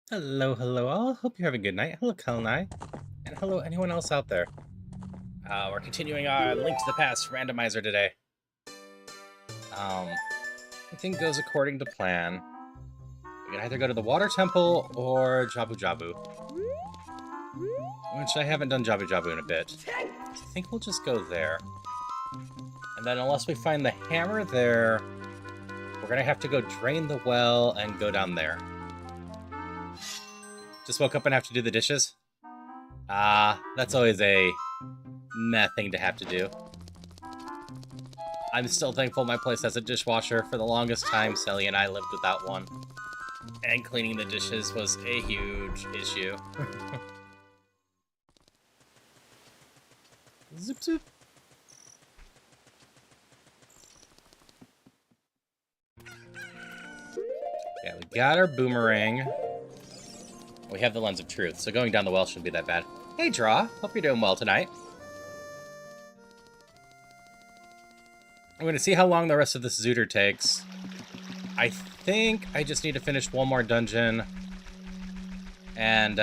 Hello, hello all. Hope you're having a good night. Hello, Kalnai. And hello, anyone else out there. We're continuing our Link to the Past randomizer today. Everything goes according to plan. We can either go to the Water Temple or Jabu Jabu. Which I haven't done Jabu Jabu in a bit. So I think we'll just go there. And then unless we find the hammer there, we're going to have to go drain the well and go down there. Just woke up and have to do the dishes? That's always a meh thing to have to do. I'm still thankful my place has a dishwasher. For the longest time, Sally and I lived without one. And cleaning the dishes was a huge issue. Zip zip. Yeah, we got our boomerang. We have the Lens of Truth, so going down the well shouldn't be that bad. Hey, Draw. Hope you're doing well tonight. I'm going to see how long the rest of this Zooter takes. I think I just need to finish one more dungeon and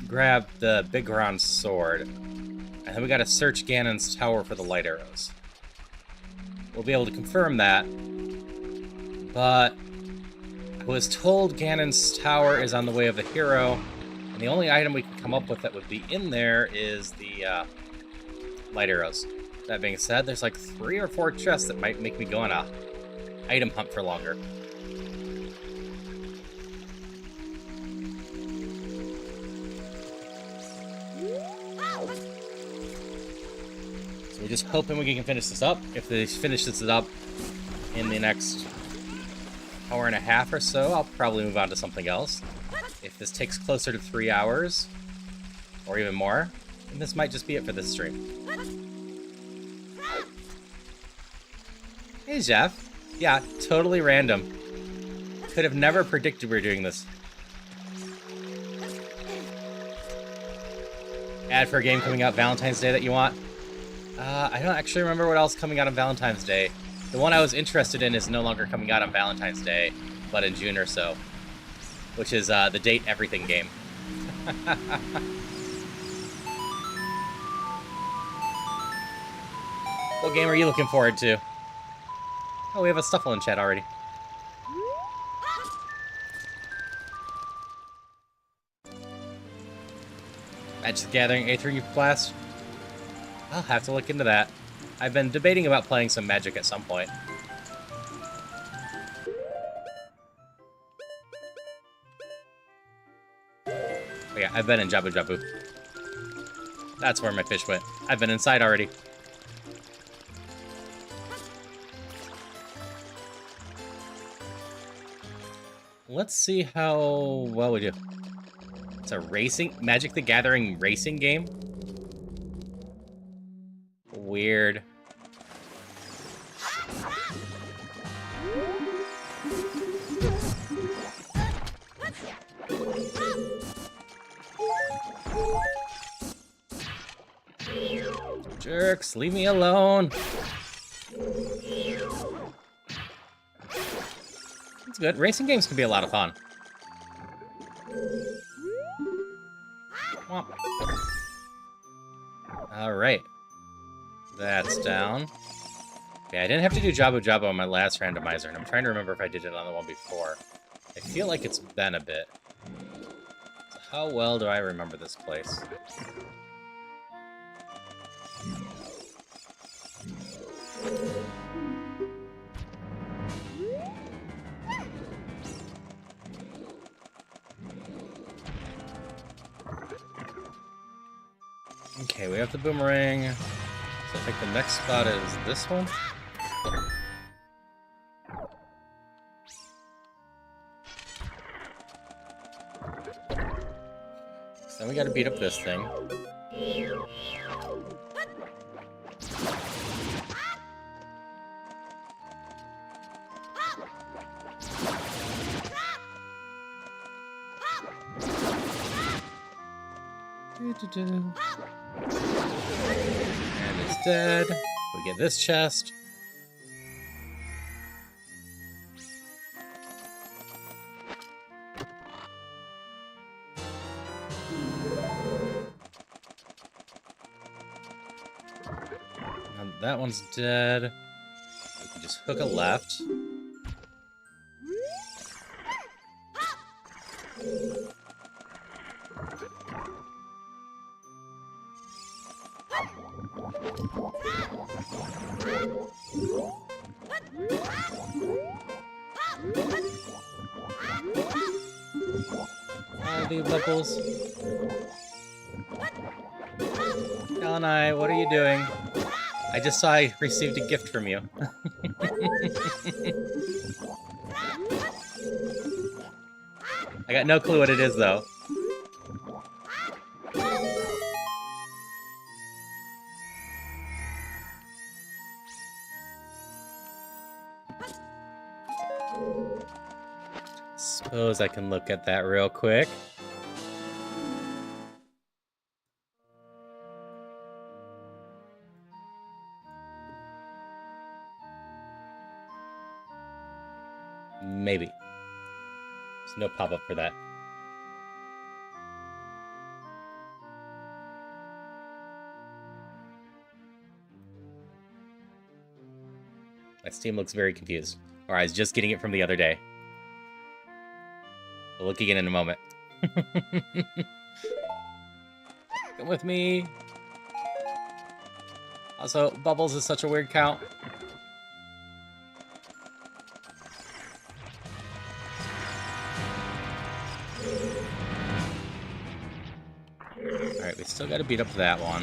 grab the big round sword. And then we got to search Ganon's tower for the light arrows. We'll be able to confirm that, but I was told Ganon's tower is on the way of the hero, and the only item we can come up with that would be in there is the light arrows. That being said, there's like 3 or 4 chests that might make me go on a item hunt for longer. So we're just hoping we can finish this up. If they finish this up in the next hour and a half or so, I'll probably move on to something else. If this takes closer to 3 hours, or even more, then this might just be it for this stream. Hey, Jeff. Yeah, totally random. Could have never predicted we were doing this. Ad for a game coming out Valentine's Day that you want? I don't actually remember what else is coming out on Valentine's Day. The one I was interested in is no longer coming out on Valentine's Day, but in June or so. Which is the Date Everything game. What game are you looking forward to? Oh, we have a Stuffle in chat already. Magic the Gathering A3 Blast? I'll have to look into that. I've been debating about playing some Magic at some point. But yeah, I've been in Jabu Jabu. That's where my fish went. I've been inside already. Let's see how well we do. It's a Magic the Gathering racing game? Weird. Jerks, leave me alone. It's good. Racing games can be a lot of fun. Alright. That's down. Okay, I didn't have to do Jabu Jabu on my last randomizer, and I'm trying to remember if I did it on the one before. I feel like it's been a bit. So how well do I remember this place? Okay, we have the boomerang. So I think the next spot is this one. So then we gotta beat up this thing. And it's dead. We get this chest. And that one's dead. We can just hook a left. The bubbles. Kalanai, what are you doing? I just saw I received a gift from you. I got no clue what it is, though. Suppose I can look at that real quick. Maybe. There's no pop-up for that. My Steam looks very confused. Or I was just getting it from the other day. We'll look again in a moment. Come with me. Also, Bubbles is such a weird count. Alright, we still gotta beat up that one.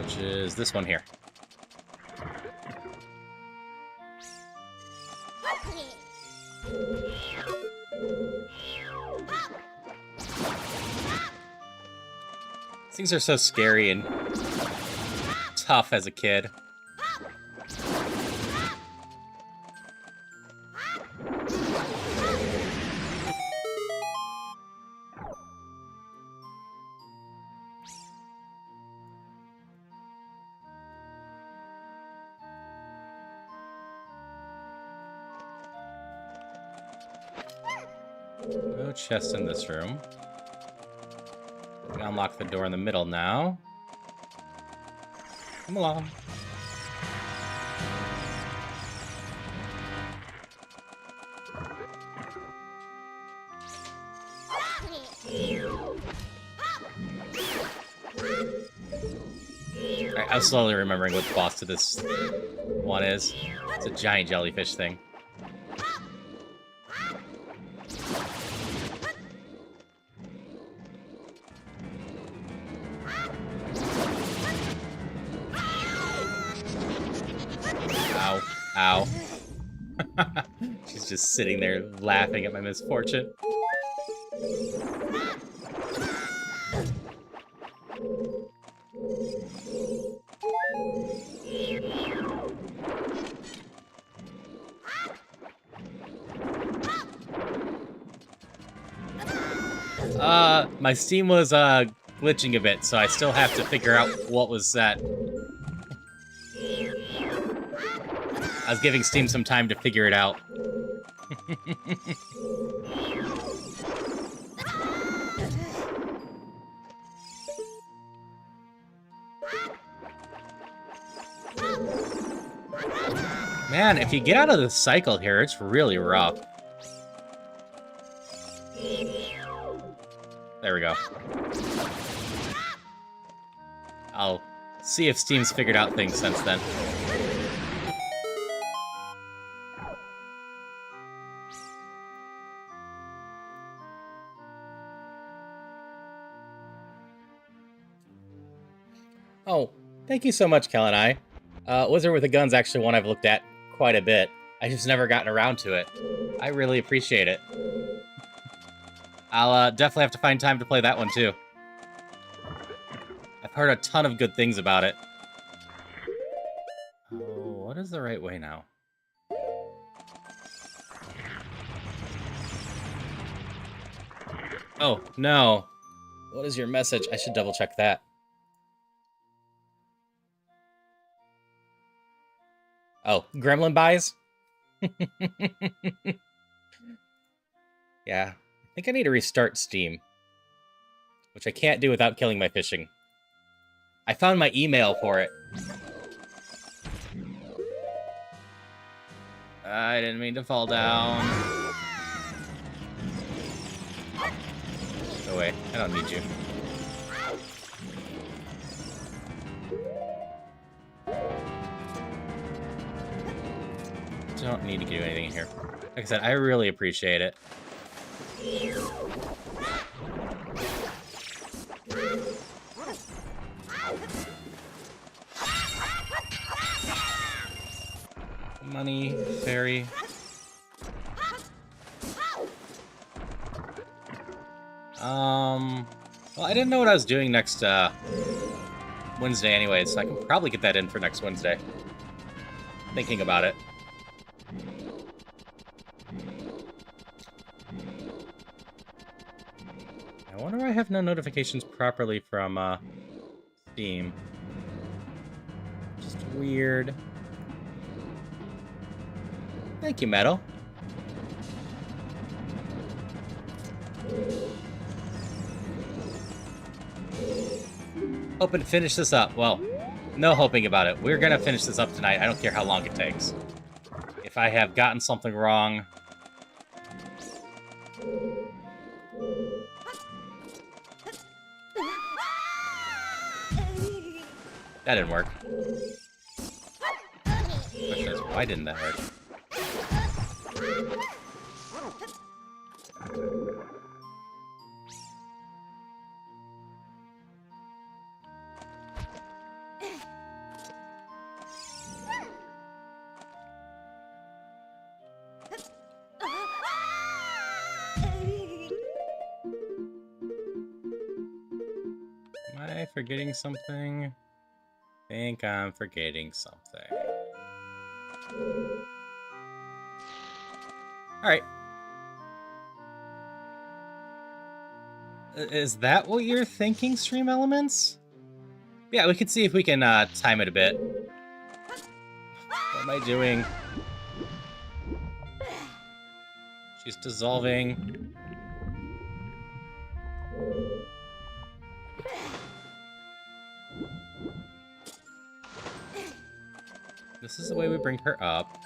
Which is this one here. Things are so scary and tough as a kid. No chest in this room. We can unlock the door in the middle now. Come along. Alright, I'm slowly remembering what the boss to this one is. It's a giant jellyfish thing. Ow. She's just sitting there laughing at my misfortune. My Steam was glitching a bit, so I still have to figure out what was that. I was giving Steam some time to figure it out. Man, if you get out of the cycle here, it's really rough. There we go. I'll see if Steam's figured out things since then. Oh, thank you so much, Kalanai. Wizard with the Gun's actually one I've looked at quite a bit. I just never gotten around to it. I really appreciate it. I'll definitely have to find time to play that one too. I've heard a ton of good things about it. Oh, what is the right way now? Oh, no. What is your message? I should double check that. Oh, Gremlin buys? Yeah. I think I need to restart Steam, which I can't do without killing my fishing. I found my email for it. I didn't mean to fall down. Go away. I don't need you. Don't need to do anything in here. Like I said, I really appreciate it. Money, fairy. Well, I didn't know what I was doing next, Wednesday anyways, so I can probably get that in for next Wednesday. Thinking about it. I wonder why I have no notifications properly from, Steam. Just weird. Thank you, Metal. Hoping to finish this up. Well, no hoping about it. We're gonna finish this up tonight. I don't care how long it takes. If I have gotten something wrong... That didn't work. Question is, why didn't that work? Am I forgetting something? I think I'm forgetting something. Alright. Is that what you're thinking, Stream Elements? Yeah, we can see if we can time it a bit. What am I doing? She's dissolving. This is the way we bring her up.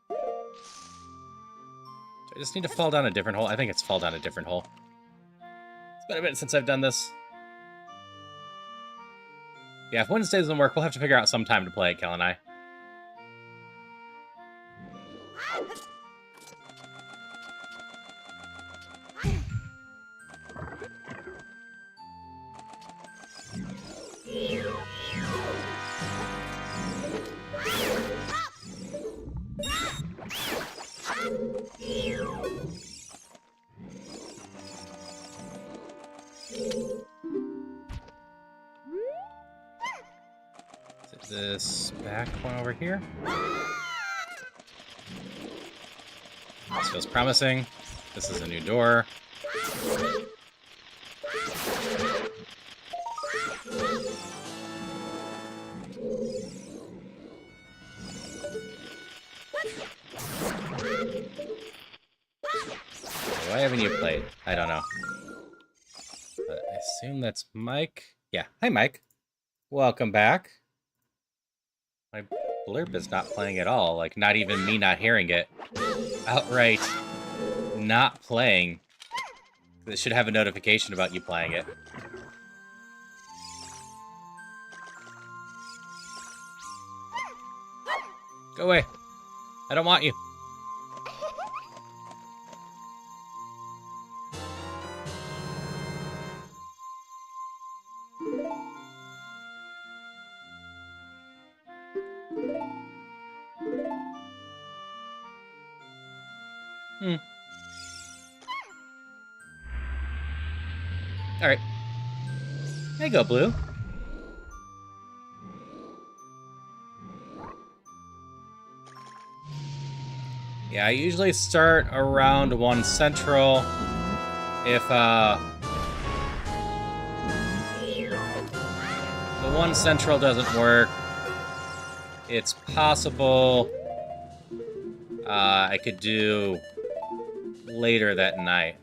So I just need to fall down a different hole. I think it's fall down a different hole. It's been a minute since I've done this. Yeah, if Wednesday doesn't work, we'll have to figure out some time to play it, Kel and I. This back one over here. This feels promising. This is a new door. Why haven't you played? I don't know. But I assume that's Mike. Yeah. Hi, Mike. Welcome back. My blurb is not playing at all. Like, not even me not hearing it. Outright not playing. It should have a notification about you playing it. Go away. I don't want you. Alright. There you go, Blue. Yeah, I usually start around 1 Central. If, the 1 Central doesn't work, it's possible I could do later that night.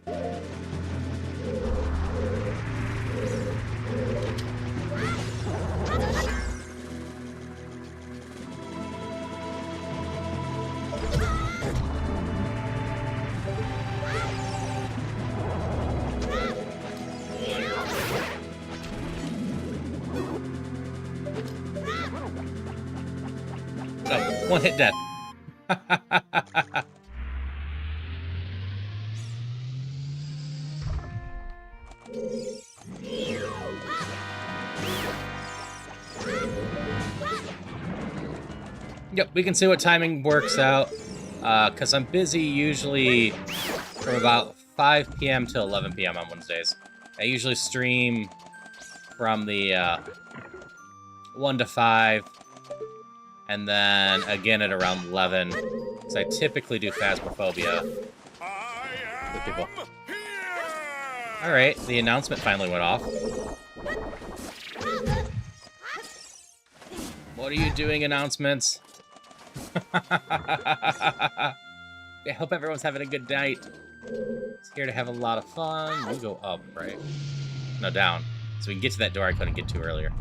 Oh, one hit death. Yep, we can see what timing works out. Because I'm busy usually from about 5 p.m. to 11 p.m. on Wednesdays. I usually stream from the 1 to 5, and then again at around 11. Because I typically do Phasmophobia with people. Alright, the announcement finally went off. What are you doing, announcements? I hope everyone's having a good night. It's here to have a lot of fun. We'll go up, right? No, down. So we can get to that door I couldn't get to earlier.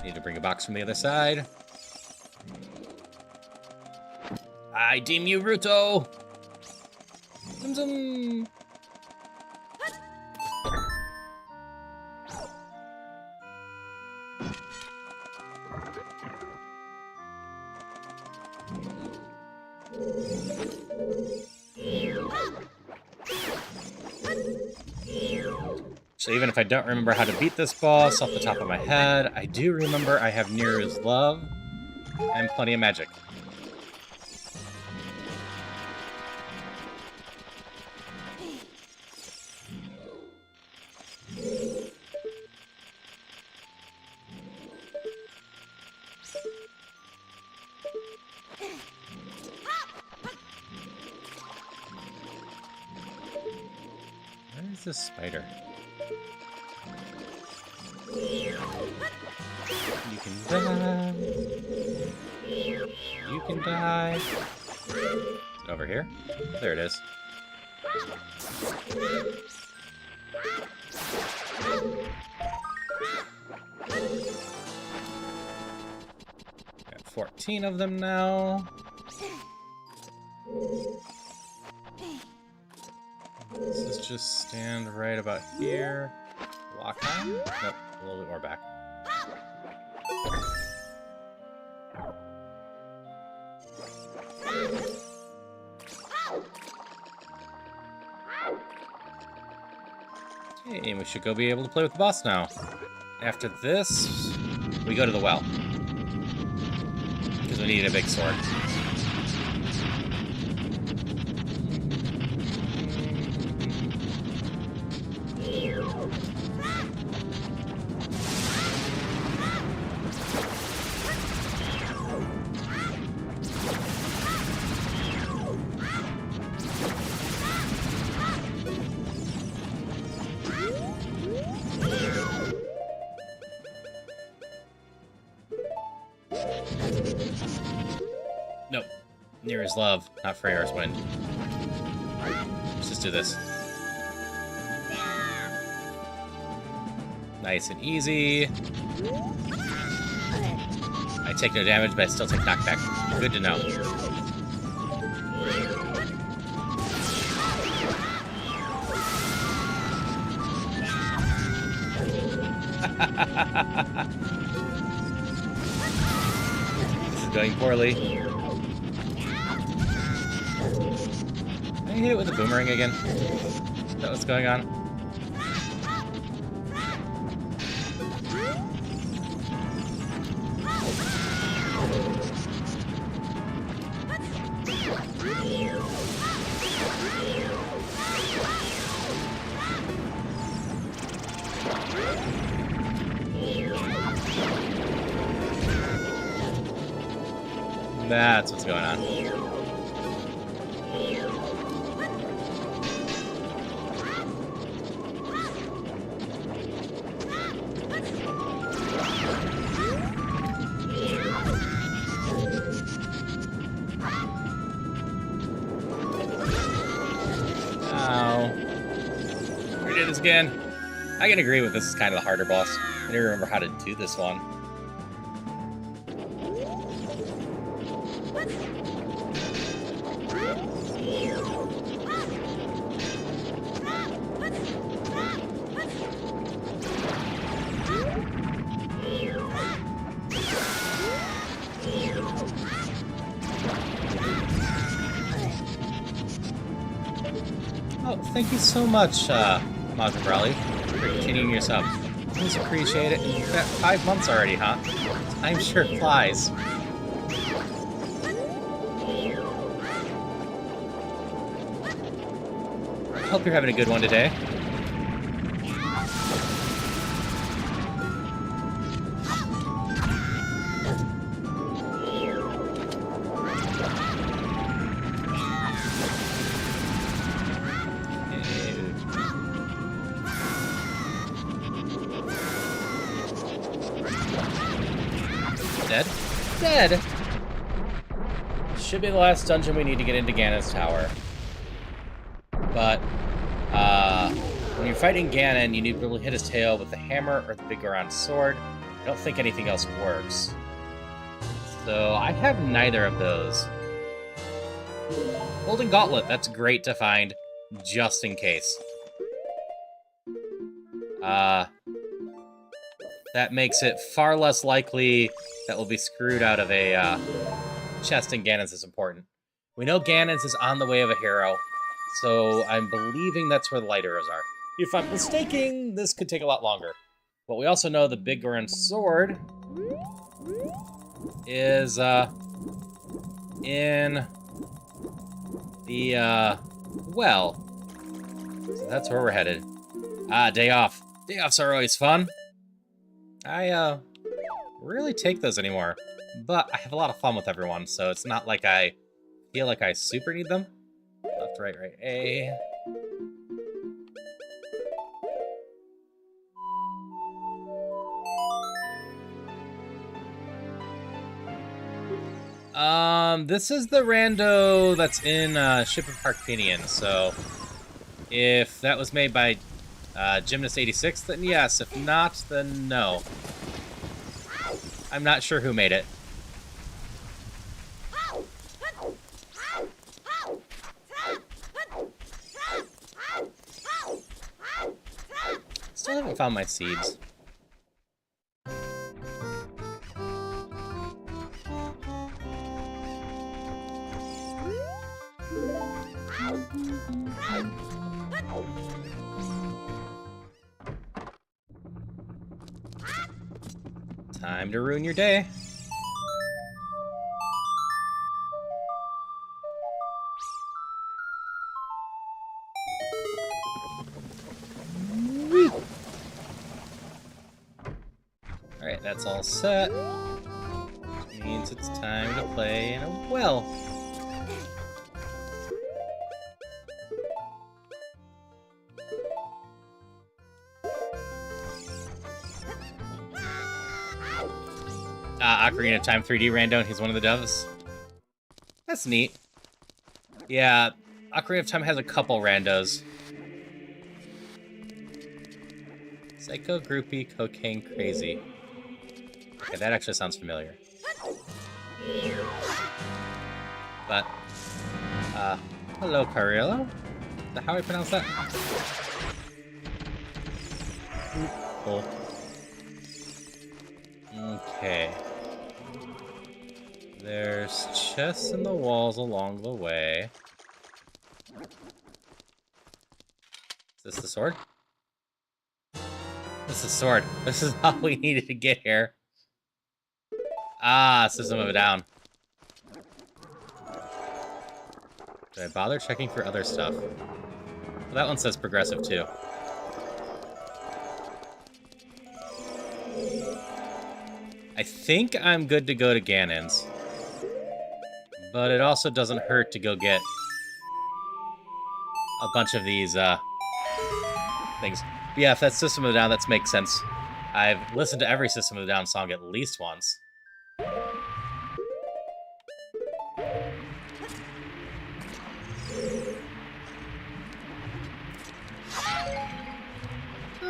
Need to bring a box from the other side. I deem you Ruto! Zum zum! So even if I don't remember how to beat this boss off the top of my head, I do remember I have Neru's Love and plenty of magic. Where is this spider? You can die. You can die. Is it over here? There it is. Got 14 of them now. This is just stand right about here. Lock on? Nope, a little bit more back. Okay, we should go be able to play with the boss now. After this, we go to the well. Because we need a big sword. Nope. Nearest love, not Freyr's wind. Let's just do this. Nice and easy. I take no damage, but I still take knockback. Good to know. This is going poorly. Can I hit it with a boomerang again? Is that what's going on? That's what's going on. this again. I can agree with this is kind of the harder boss. I don't remember how to do this one. Oh, thank you so much, Mazabrali, for continuing your sub. Please appreciate it. You've got 5 months already, huh? Time sure flies. Hope you're having a good one today. Dead? Dead! Should be the last dungeon we need to get into Ganon's tower. But, when you're fighting Ganon, you need to be able to hit his tail with the hammer or the big round sword. I don't think anything else works. So, I have neither of those. Golden Gauntlet, that's great to find, just in case. That makes it far less likely that we'll be screwed out of a chest in Ganon's is important. We know Ganon's is on the way of a hero, so I'm believing that's where the light arrows are. If I'm mistaken, this could take a lot longer. But we also know the Big Goron sword is in the well. So that's where we're headed. Ah, day off. Day offs are always fun. I rarely take those anymore, but I have a lot of fun with everyone, so it's not like I feel like I super need them. Left, right, right, A. This is the rando that's in Ship of Parkpinion, so if that was made by Gymnast86, then yes. If not, then no. I'm not sure who made it. Still haven't found my seeds. Time to ruin your day. Alright, that's all set. Which means it's time to play in a well. Ocarina of Time 3D rando, he's one of the doves. That's neat. Yeah, Ocarina of Time has a couple randos. Psycho, groupie, cocaine, crazy. Okay, that actually sounds familiar. But, hello, Carillo? Is that how I pronounce that? Cool. Okay. There's chests in the walls along the way. Is this the sword? This is the sword. This is all we needed to get here. Ah, System of a Down. Did I bother checking for other stuff? Well, that one says progressive too. I think I'm good to go to Ganon's. But it also doesn't hurt to go get a bunch of these things. But yeah, if that's System of a Down, that makes sense. I've listened to every System of a Down song at least once.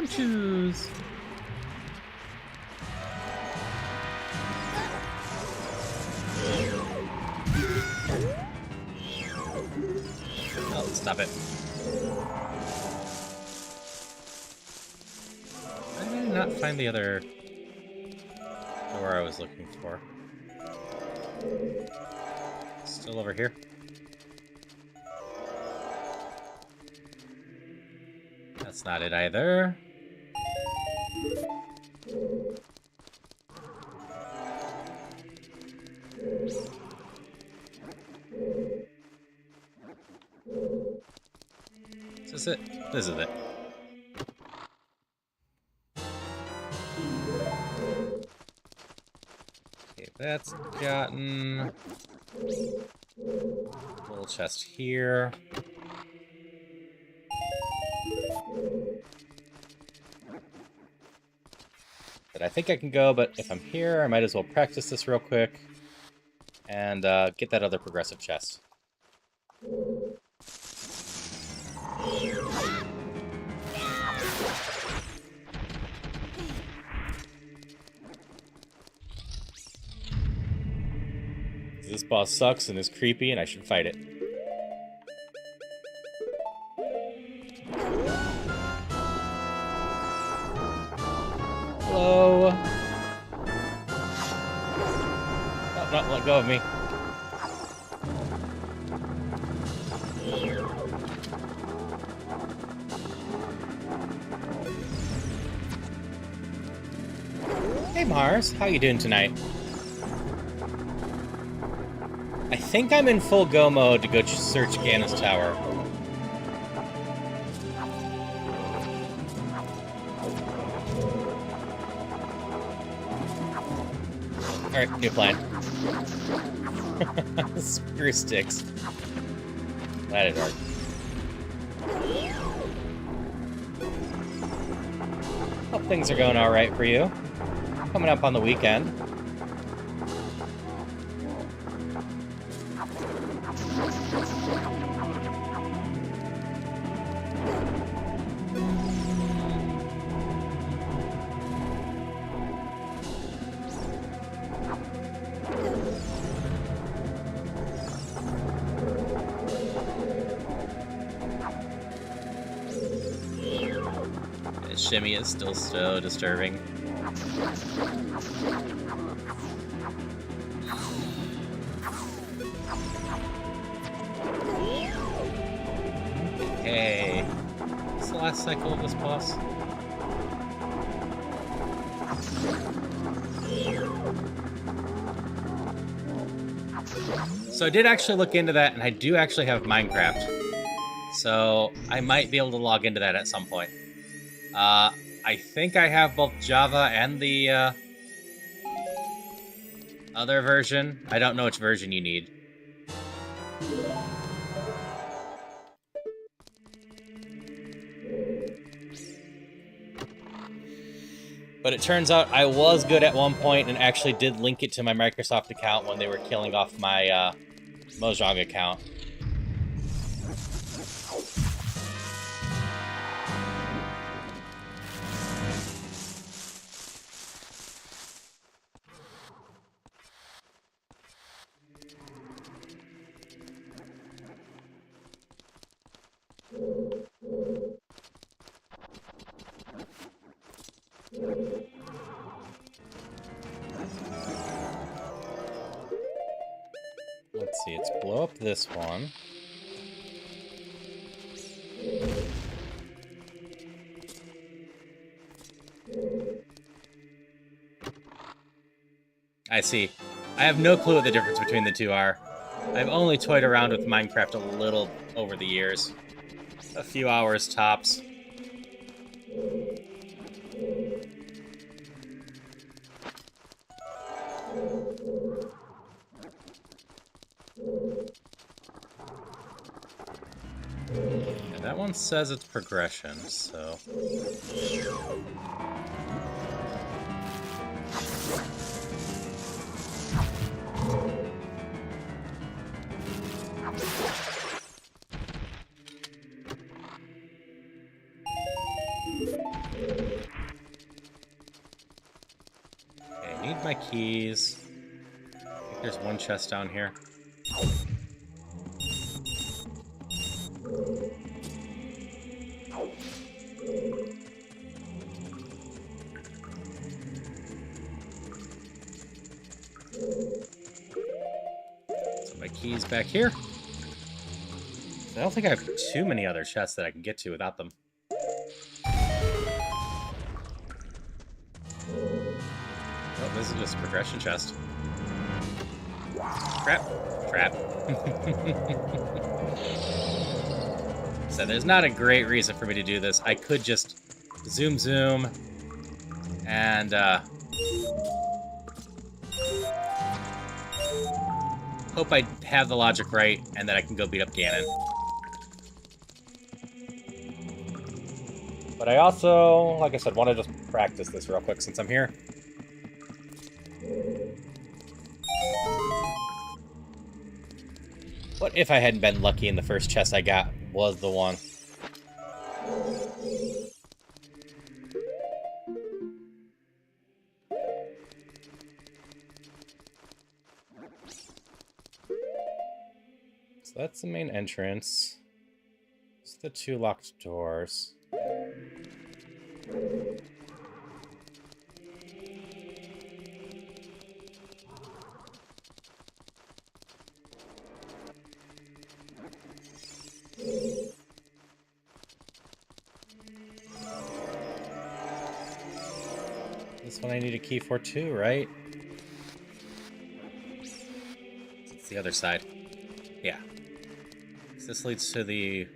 Gumshoes! Oh, stop it. I did not find the other door I was looking for. Still over here. That's not it either. Is this it? This is it. Okay, that's gotten... Little chest here. But I think I can go, but if I'm here, I might as well practice this real quick. And get that other progressive chest. This boss sucks and is creepy, and I should fight it. Hello? Oh, no, let go of me. Hey Mars, how you doing tonight? I think I'm in full go mode to go search Ganon's tower. Alright, new plan. Screw sticks. That is hard. Hope things are going alright for you. Coming up on the weekend. Shimmy is still so disturbing. Okay. What's the last cycle of this boss? So I did actually look into that, and I do actually have Minecraft. So I might be able to log into that at some point. I think I have both Java and the other version. I don't know which version you need. But it turns out I was good at one point and actually did link it to my Microsoft account when they were killing off my Mojang account. Let's see, let's blow up this one. I see. I have no clue what the difference between the two are. I've only toyed around with Minecraft a little over the years. A few hours tops. And that one says it's progression, so... Need my keys. I think there's one chest down here. So my keys back here. I don't think I have too many other chests that I can get to without them. Oh, this is just a progression chest. Trap. Trap. So there's not a great reason for me to do this. I could just zoom, and hope I have the logic right, and that I can go beat up Ganon. But I also, like I said, want to just practice this real quick since I'm here. What if I hadn't been lucky and the first chest I got was the one? So that's the main entrance. It's the two locked doors. This one I need a key for too, right? It's the other side. Yeah. So this leads to the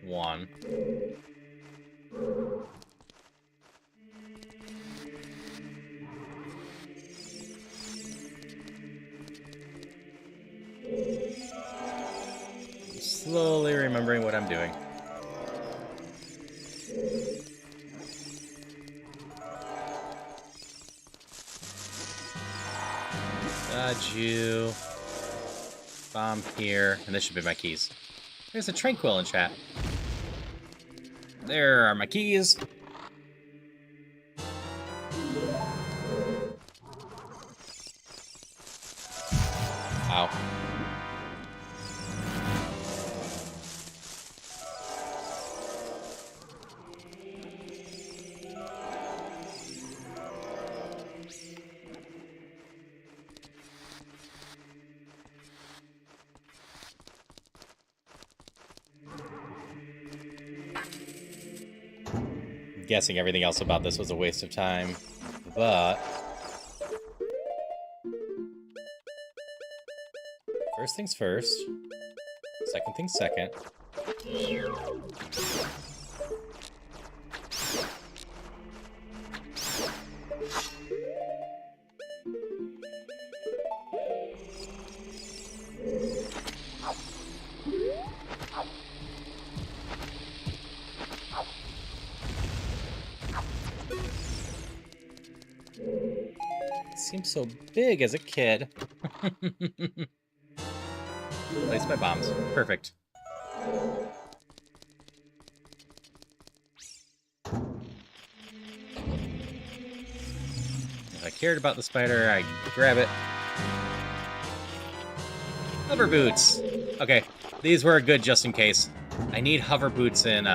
one. I'm slowly remembering what I'm doing. You bomb here, and this should be my keys. There's a tranquil in chat. There are my keys. Ow. Guessing everything else about this was a waste of time, but first things first, second things second. Seems so big as a kid. Place my bombs. Perfect. If I cared about the spider, I'd grab it. Hover boots! Okay, these were good just in case. I need hover boots in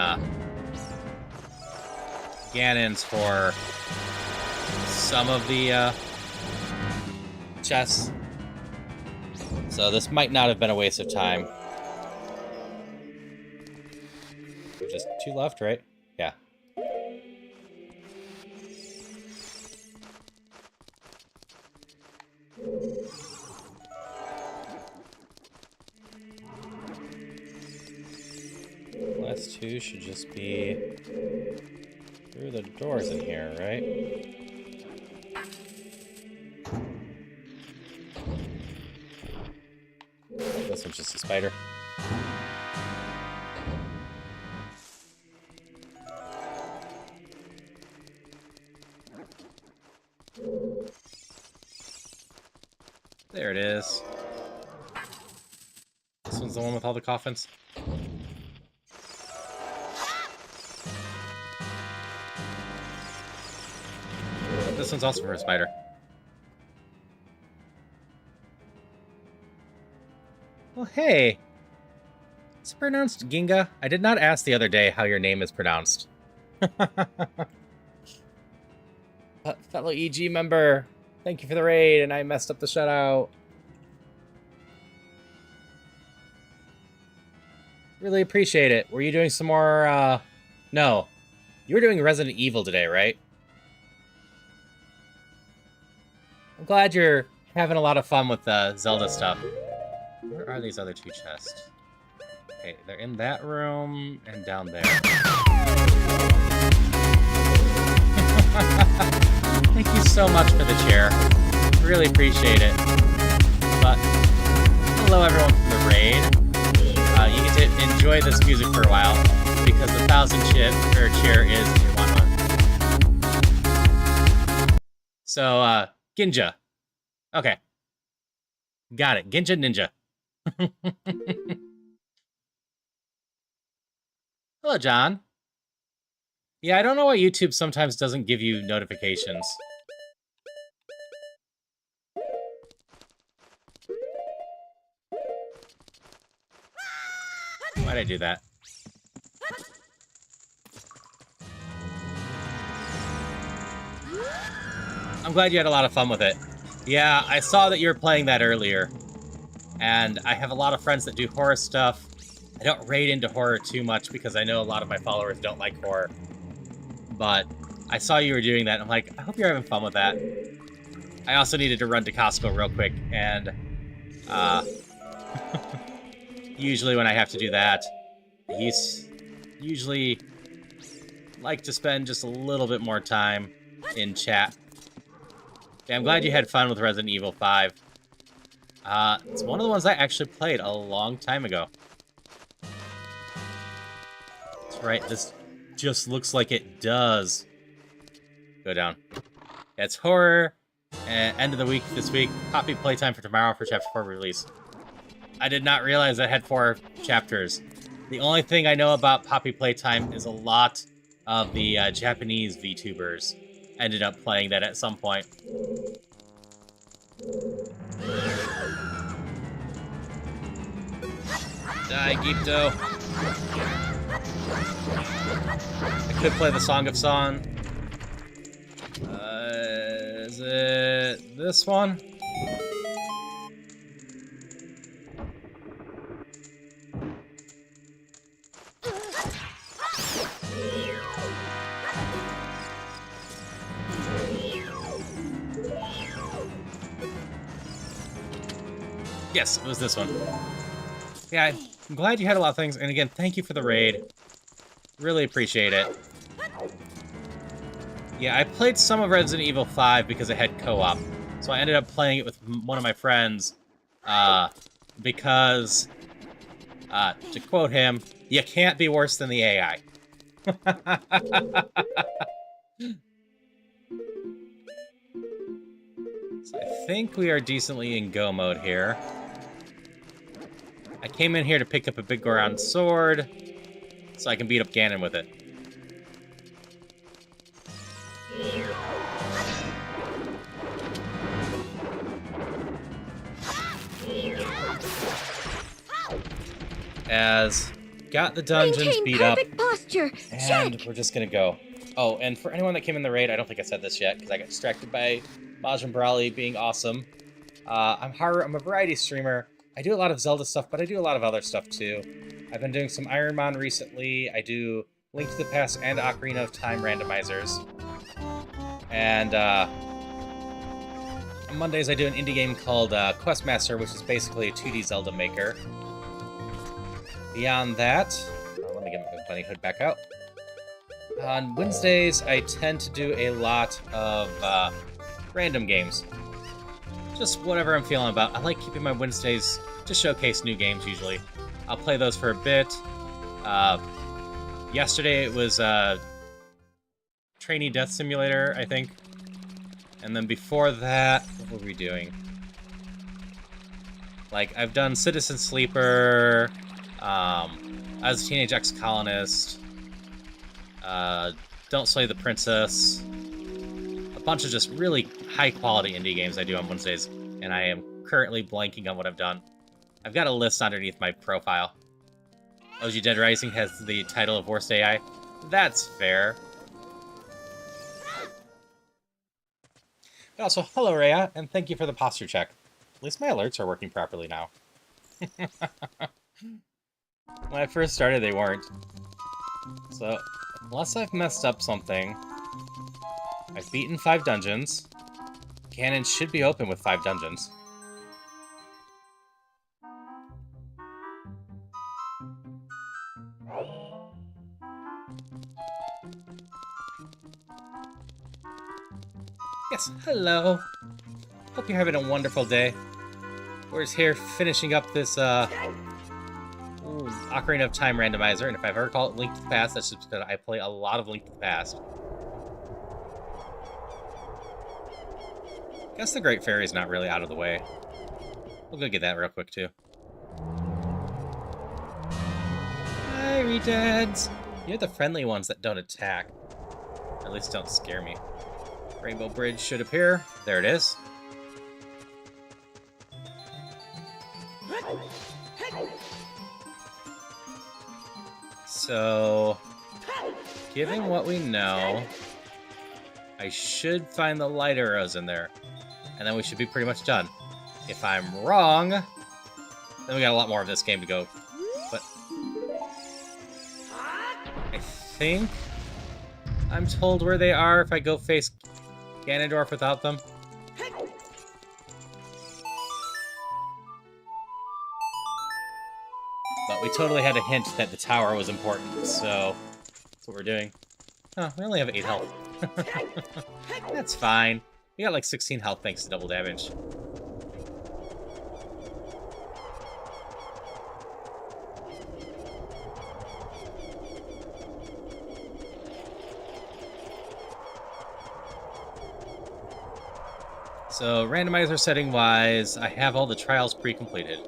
Ganon's for some of the chests. So this might not have been a waste of time. Just two left, right? Yeah. Last two should just be through the doors in here, right? This one's just a spider. There it is. This one's the one with all the coffins. This one's also for a spider. hey. Is it pronounced Ginga? I did not ask the other day how your name is pronounced. Fellow EG member, thank you for the raid, and I messed up the shutout. Really appreciate it. Were you doing some more, No. You were doing Resident Evil today, right? I'm glad you're having a lot of fun with Zelda stuff. Where are these other two chests? Okay, they're in that room and down there. Thank you so much for the chair. Really appreciate it. But hello everyone from the raid. You get to enjoy this music for a while because the 1000 chair is tier 1. So, Ginja. Okay. Got it. Ginja Ninja. Hello, John. Yeah, I don't know why YouTube sometimes doesn't give you notifications. Why'd I do that? I'm glad you had a lot of fun with it. Yeah, I saw that you were playing that earlier. And I have a lot of friends that do horror stuff. I don't raid into horror too much because I know a lot of my followers don't like horror. But I saw you were doing that, and I'm like, I hope you're having fun with that. I also needed to run to Costco real quick, and usually when I have to do that, he's usually like to spend just a little bit more time in chat. Yeah, I'm glad you had fun with Resident Evil 5. It's one of the ones I actually played a long time ago. That's right, this just looks like it does. Go down. Yeah, it's horror, and end of the week this week. Poppy playtime for tomorrow for Chapter 4 release. I did not realize that had 4 chapters. The only thing I know about Poppy playtime is a lot of the Japanese VTubers ended up playing that at some point. Die, Geepto. I could play the Song of Song. Is it this one? Yes, it was this one. Yeah, I'm glad you had a lot of things, and again, thank you for the raid. Really appreciate it. Yeah, I played some of Resident Evil 5 because it had co-op, so I ended up playing it with one of my friends, because, to quote him, you can't be worse than the AI. So I think we are decently in go mode here. I came in here to pick up a big Goron sword, so I can beat up Ganon with it. As got the dungeons beat up, posture. and Check. we're just gonna go. Oh, and for anyone that came in the raid, I don't think I said this yet because I got distracted by Majin Brawley being awesome. I'm a variety streamer. I do a lot of Zelda stuff, but I do a lot of other stuff too. I've been doing some Iron Man recently. I do Link to the Past and Ocarina of Time randomizers. And on Mondays I do an indie game called Questmaster, which is basically a 2D Zelda maker. Beyond that, let me get my bunny hood back out. On Wednesdays, I tend to do a lot of random games. Just whatever I'm feeling about. I like keeping my Wednesdays to showcase new games, usually. I'll play those for a bit. Yesterday it was Trainee Death Simulator, I think. And then before that, what were we doing? Like, I've done Citizen Sleeper, as a Teenage Ex-Colonist, Don't Slay the Princess, a bunch of just really high-quality indie games I do on Wednesdays, and I am currently blanking on what I've done. I've got a list underneath my profile. OG Dead Rising has the title of Worst AI. That's fair. But also, hello, Rhea, and thank you for the posture check. At least my alerts are working properly now. When I first started, they weren't. So, unless I've messed up something, I've beaten 5 dungeons. Ganon should be open with 5 dungeons. Yes, hello. Hope you're having a wonderful day. We're just here finishing up this Ocarina of Time randomizer, and if I've ever called it Link to the Past, that's just because I play a lot of Link to the Past. Guess the Great Fairy is not really out of the way. We'll go get that real quick, too. Hi, retards! You're the friendly ones that don't attack. Or at least don't scare me. Rainbow Bridge should appear. There it is. So, given what we know, I should find the light arrows in there. And then we should be pretty much done. If I'm wrong, then we got a lot more of this game to go. But I think I'm told where they are if I go face Ganondorf without them. But we totally had a hint that the tower was important, so that's what we're doing. Oh, we only have 8 health. That's fine. We got like 16 health thanks to double damage. So, randomizer setting-wise, I have all the trials pre-completed.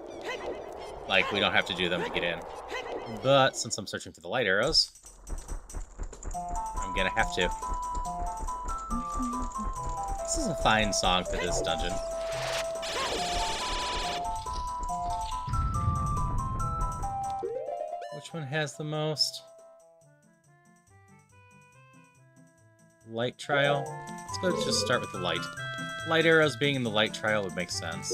Like, we don't have to do them to get in. But, since I'm searching for the light arrows, I'm gonna have to. This is a fine song for this dungeon. Which one has the most? Light trial? Let's go just start with the light. Light arrows being in the light trial would make sense.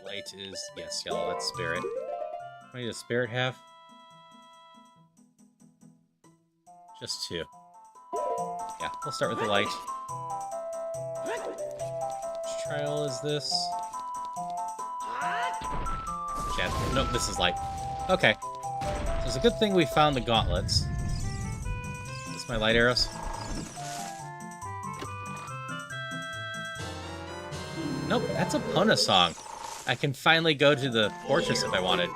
Light is... yes, yellow, that's spirit. How many does spirit have? Just 2. Yeah, we'll start with the light. Which trial is this? Yeah, nope, this is light. Okay. So it's a good thing we found the gauntlets. Is this my light arrows? Nope, that's a Pona song. I can finally go to the fortress if I wanted.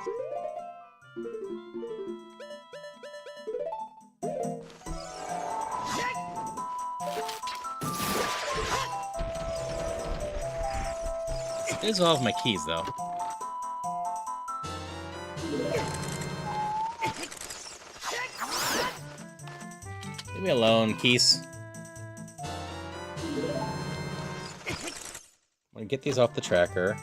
It is all of my keys, though. Leave me alone, keys. I'm gonna get these off the tracker.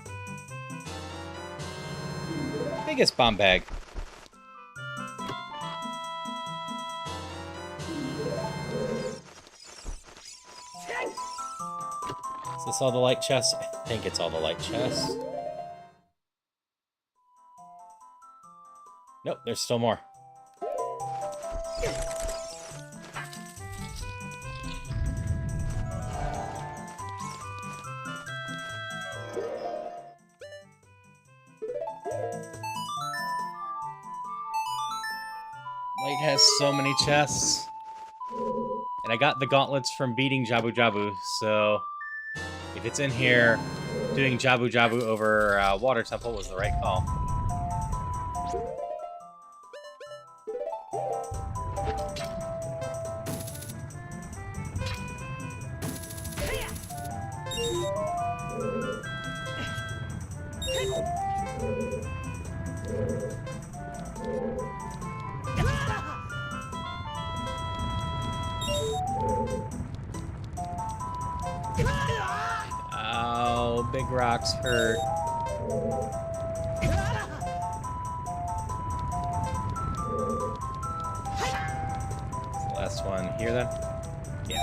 Biggest bomb bag. Is this all the light chests? I think it's all the light chests. Nope, there's still more. Light has so many chests. And I got the gauntlets from beating Jabu Jabu, so if it's in here, doing Jabu Jabu over Water Temple was the right call. Oh, big rocks hurt. Last one here, then? Yeah.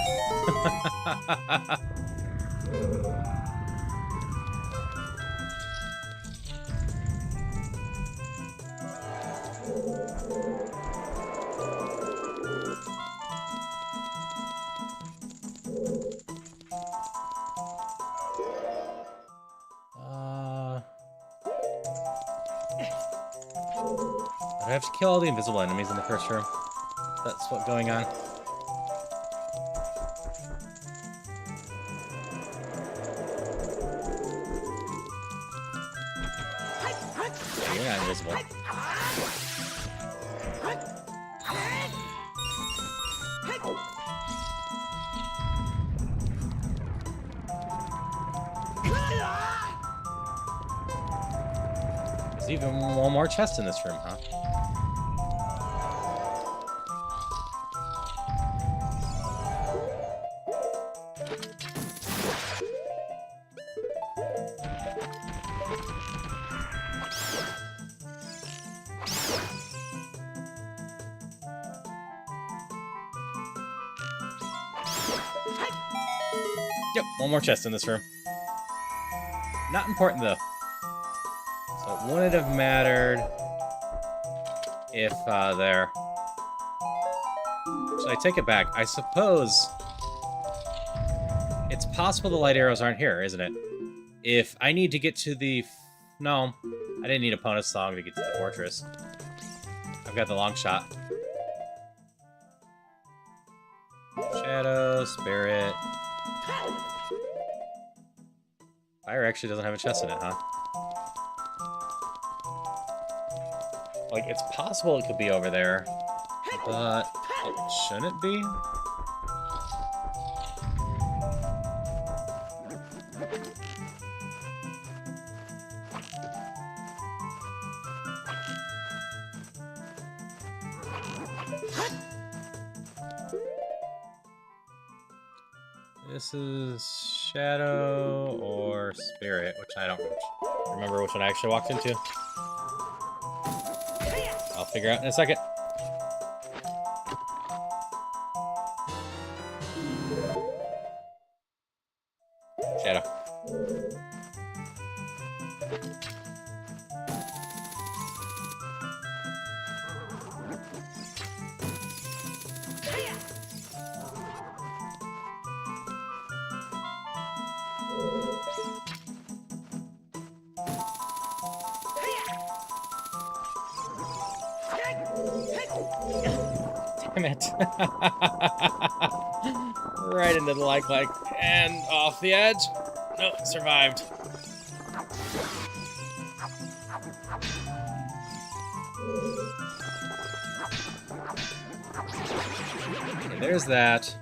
I have to kill all the invisible enemies in the first room. That's what's going on. Yeah, you're not invisible. There's even one more chest in this room, huh? Yep, one more chest in this room. Not important, though. So it wouldn't have mattered if there... So I take it back. I suppose it's possible the light arrows aren't here, isn't it? If I need to get to the... No, I didn't need a bonus song to get to the fortress. I've got the long shot. Shadow, spirit... Fire actually doesn't have a chest in it, huh? Like, it's possible it could be over there, but it shouldn't be? This is Shadow or Spirit, which I don't remember which one I actually walked into. I'll figure out in a second. Shadow. Damn it. Right into the like, and off the edge. Nope, survived. Okay, there's that.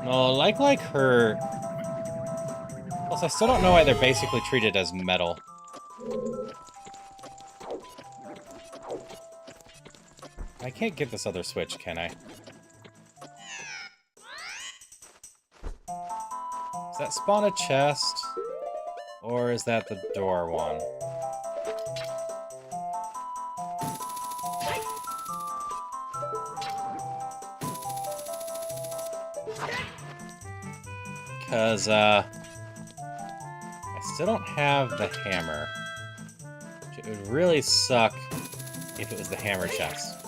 No, like her... Plus, I still don't know why they're basically treated as metal. I can't get this other switch, can I? Does that spawn a chest? Or is that the door one? Because, I still don't have the hammer. It would really suck if it was the hammer chest.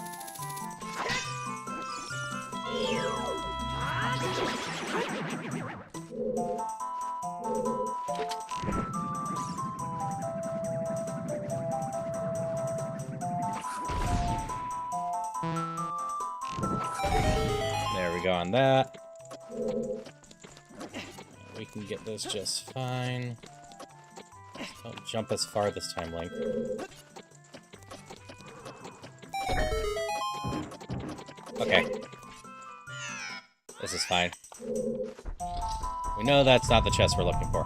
There we go on that. We can get this just fine. Don't jump as far this time, Link. Okay. This is fine. We know that's not the chest we're looking for.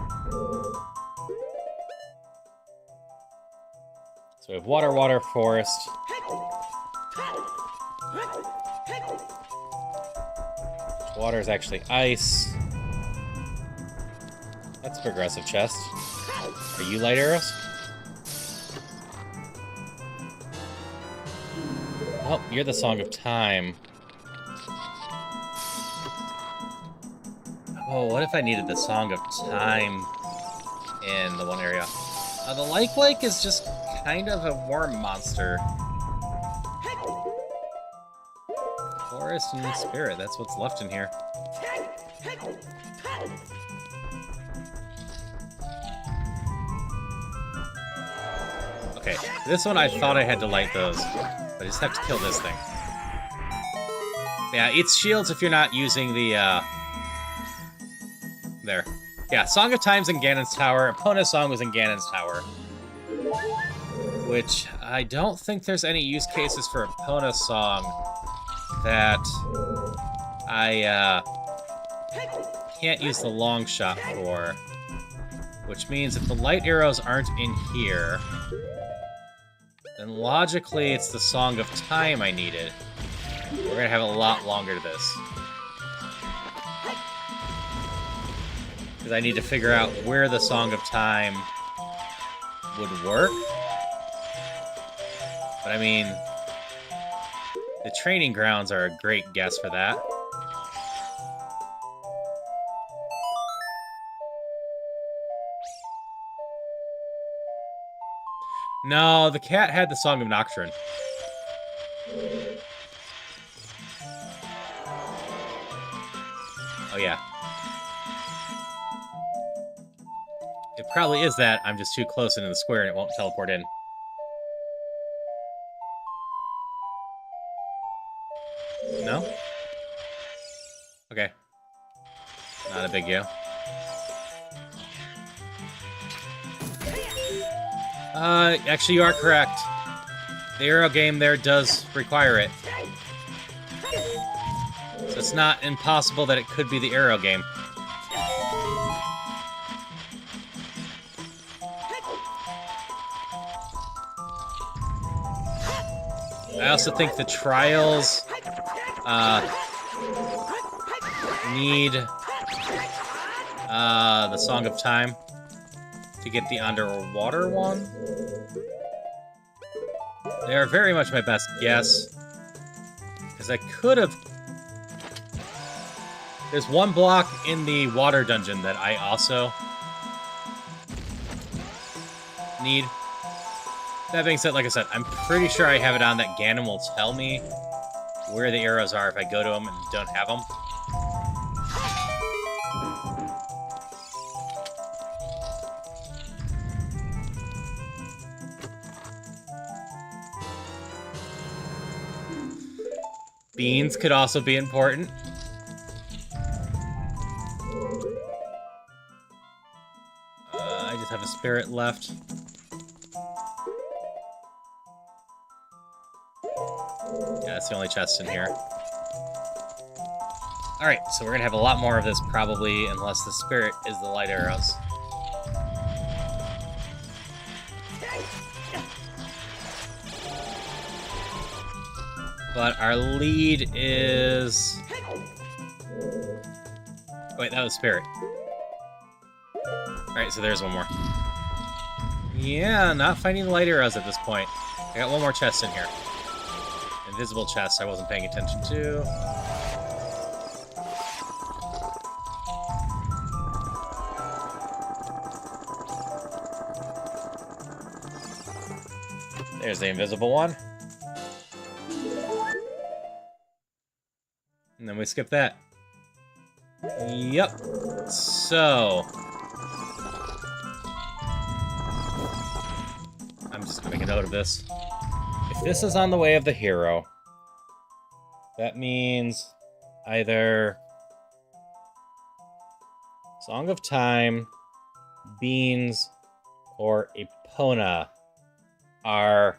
So we have water, forest. Water is actually ice. That's a progressive chest. Are you light arrows? Oh, you're the Song of Time. Oh, what if I needed the Song of Time in the one area? The Lake is just kind of a worm monster. Forest and Spirit, that's what's left in here. Okay, this one I thought I had to light those, but I just have to kill this thing. Yeah, it's shields if you're not using the, there. Yeah, Song of Time's in Ganon's Tower. Epona's Song was in Ganon's Tower. Which, I don't think there's any use cases for Epona's Song that I, can't use the long shot for. Which means if the light arrows aren't in here, then logically it's the Song of Time I needed. We're gonna have a lot longer to this. Because I need to figure out where the Song of Time would work. But I mean, the training grounds are a great guess for that. No, the cat had the Song of Nocturne. Oh yeah. It probably is that. I'm just too close into the square and it won't teleport in. No? Okay. Not a big deal. Actually you are correct. The arrow game there does require it. So it's not impossible that it could be the arrow game. I also think the trials need the Song of Time to get the underwater one. They are very much my best guess. Because I could have... There's one block in the water dungeon that I also need. That being said, like I said, I'm pretty sure I have it on that Ganon will tell me where the arrows are if I go to them and don't have them. Beans could also be important. I just have a spirit left. Yeah, that's the only chest in here. Alright, so we're gonna have a lot more of this probably, unless the spirit is the light arrows. But our lead is... Wait, that was spirit. Alright, so there's one more. Yeah, not finding the light arrows at this point. I got one more chest in here. Invisible chest I wasn't paying attention to. There's the invisible one. And then we skip that. Yep. So... I'm just gonna make a note of this. If this is on the way of the hero, that means either Song of Time, Beans, or Epona are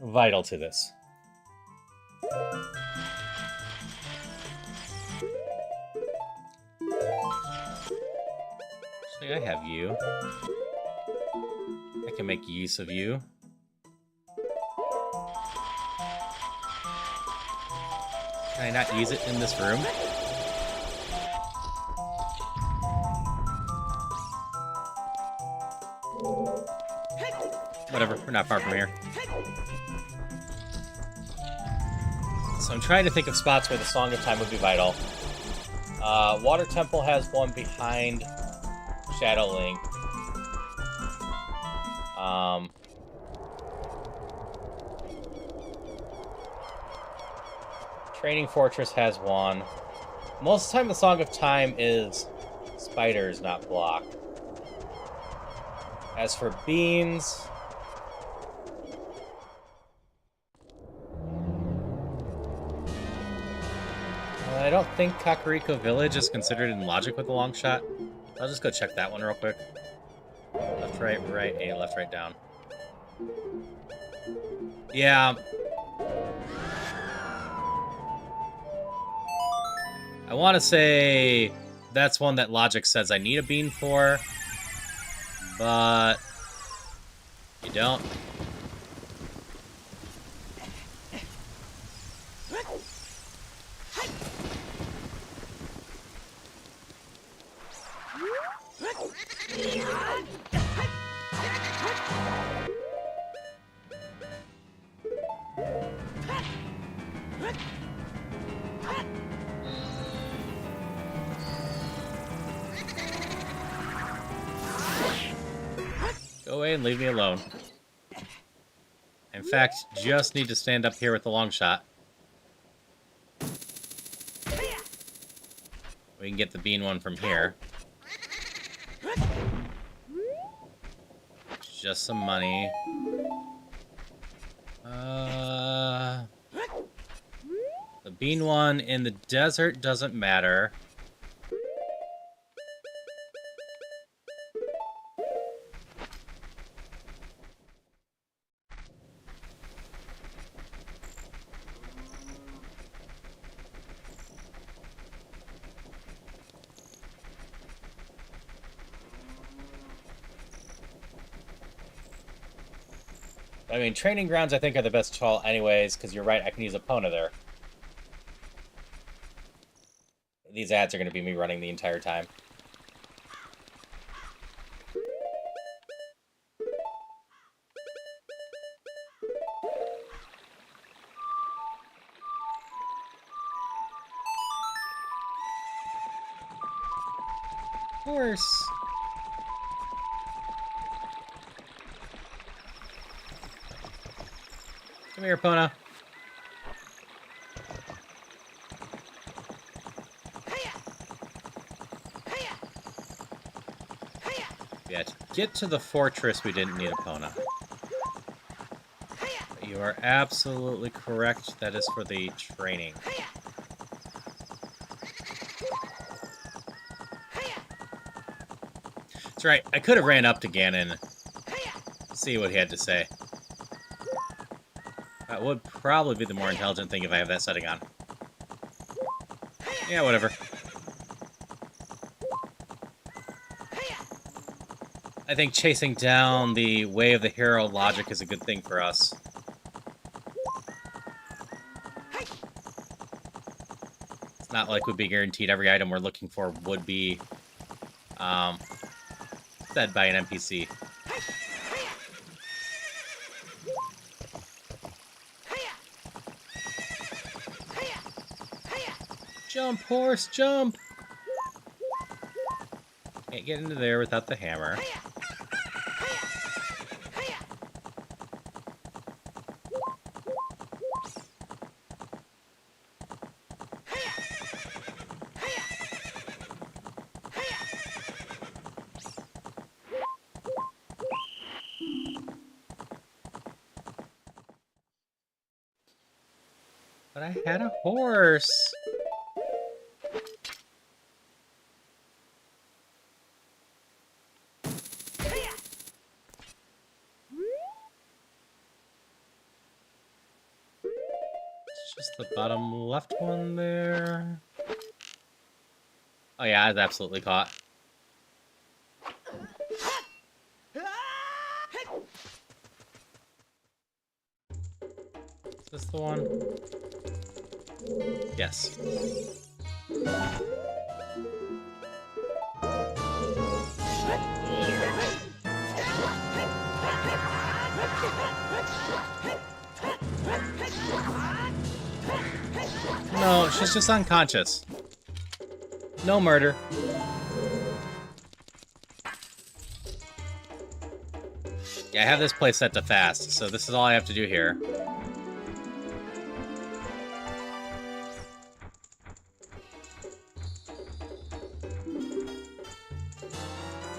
vital to this. Actually, I have you. I can make use of you. Can I not use it in this room? Whatever, we're not far from here. So I'm trying to think of spots where the Song of Time would be vital. Water Temple has one behind Shadow Link. Training Fortress has one. Most of the time the Song of Time is spiders, not block. As for beans... I don't think Kakariko Village is considered in logic with a long shot. I'll just go check that one real quick. Left, right, right, A, left, right, down. Yeah. I want to say that's one that logic says I need a bean for, but you don't. Go away and leave me alone. In fact, just need to stand up here with the long shot. We can get the bean one from here. Just some money. The bean one in the desert doesn't matter. I mean, training grounds I think are the best call anyways, because you're right, I can use Epona there. These ads are going to be me running the entire time. Horse. Come here, Epona. Yeah, to get to the fortress, we didn't need Epona. But you are absolutely correct. That is for the training. That's right. I could have ran up to Ganon. See what he had to say. That would probably be the more intelligent thing if I have that setting on. Yeah, whatever. I think chasing down the Way of the Hero logic is a good thing for us. It's not like we'd be guaranteed every item we're looking for would be said by an NPC. Jump, horse, jump! Can't get into there without the hammer. But I had a horse! Just the bottom left one there. Oh yeah, I was absolutely caught. Is this the one? Yes. No, she's just unconscious. No murder. Yeah, I have this place set to fast, so this is all I have to do here.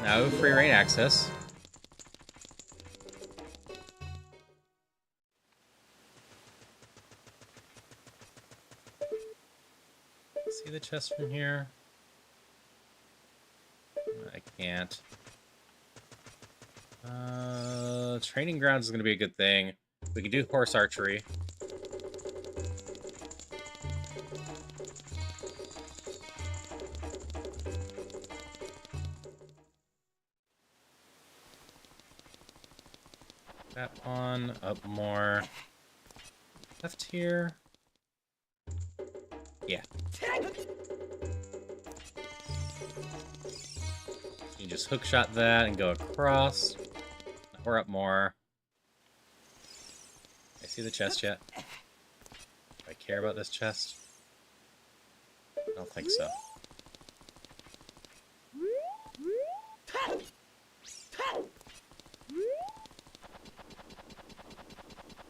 No free reign access. See the chest from here? I can't. Training grounds is going to be a good thing. We can do horse archery. That one, up more. Left here. Yeah. You can just hook shot that and go across. Or up more. I see the chest yet? Do I care about this chest? I don't think so.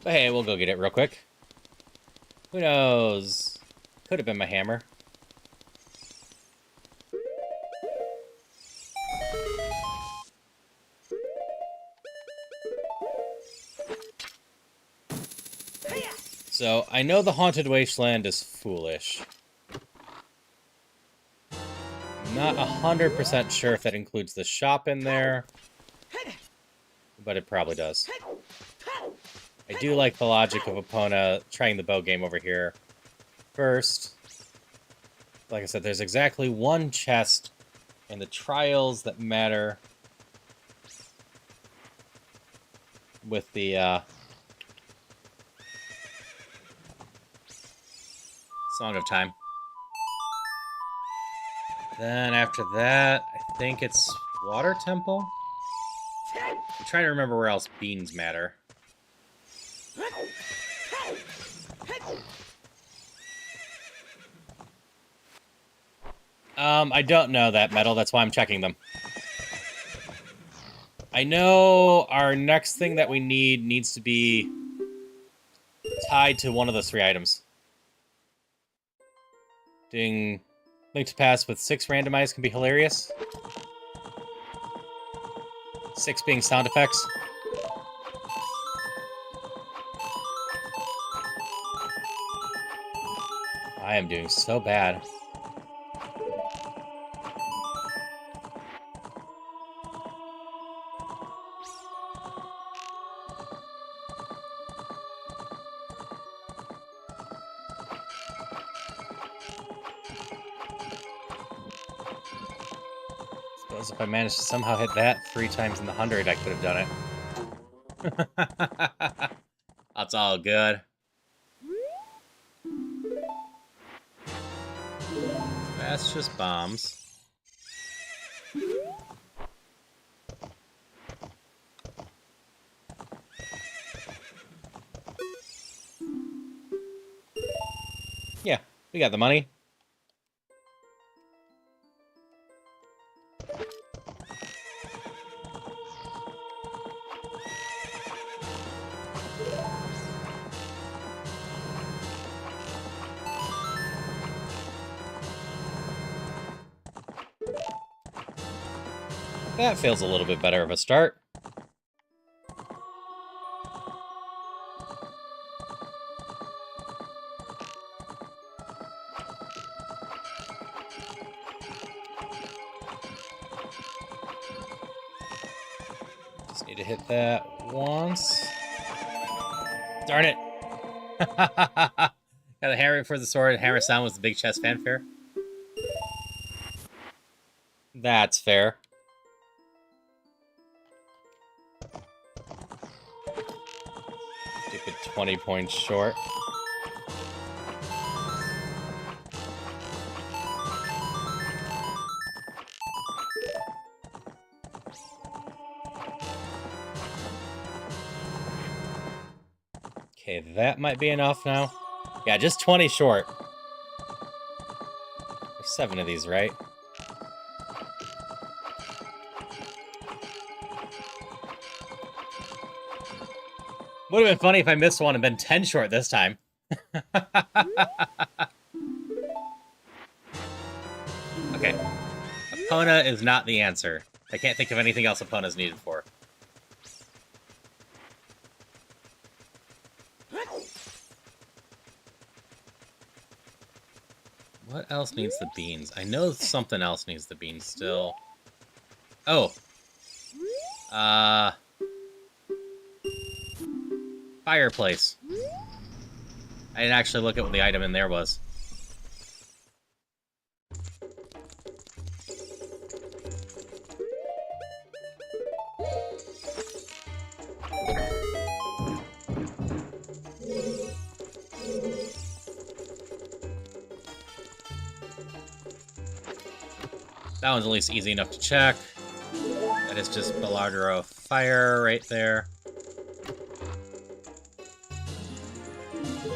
But hey, we'll go get it real quick. Who knows? Could have been my hammer. So, I know the Haunted Wasteland is foolish. Not 100% sure if that includes the shop in there, but it probably does. I do like the logic of Epona trying the bow game over here. First, like I said, there's exactly one chest in the trials that matter with the Song of Time. Then after that, I think it's Water Temple? I'm trying to remember where else beans matter. I don't know that medal, that's why I'm checking them. I know our next thing that we need needs to be tied to one of those 3 items. Doing Link to Pass with 6 randomized can be hilarious. 6 being sound effects. I am doing so bad. Suppose if I managed to somehow hit that 3 times in the 100, I could have done it. That's all good. That's just bombs. Yeah, we got the money. That feels a little bit better of a start. Just need to hit that once. Darn it! Got the hammer for the sword. Hammer sound was the big chest fanfare. That's fair. Stupid 20 points short. Okay, that might be enough now. Yeah, just 20 short. There's 7 of these, right? Would have been funny if I missed one and been 10 short this time. Okay. Epona is not the answer. I can't think of anything else Epona's needed for. What else needs the beans? I know something else needs the beans still. Oh. Fireplace. I didn't actually look at what the item in there was. That one's at least easy enough to check. That is just Balatro fire right there. So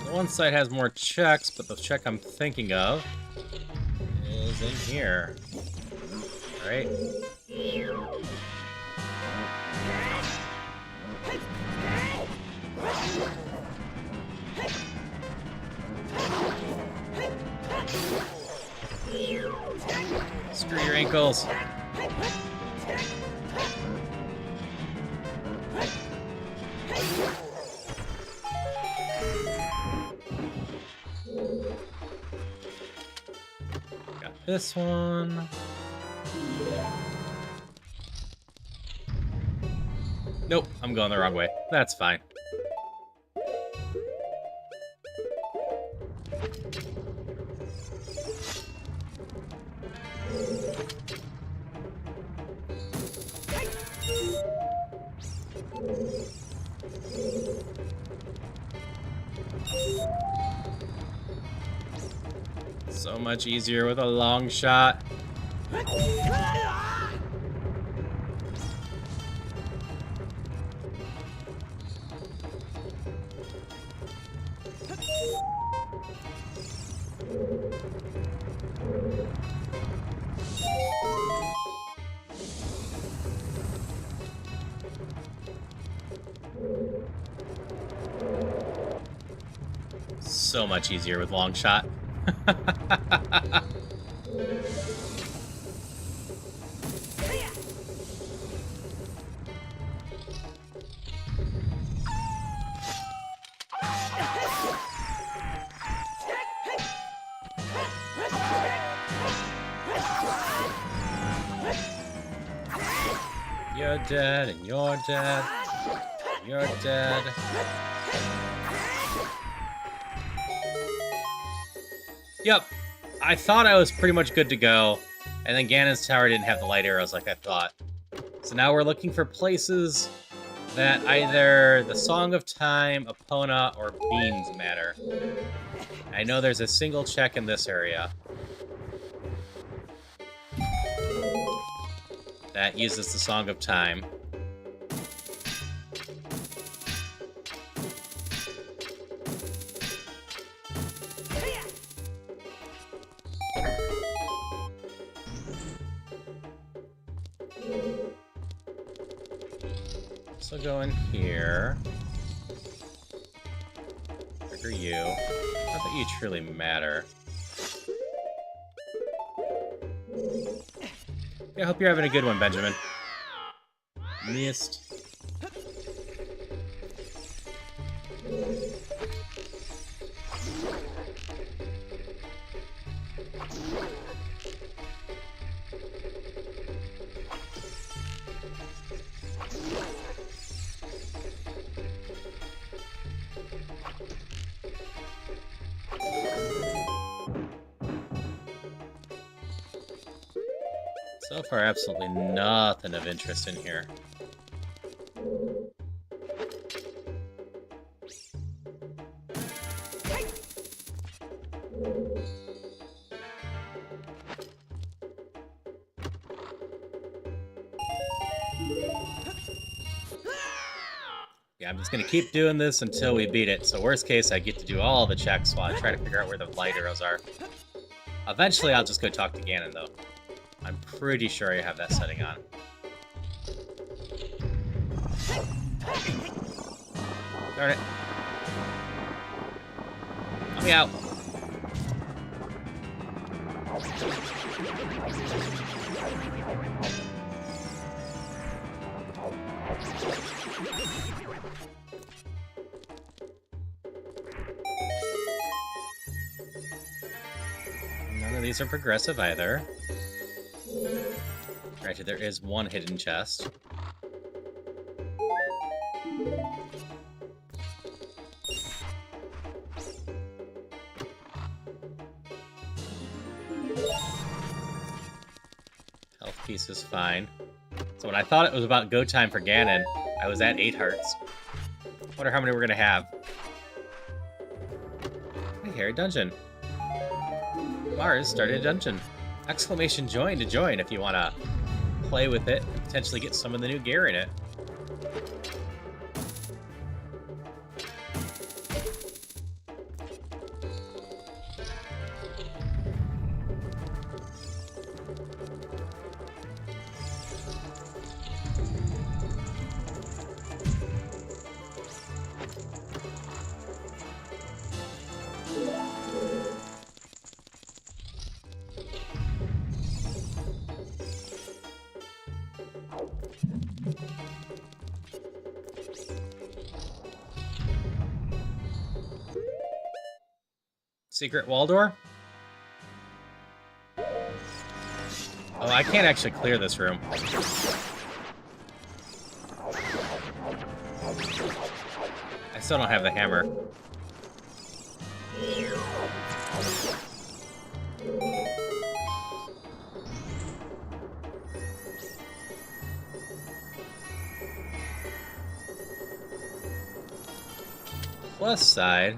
the one side has more checks, but the check I'm thinking of is in here. Alright. Screw your ankles. Got this one. Nope, I'm going the wrong way. That's fine. So much easier with a long shot. So much easier with long shot. You're dead, and you're dead, and you're dead. Yep, I thought I was pretty much good to go, and then Ganon's Tower didn't have the light arrows like I thought. So now we're looking for places that either the Song of Time, Epona, or Beans matter. I know there's a single check in this area that uses the Song of Time. So go in here. Trigger you. Not that you truly matter. Yeah, I hope you're having a good one, Benjamin. Missed. So far, absolutely nothing of interest in here. Yeah, I'm just gonna keep doing this until we beat it. So worst case, I get to do all the checks while I try to figure out where the light arrows are. Eventually, I'll just go talk to Ganon, though. I'm pretty sure I have that setting on. Darn it. Let me out. None of these are progressive either. Granted, there is one hidden chest. Health piece is fine. So when I thought it was about go time for Ganon, I was at 8 hearts. Wonder how many we're gonna have. Hey, here, a dungeon. Mars started a dungeon. Exclamation join to join if you want to play with it and potentially get some of the new gear in it. Secret wall door? Oh, I can't actually clear this room. I still don't have the hammer. Plus side,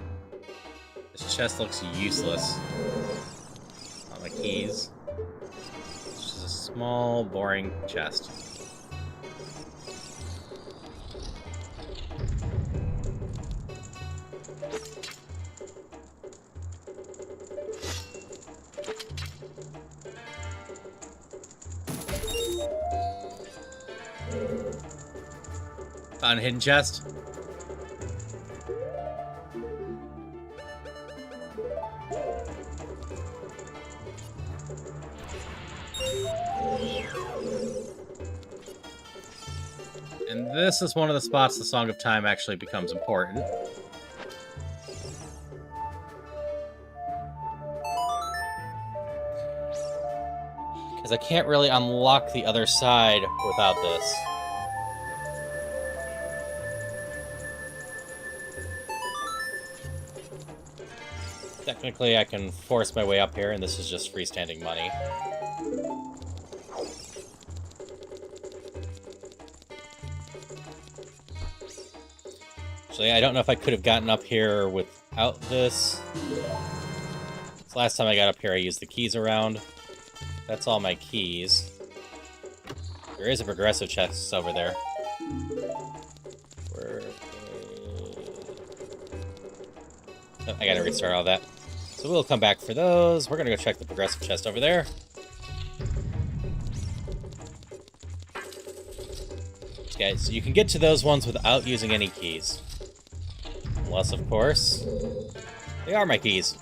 this chest looks useless. All my keys. It's just a small, boring chest. Found a hidden chest. And this is one of the spots the Song of Time actually becomes important. Because I can't really unlock the other side without this. Technically, I can force my way up here, and this is just freestanding money. Actually, I don't know if I could have gotten up here without this. So last time I got up here, I used the keys around. That's all my keys. There is a progressive chest over there. Oh, I gotta restart all that. So we'll come back for those. We're gonna go check the progressive chest over there. Guys, you can get to those ones without using any keys. Unless, of course, they are my keys.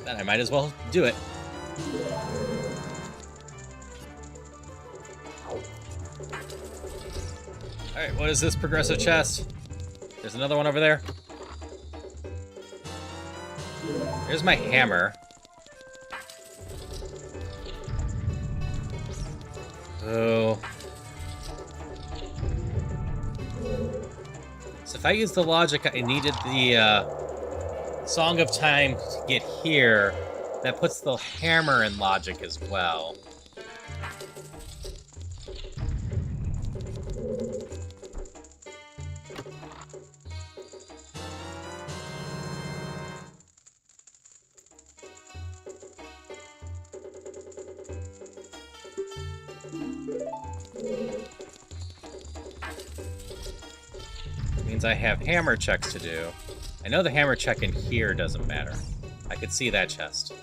Then I might as well do it. Alright, what is this progressive chest? There's another one over there. Here's my hammer. Oh. So if I use the logic I needed the Song of Time to get here, that puts the hammer in logic as well. Means I have hammer checks to do. I know the hammer check in here doesn't matter. I could see that chest.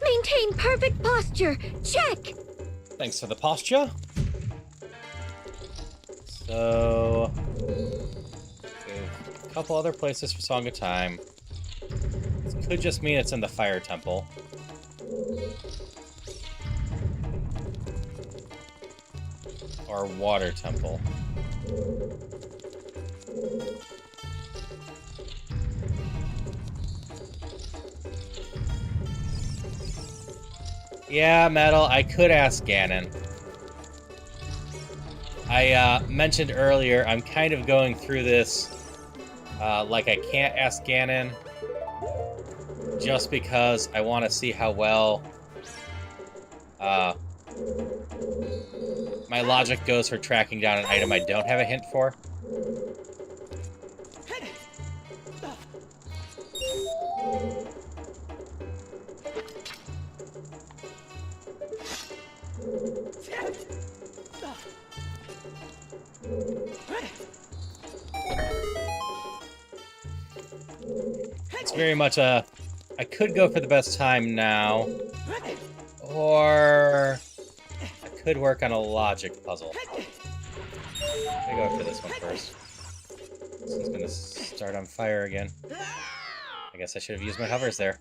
Maintain perfect posture. Check. Thanks for the posture. So, okay, a couple other places for Song of Time. This could just mean it's in the Fire Temple. Or Water Temple. Yeah, Metal, I could ask Ganon. I mentioned earlier, I'm kind of going through this like I can't ask Ganon, just because I want to see how well my logic goes for tracking down an item I don't have a hint for. It's very much a... I could go for the best time now, or I could work on a logic puzzle. I'm gonna go for this one first. This one's gonna start on fire again. I guess I should have used my hovers there.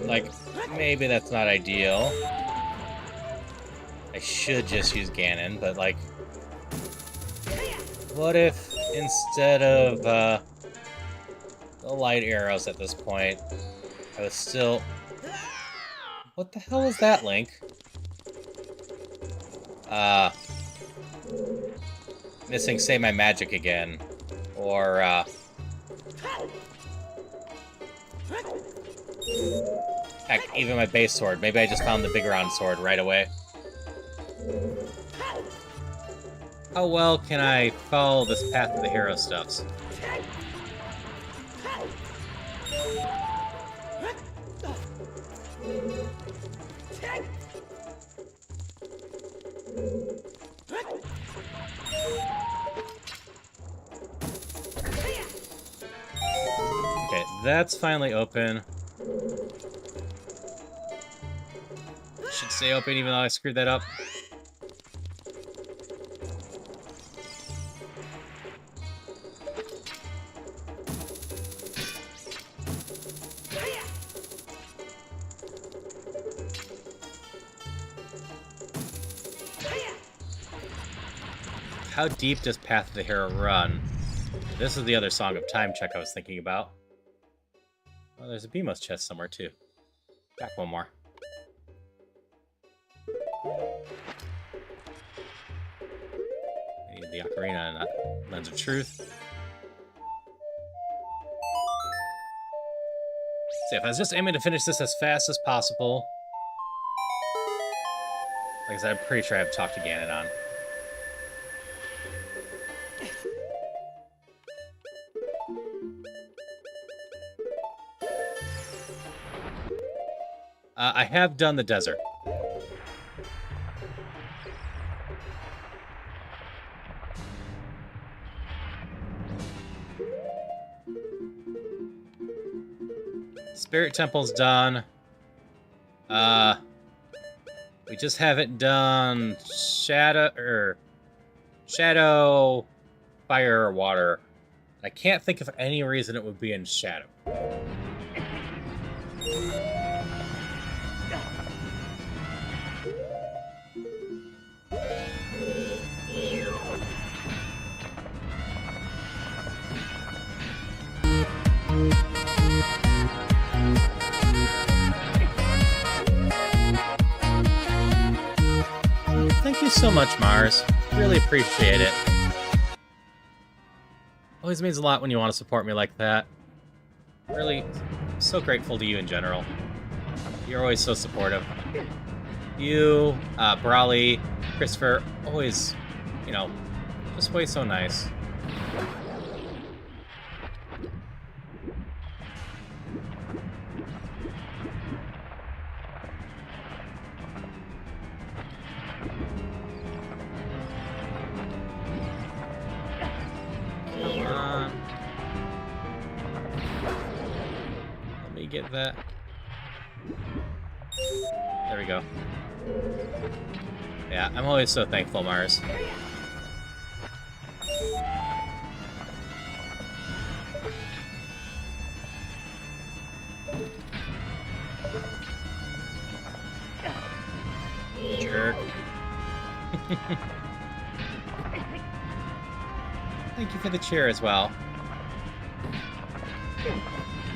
Like, maybe that's not ideal. I should just use Ganon, but like... What if, instead of the light arrows at this point, I was still... What the hell is that, Link? Missing Say My Magic again. Or, heck, even my base sword. Maybe I just found the big round sword right away. How well can I follow this path of the hero stuffs? Okay, that's finally open. Should stay open even though I screwed that up. How deep does Path of the Hero run? This is the other Song of Time check I was thinking about. Oh, there's a Beamos chest somewhere, too. Back one more. I need the ocarina and not Lens of Truth. See, if I was just aiming to finish this as fast as possible... Like I said, I'm pretty sure I've talked to Ganon on. I have done the desert. Spirit Temple's done. We just haven't done Shadow, Fire, or Water. I can't think of any reason it would be in Shadow. Thank you so much, Mars. Really appreciate it. Always means a lot when you want to support me like that. Really, so grateful to you in general. You're always so supportive. You, Brawley, Christopher, always, you know, just way so nice. Come on. Let me get that. There we go. Yeah, I'm always so thankful, Mars. Jerk. Thank you for the cheer as well.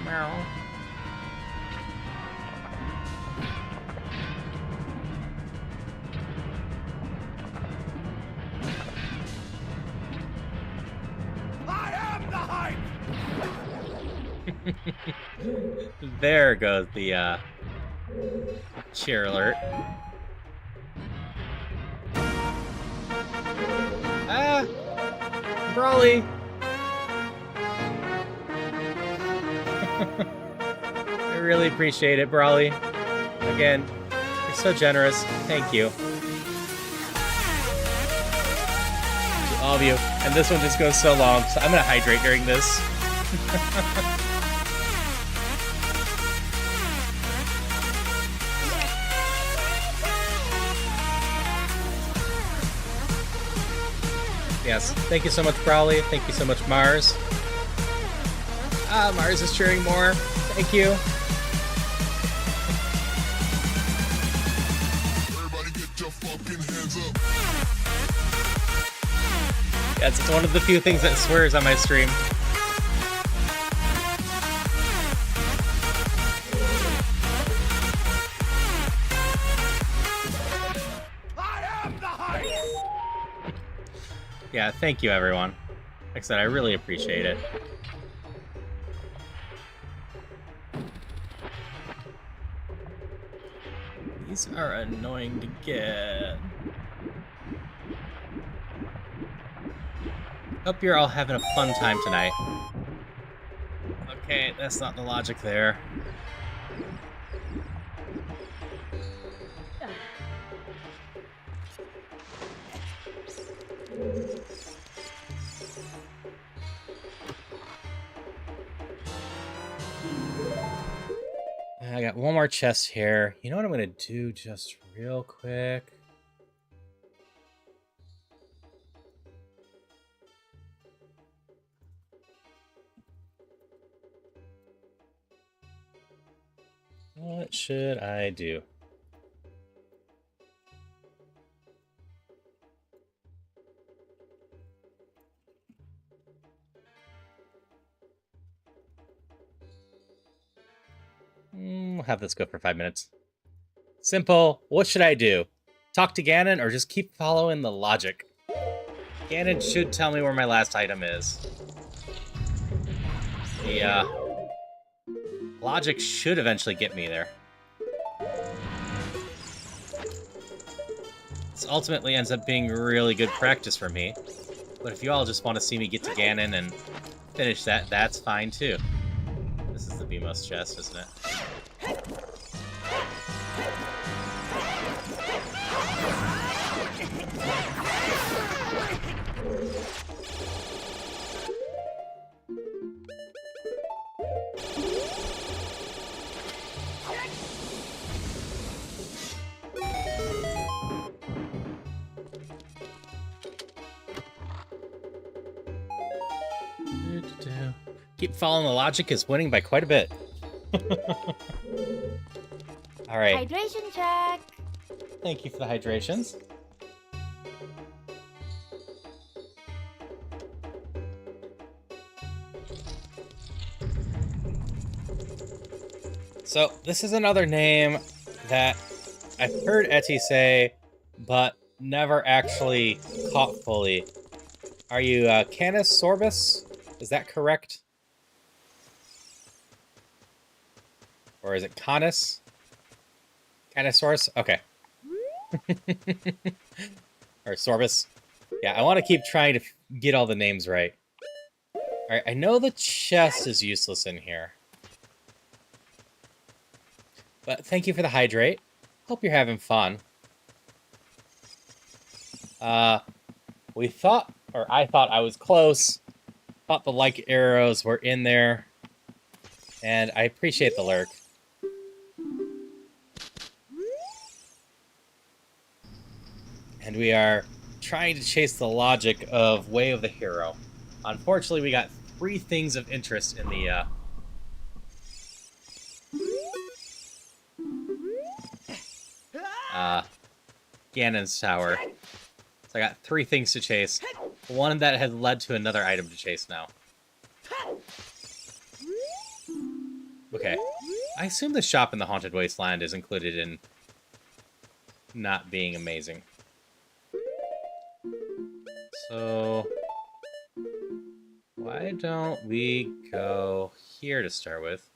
Meow. There goes the cheer alert. Ah! Brawly! I really appreciate it, Brawly. Again, you're so generous. Thank you. To all of you. And this one just goes so long, so I'm gonna hydrate during this. Yes, thank you so much, Brawley. Thank you so much, Mars. Ah, Mars is cheering more. Thank you. Everybody get your fucking hands up. Yes, it's one of the few things that swears on my stream. Yeah, thank you, everyone. Like I said, I really appreciate it. These are annoying to get. Hope you're all having a fun time tonight. Okay, that's not the logic there. I got one more chest here. You know what I'm gonna do just real quick? What should I do? We'll have this go for 5 minutes. Simple. What should I do? Talk to Ganon or just keep following the logic? Ganon should tell me where my last item is. The logic should eventually get me there. This ultimately ends up being really good practice for me. But if you all just want to see me get to Ganon and finish that, that's fine too. This is the Beamos chest, isn't it? Keep following the logic is winning by quite a bit. All right. Hydration check. Thank you for the hydrations. So this is another name that I've heard Etty say, but never actually caught fully. Are you Canis Sorbus? Is that correct? Or is it Canis? Canosaurus? Okay. Or Sorbus. Yeah, I want to keep trying to get all the names right. Alright, I know the chest is useless in here. But thank you for the hydrate. Hope you're having fun. We thought, or I thought I was close. Thought the like arrows were in there. And I appreciate the lurk. And we are trying to chase the logic of Way of the Hero. Unfortunately, we got 3 things of interest in the, Ganon's Tower. So I got 3 things to chase. One that has led to another item to chase now. Okay. I assume the shop in the Haunted Wasteland is included in not being amazing. So why don't we go here to start with?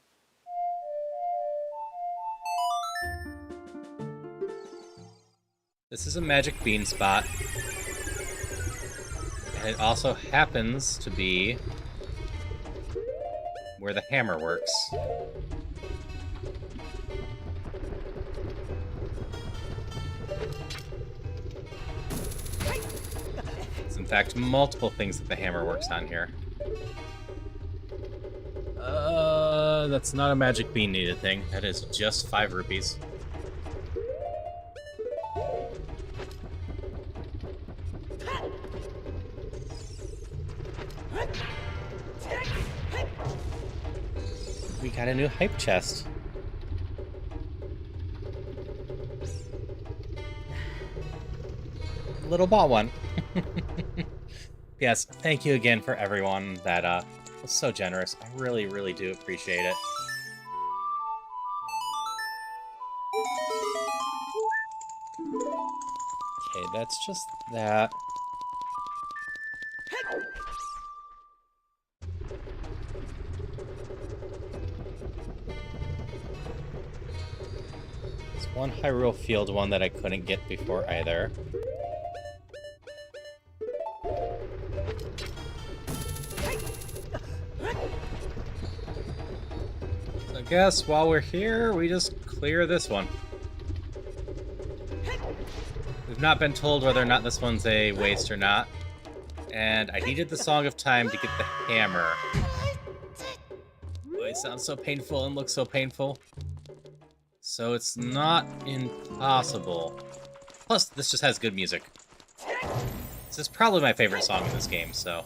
This is a magic bean spot. And it also happens to be where the hammer works. It's in fact multiple things that the hammer works on here. That's not a magic bean needed thing. That is just 5 rupees. We got a new hype chest. Little ball one. Yes, thank you again for everyone that was so generous. I really, really do appreciate it. Okay, that's just that. There's one Hyrule Field one that I couldn't get before either. So I guess while we're here, we just clear this one. We've not been told whether or not this one's a waste or not. And I needed the Song of Time to get the hammer. Oh, it sounds so painful and looks so painful. So it's not impossible. Plus, this just has good music. This is probably my favorite song in this game, so...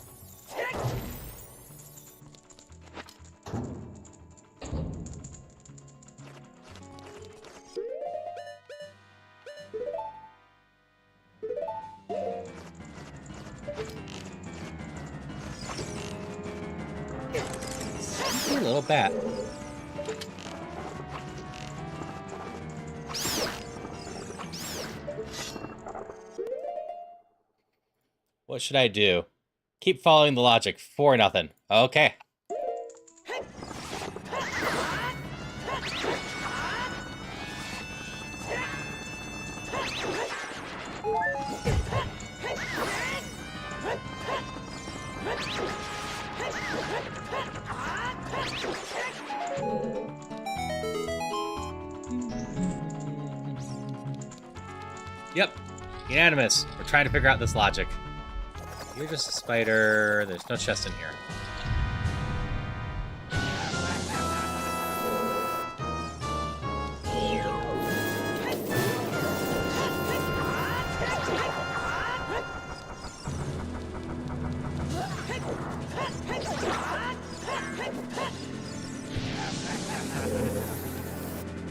Sneaky little bat. What should I do? Keep following the logic. 4-0. Okay. Yep. Unanimous. We're trying to figure out this logic. You're just a spider. There's no chest in here.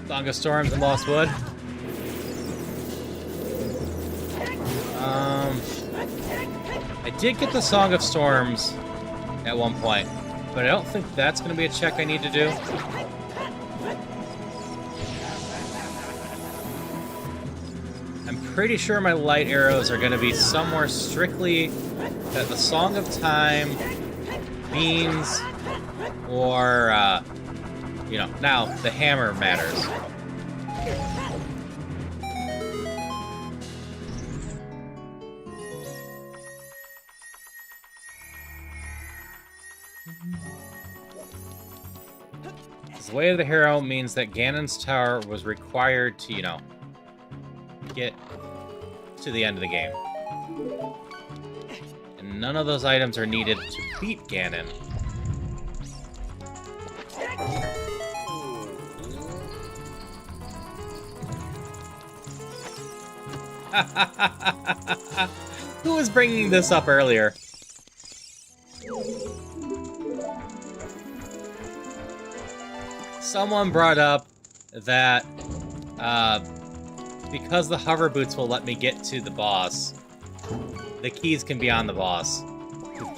Song of Storms and Lost Wood. I did get the Song of Storms at one point, but I don't think that's going to be a check I need to do. I'm pretty sure my light arrows are going to be somewhere strictly that the Song of Time beans, or, you know, now the hammer matters. The way of the hero means that Ganon's tower was required to, you know, get to the end of the game. And none of those items are needed to beat Ganon. Who was bringing this up earlier? Someone brought up that because the hover boots will let me get to the boss, the keys can be on the boss.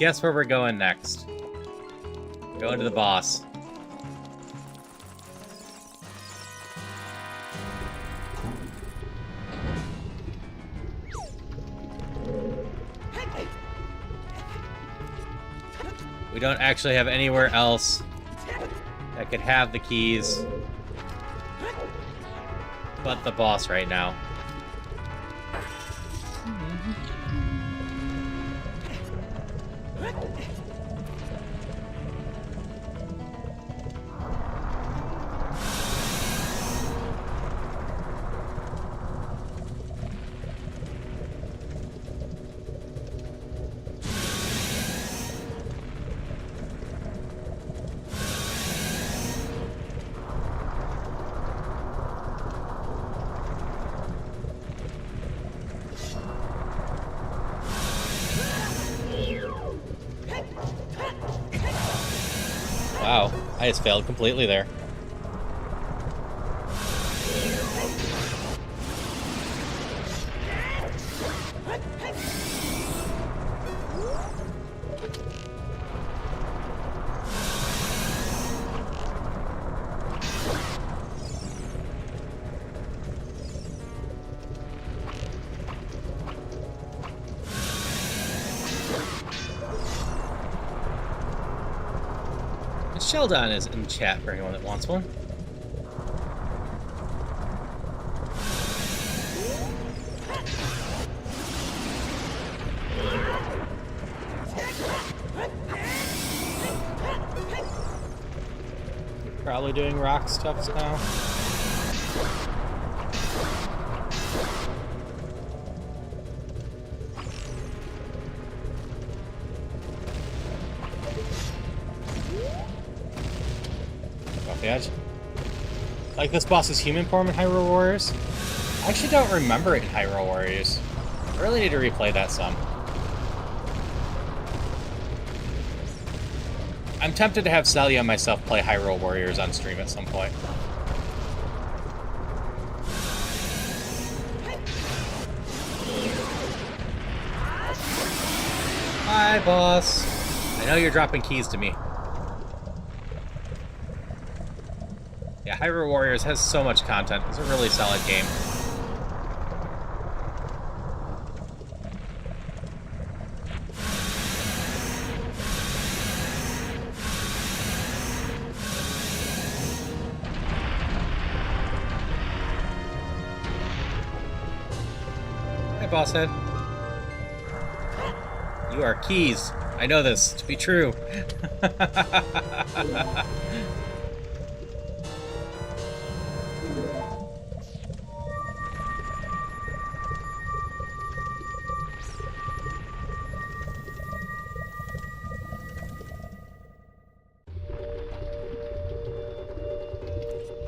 Guess where we're going next? Going to the boss. We don't actually have anywhere else that could have the keys but the boss right now. Wow, I just failed completely there. Sheldon is in chat for anyone that wants one. Probably doing rock stuff now. Edge. Like this boss's human form in Hyrule Warriors? I actually don't remember it in Hyrule Warriors. I really need to replay that some. I'm tempted to have Celia and myself play Hyrule Warriors on stream at some point. Hi, boss. I know you're dropping keys to me. Yeah, Hyrule Warriors has so much content. It's a really solid game. Hi, Bosshead. You are keys. I know this to be true.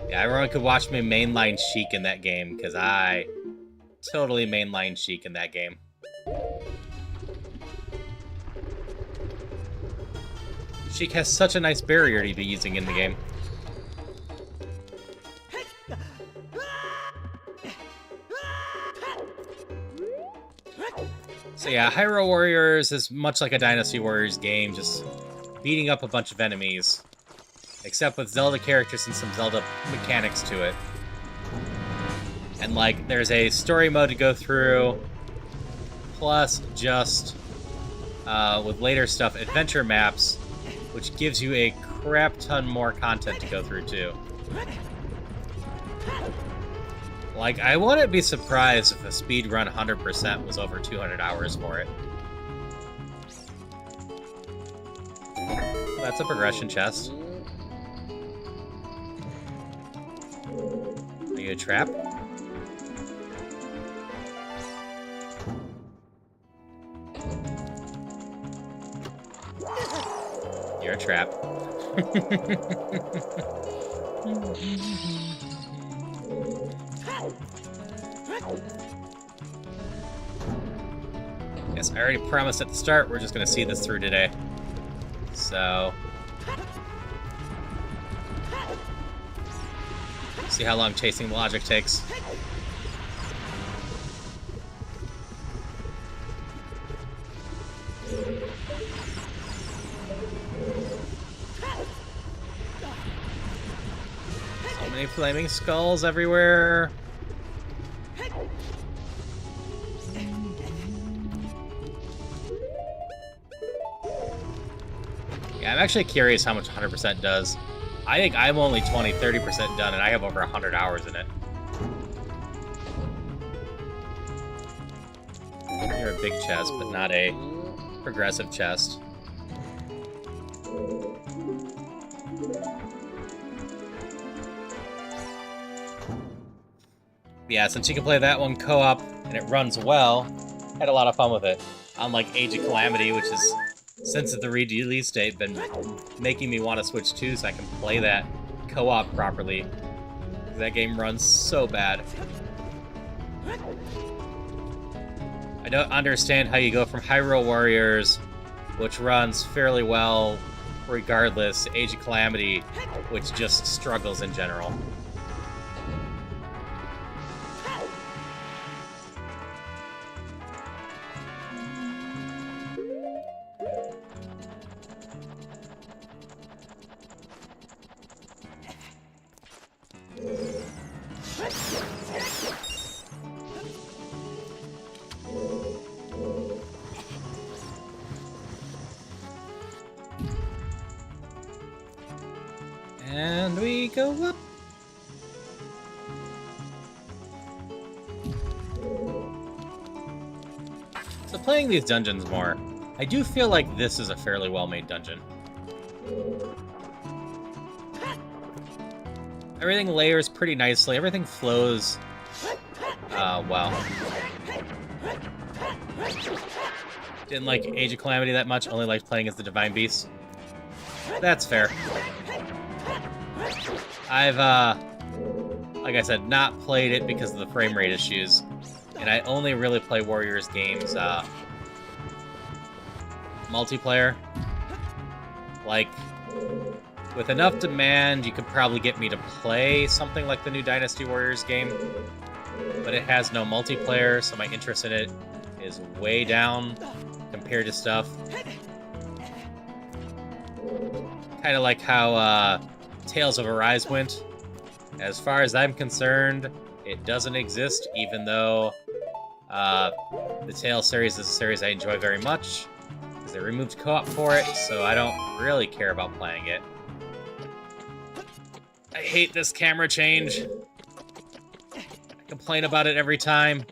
Yeah, everyone could watch me mainline Sheik in that game, because I totally mainline Sheik in that game. Sheik has such a nice barrier to be using in the game. So yeah, Hyrule Warriors is much like a Dynasty Warriors game, just beating up a bunch of enemies. Except with Zelda characters and some Zelda mechanics to it. And, like, there's a story mode to go through, plus just, with later stuff, adventure maps which gives you a crap ton more content to go through, too. Like, I wouldn't be surprised if a speedrun 100% was over 200 hours for it. Well, that's a progression chest. Are you a trap? You're a trap. Yes, I already promised at the start we're just gonna see this through today. So... see how long chasing logic takes. So many flaming skulls everywhere. Yeah, I'm actually curious how much 100% does. I think I'm only 20, 30% done, and I have over 100 hours in it. You're a big chest, but not a progressive chest. Yeah, since you can play that one co-op, and it runs well, had a lot of fun with it. Unlike Age of Calamity, which is... since the release date, been making me want to switch too, so I can play that co-op properly. That game runs so bad. I don't understand how you go from Hyrule Warriors, which runs fairly well regardless, to Age of Calamity, which just struggles in general. And we go up. So playing these dungeons more, I do feel like this is a fairly well-made dungeon. Everything layers pretty nicely, everything flows well. Didn't like Age of Calamity that much, only liked playing as the Divine Beast. That's fair. I've, like I said, not played it because of the frame rate issues, and I only really play Warriors games, multiplayer. Like, with enough demand, you could probably get me to play something like the new Dynasty Warriors game, but it has no multiplayer, so my interest in it is way down compared to stuff. Kind of like how, Tales of Arise went. As far as I'm concerned, it doesn't exist, even though the Tales series is a series I enjoy very much, because they removed co-op for it, so I don't really care about playing it. I hate this camera change. I complain about it every time.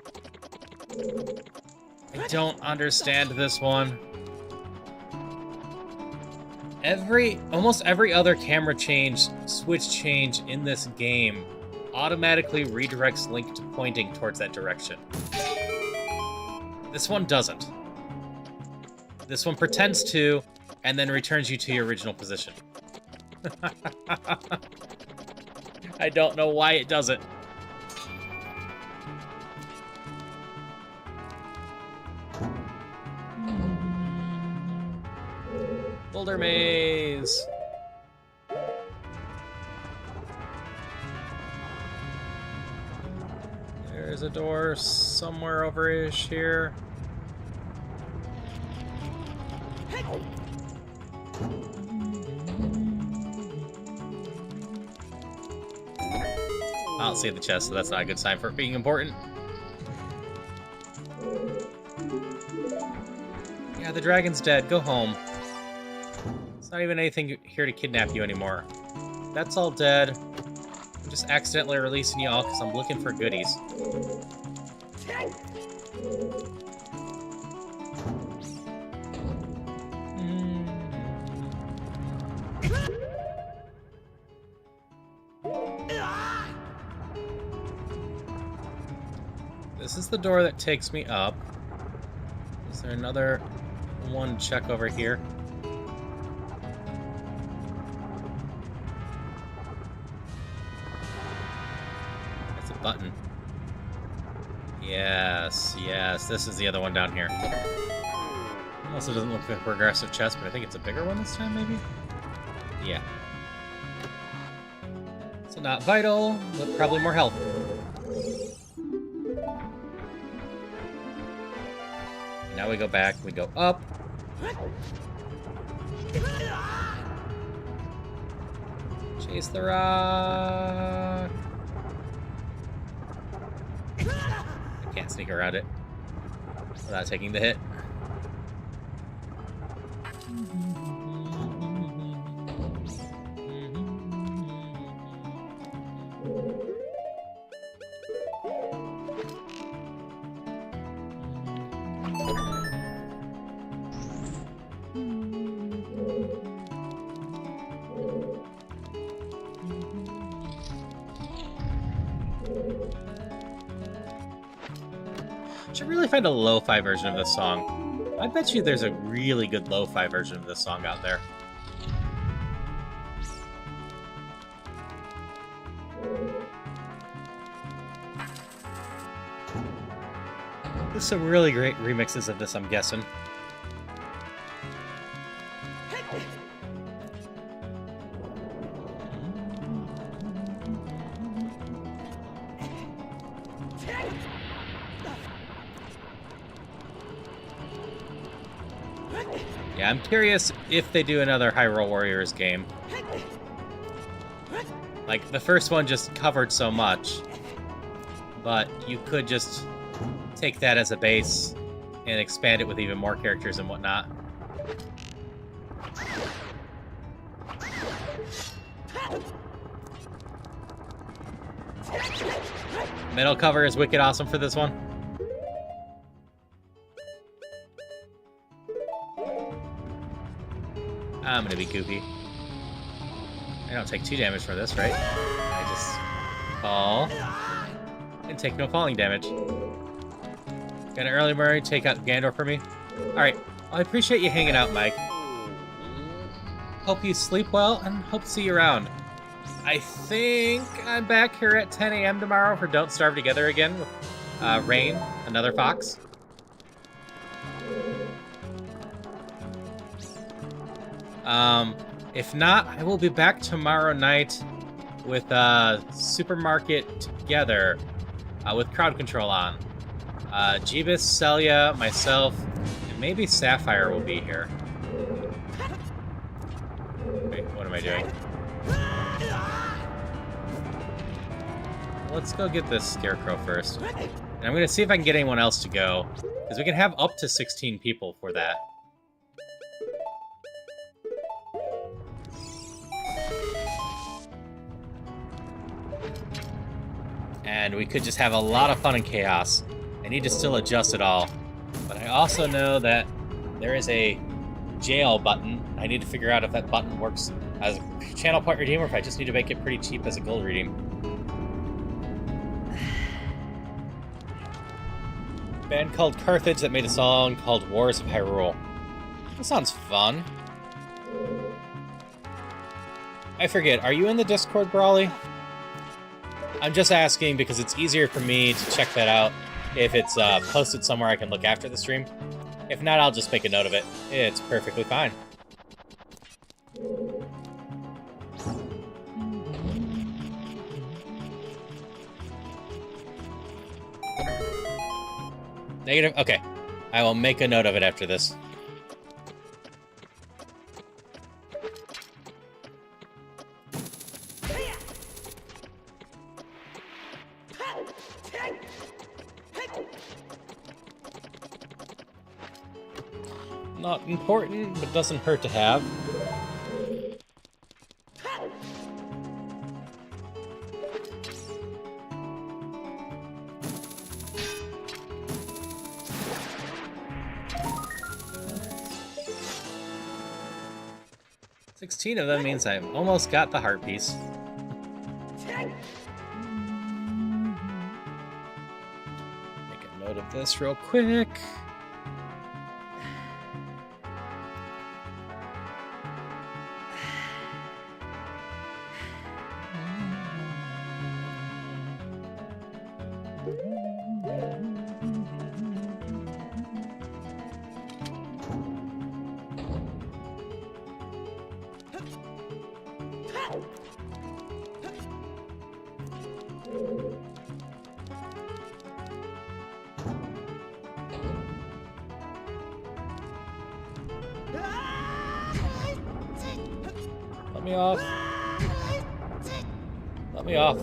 I don't understand this one. Almost every other camera switch change in this game automatically redirects Link to pointing towards that direction. This one doesn't. This one pretends to, and then returns you to your original position. I don't know why it does it. Boulder Maze! There's a door somewhere over-ish here. I don't see the chest, so that's not a good sign for it being important. Yeah, the dragon's dead. Go home. It's not even anything here to kidnap you anymore. That's all dead. I'm just accidentally releasing you all because I'm looking for goodies. This is the door that takes me up. Is there another one to check over here? That's a button. Yes, yes, this is the other one down here. Also doesn't look like a progressive chest, but I think it's a bigger one this time, maybe? Yeah. So not vital, but probably more health. Now we go back, we go up. Chase the rock. I can't sneak around it without taking the hit. Should really find a lo-fi version of this song. I bet you there's a really good lo-fi version of this song out there. There's some really great remixes of this, I'm guessing. Yeah, I'm curious if they do another Hyrule Warriors game. Like, the first one just covered so much, but you could just take that as a base and expand it with even more characters and whatnot. Metal cover is wicked awesome for this one. I'm gonna be goofy. I don't take 2 damage for this, right? I just fall and take no falling damage. Got an early Murray, take out Gandor for me. Alright, well, I appreciate you hanging out, Mike. Hope you sleep well, and hope to see you around. I think I'm back here at 10 a.m. tomorrow for Don't Starve Together again with Rain, another fox. If not, I will be back tomorrow night with Supermarket Together with crowd control on. Jeebus, Celia, myself, and maybe Sapphire will be here. Wait, what am I doing? Let's go get this Scarecrow first. And I'm going to see if I can get anyone else to go, because we can have up to 16 people for that. And we could just have a lot of fun and chaos. I need to still adjust it all. But I also know that there is a jail button. I need to figure out if that button works as a channel point redeem or if I just need to make it pretty cheap as a gold redeem. A band called Carthage that made a song called Wars of Hyrule. That sounds fun. I forget, are you in the Discord, Brawly? I'm just asking because it's easier for me to check that out if it's posted somewhere I can look after the stream. If not, I'll just make a note of it. It's perfectly fine. Negative? Okay. I will make a note of it after this. Not important, but doesn't hurt to have. 16 of them means I've almost got the heart piece. Make a note of this real quick. Let me off. Let me off.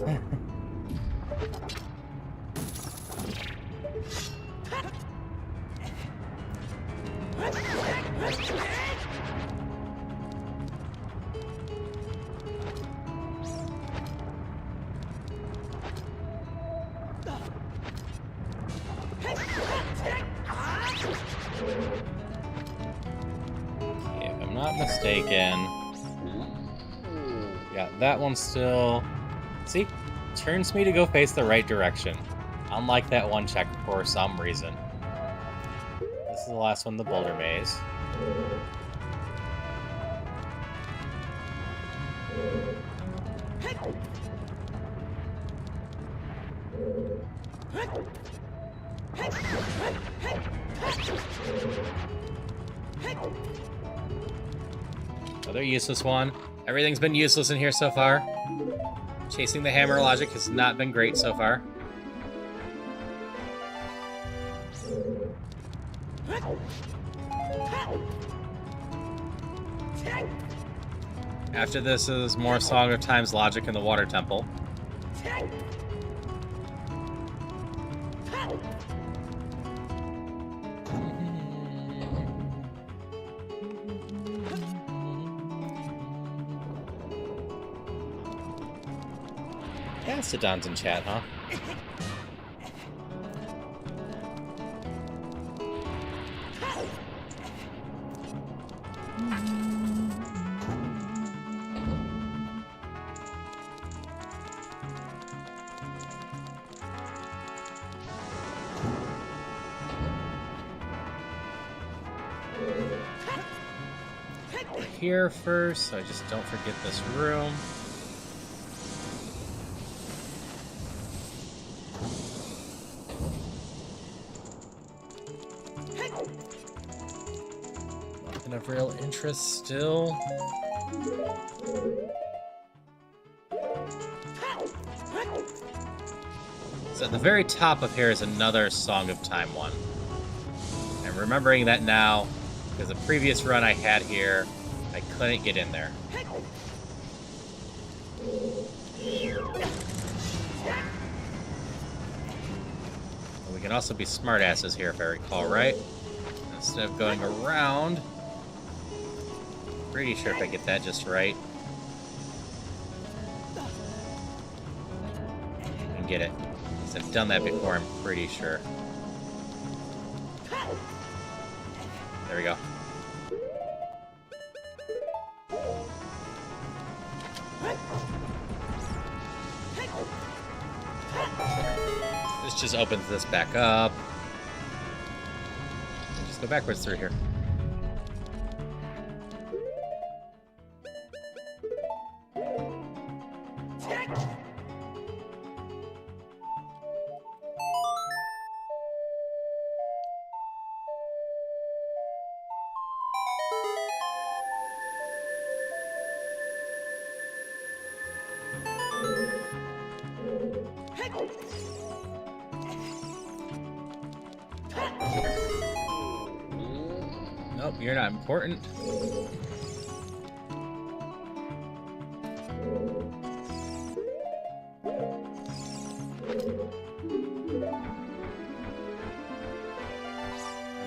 If I'm not mistaken, yeah, that one still... See? Turns me to go face the right direction. Unlike that one check for some reason. This is the last one, the boulder maze. Another useless one. Everything's been useless in here so far. Chasing the hammer logic has not been great so far. After this is more Song of Time's logic in the Water Temple. Yeah, sit down and chat, huh? Here first, so I just don't forget this room. Nothing of real interest still. So at the very top of here is another Song of Time one. I'm remembering that now, because the previous run I had here, I couldn't get in there. We can also be smartasses here, if I recall right. Instead of going around. Pretty sure if I get that just right. I can get it. Because I've done that before, I'm pretty sure. There we go. This just opens this back up. Just go backwards through here. Nope, you're not important. And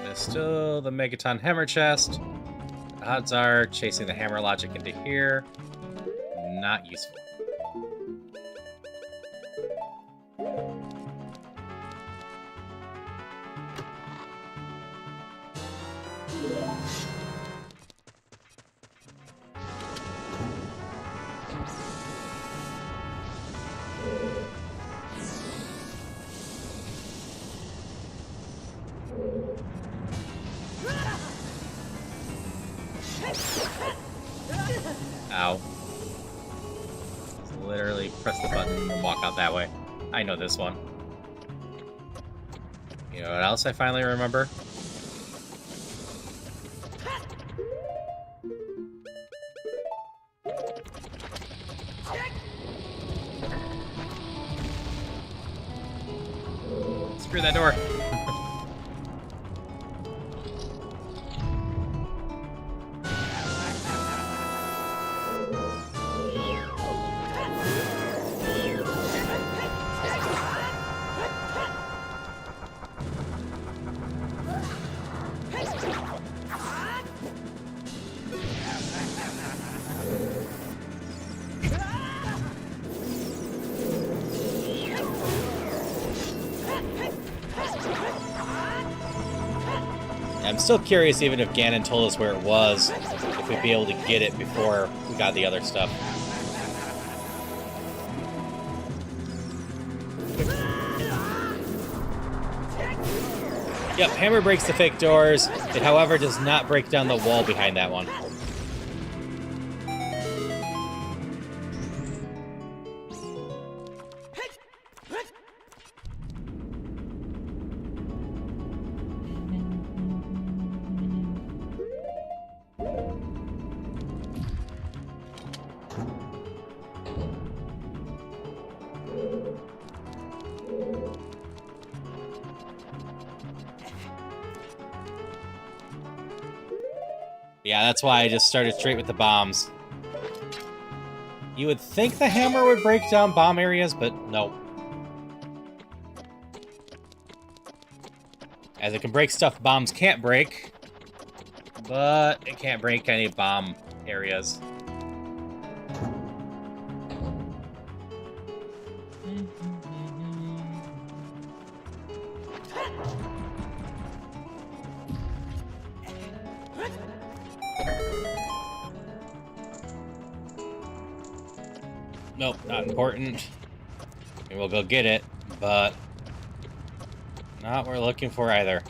there's still the Megaton Hammer Chest. The odds are chasing the hammer logic into here. Not useful. Ow. Just literally press the button and walk out that way. I know this one. You know what else I finally remember? Screw that door. I'm still curious even if Ganon told us where it was, if we'd be able to get it before we got the other stuff. Yep, hammer breaks the fake doors. It, however, does not break down the wall behind that one. Yeah, that's why I just started straight with the bombs. You would think the hammer would break down bomb areas, but no. As it can break stuff bombs can't break, but it can't break any bomb areas. Nope, not important. And we'll go get it, but not what we're looking for either.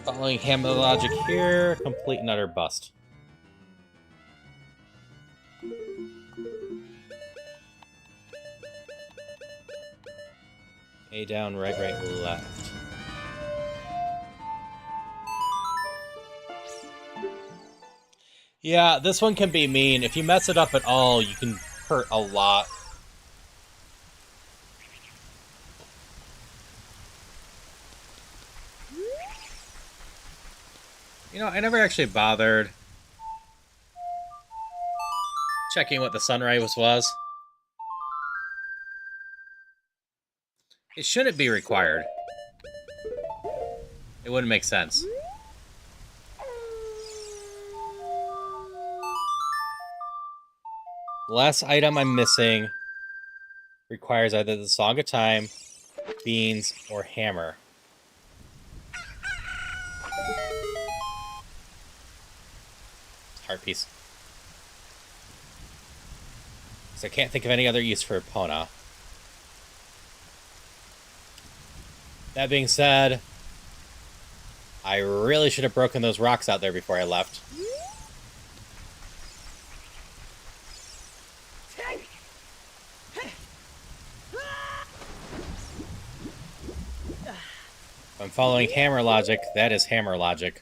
Following hammer logic here, complete and utter bust. A down, right, left. Yeah, this one can be mean. If you mess it up at all, you can hurt a lot. You know, I never actually bothered checking what the sunrise was. It shouldn't be required. It wouldn't make sense. The last item I'm missing requires either the Song of Time, beans, or hammer. Heart piece. So I can't think of any other use for Epona. That being said, I really should have broken those rocks out there before I left. If I'm following hammer logic, that is hammer logic.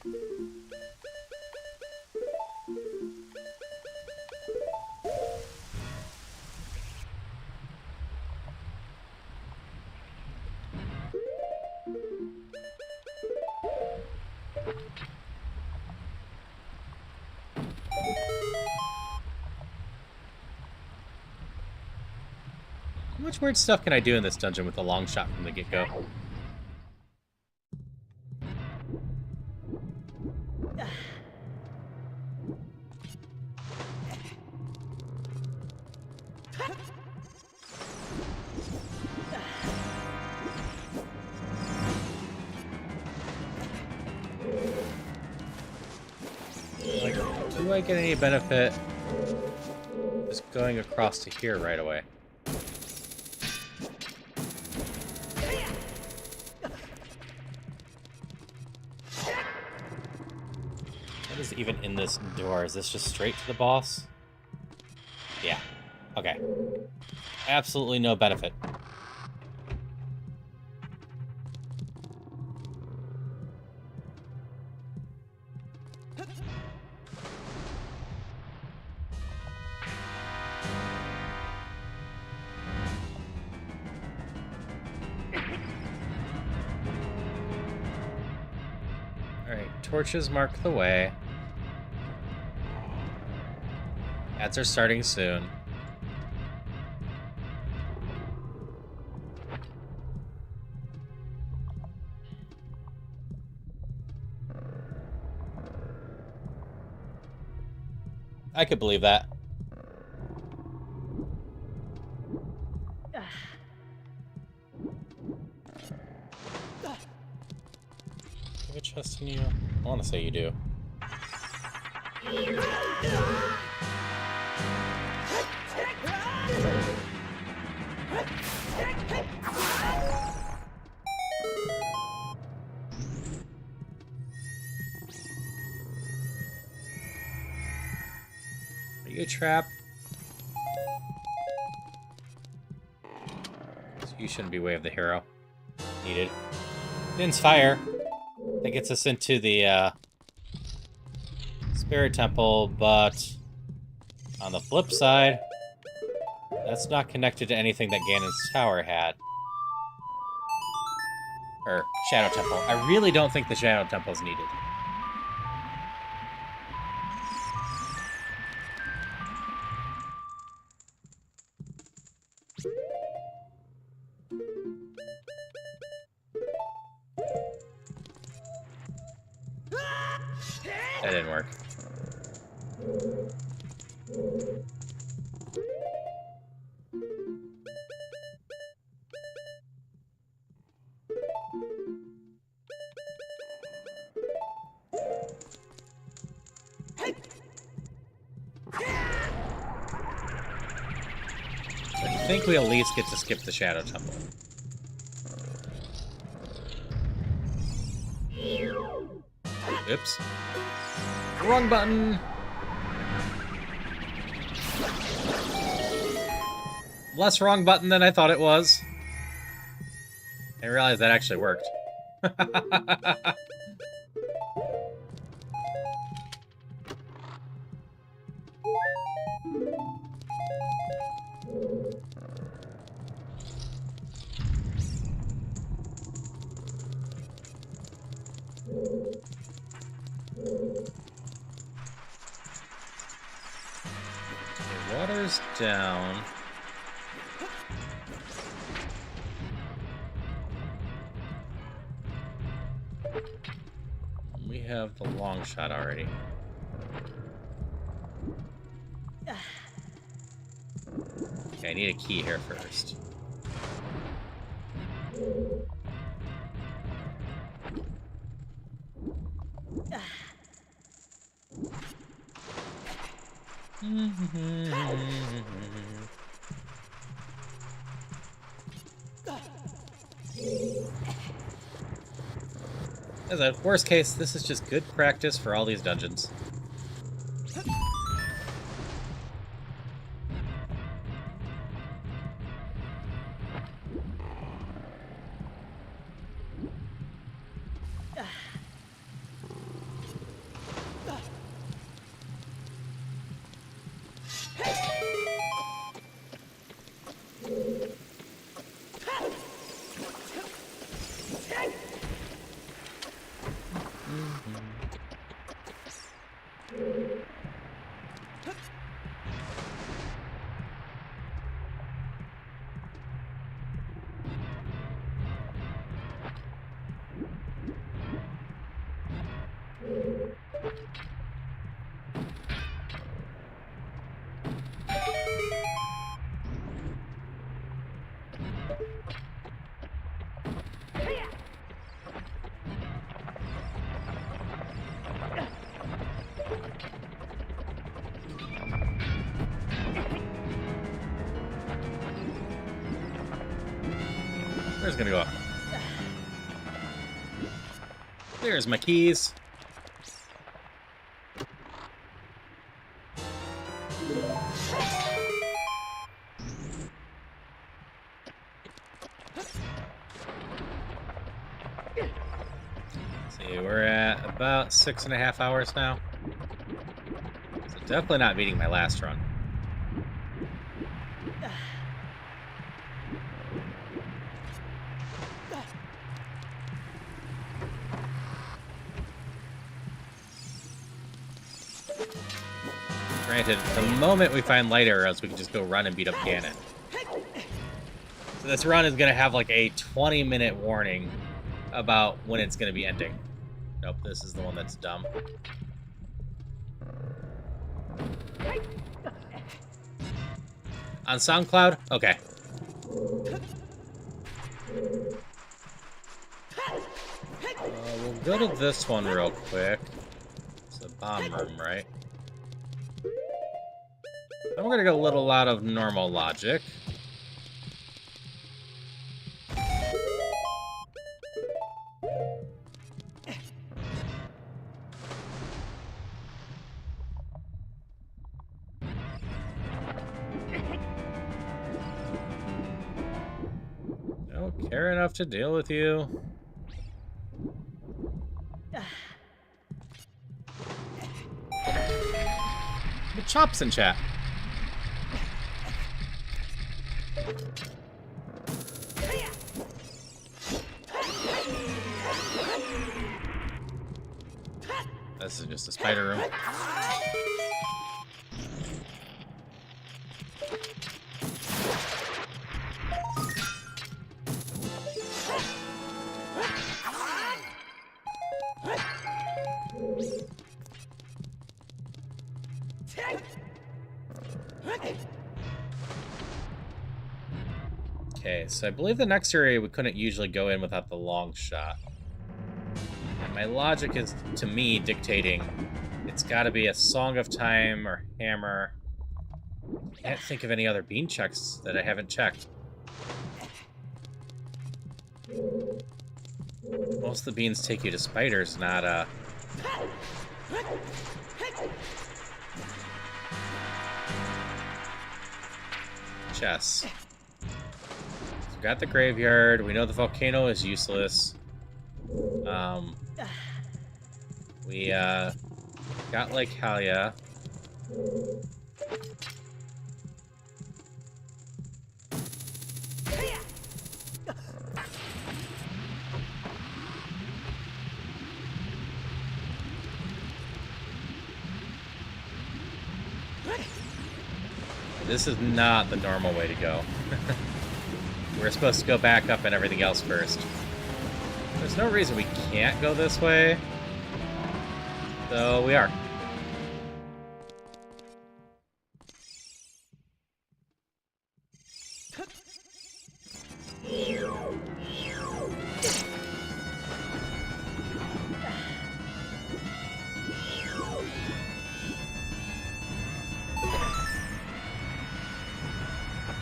How much weird stuff can I do in this dungeon with a long shot from the get-go? Like, do I get any benefit just going across to here right away? even in this door? Is this just straight to the boss? Yeah. Okay. Absolutely no benefit. Alright, torches mark the way. Ads are starting soon. I could believe that. Have a chest in you? I want to say you do. Are you a trap? So you shouldn't be Way of the Hero. Needed. Din's Fire. That gets us into the Spirit Temple, but on the flip side, that's not connected to anything that Ganon's Tower had. Or Shadow Temple. I really don't think the Shadow Temple's needed. That didn't work. I think we at least get to skip the Shadow Temple. Oops. Wrong button! Less wrong button than I thought it was. I realized that actually worked. Water's down. We have the long shot already. Okay, I need a key here first. As a worst case, this is just good practice for all these dungeons. Where's it gonna go up? There's my keys. See, we're at about 6.5 hours now. So definitely not beating my last run. Granted, the moment we find light arrows, we can just go run and beat up Ganon. So this run is going to have like a 20-minute warning about when it's going to be ending. Nope, this is the one that's dumb. On SoundCloud? Okay. We'll go to this one real quick. It's a bomb room, right? Then we're gonna go a little out of normal logic. Don't care enough to deal with you. The chops in chat. This is just a spider room. Okay, so I believe the next area we couldn't usually go in without the long shot. And my logic is, to me, dictating it's gotta be a Song of Time or Hammer. I can't think of any other bean checks that I haven't checked. Most of the beans take you to spiders, not, chess. We've got the graveyard. We know the volcano is useless. We, got Lake Halia. This is not the normal way to go. We're supposed to go back up and everything else first. There's no reason we can't go this way. So we are.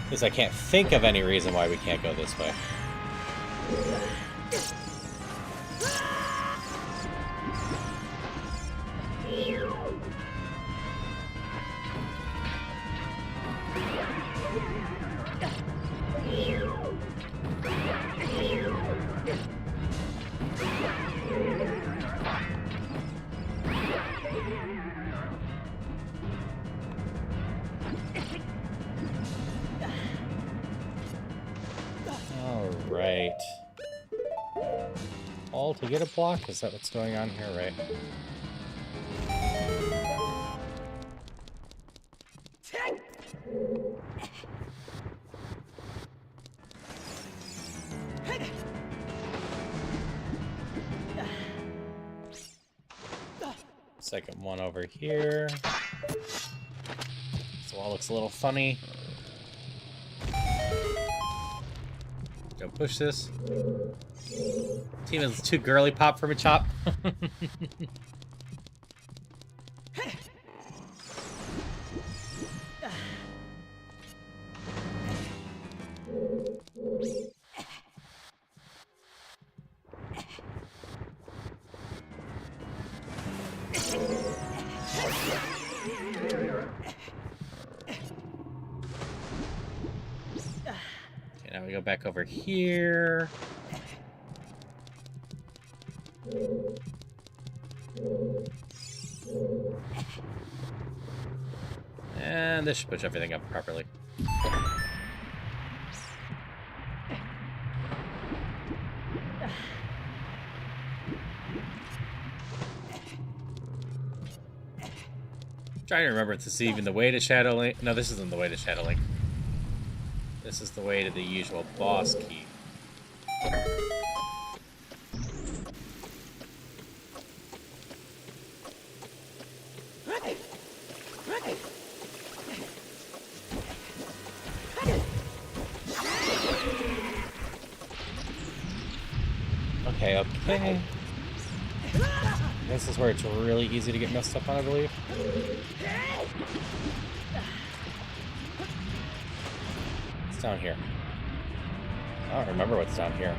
Because I can't think of any reason why we can't go this way. Alright. All to get a block? Is that what's going on here? Right. Second one over here. This wall looks a little funny. Go push this. Team is too girly pop for Machop. Now we go back over here. And this should push everything up properly. Trying to remember if this is even the way to Shadow Link. No, this isn't the way to Shadow Link. This is the way to the usual boss key. Okay. This is where it's really easy to get messed up on, I believe. What's down here? I don't remember what's down here.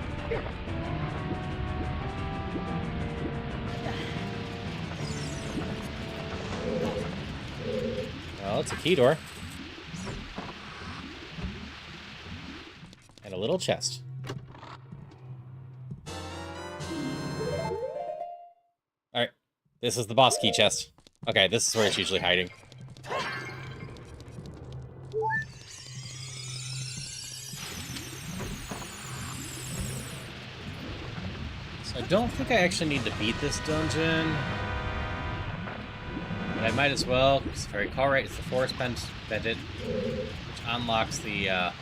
Well, it's a key door. And a little chest. Alright, this is the boss key chest. Okay, this is where it's usually hiding. So I don't think I actually need to beat this dungeon. But I might as well, because if I recall right, it's the forest bandit, which unlocks the,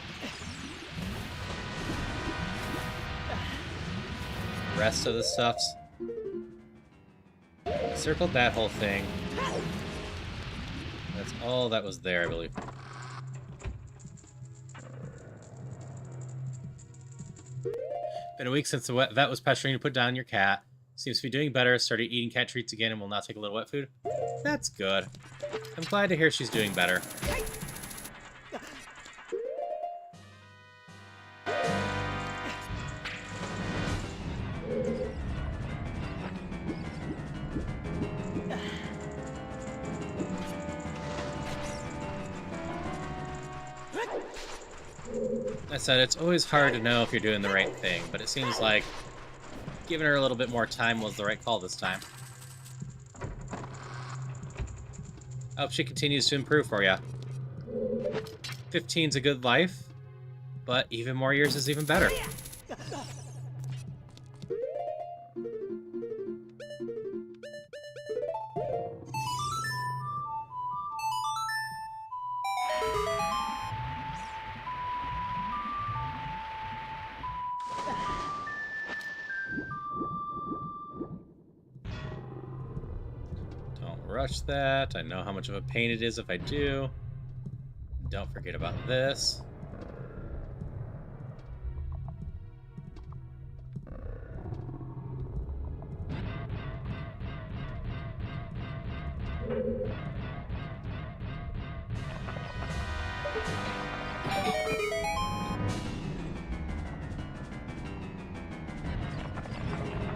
rest of the stuffs. Circled that whole thing. That's all that was there, I believe. Been a week since the vet was pestering you to put down your cat. Seems to be doing better, started eating cat treats again and will now take a little wet food. That's good. I'm glad to hear she's doing better. I said it's always hard to know if you're doing the right thing, but it seems like giving her a little bit more time was the right call this time. I hope she continues to improve for you. 15's a good life, but even more years is even better. Rush that. I know how much of a pain it is if I do. Don't forget about this.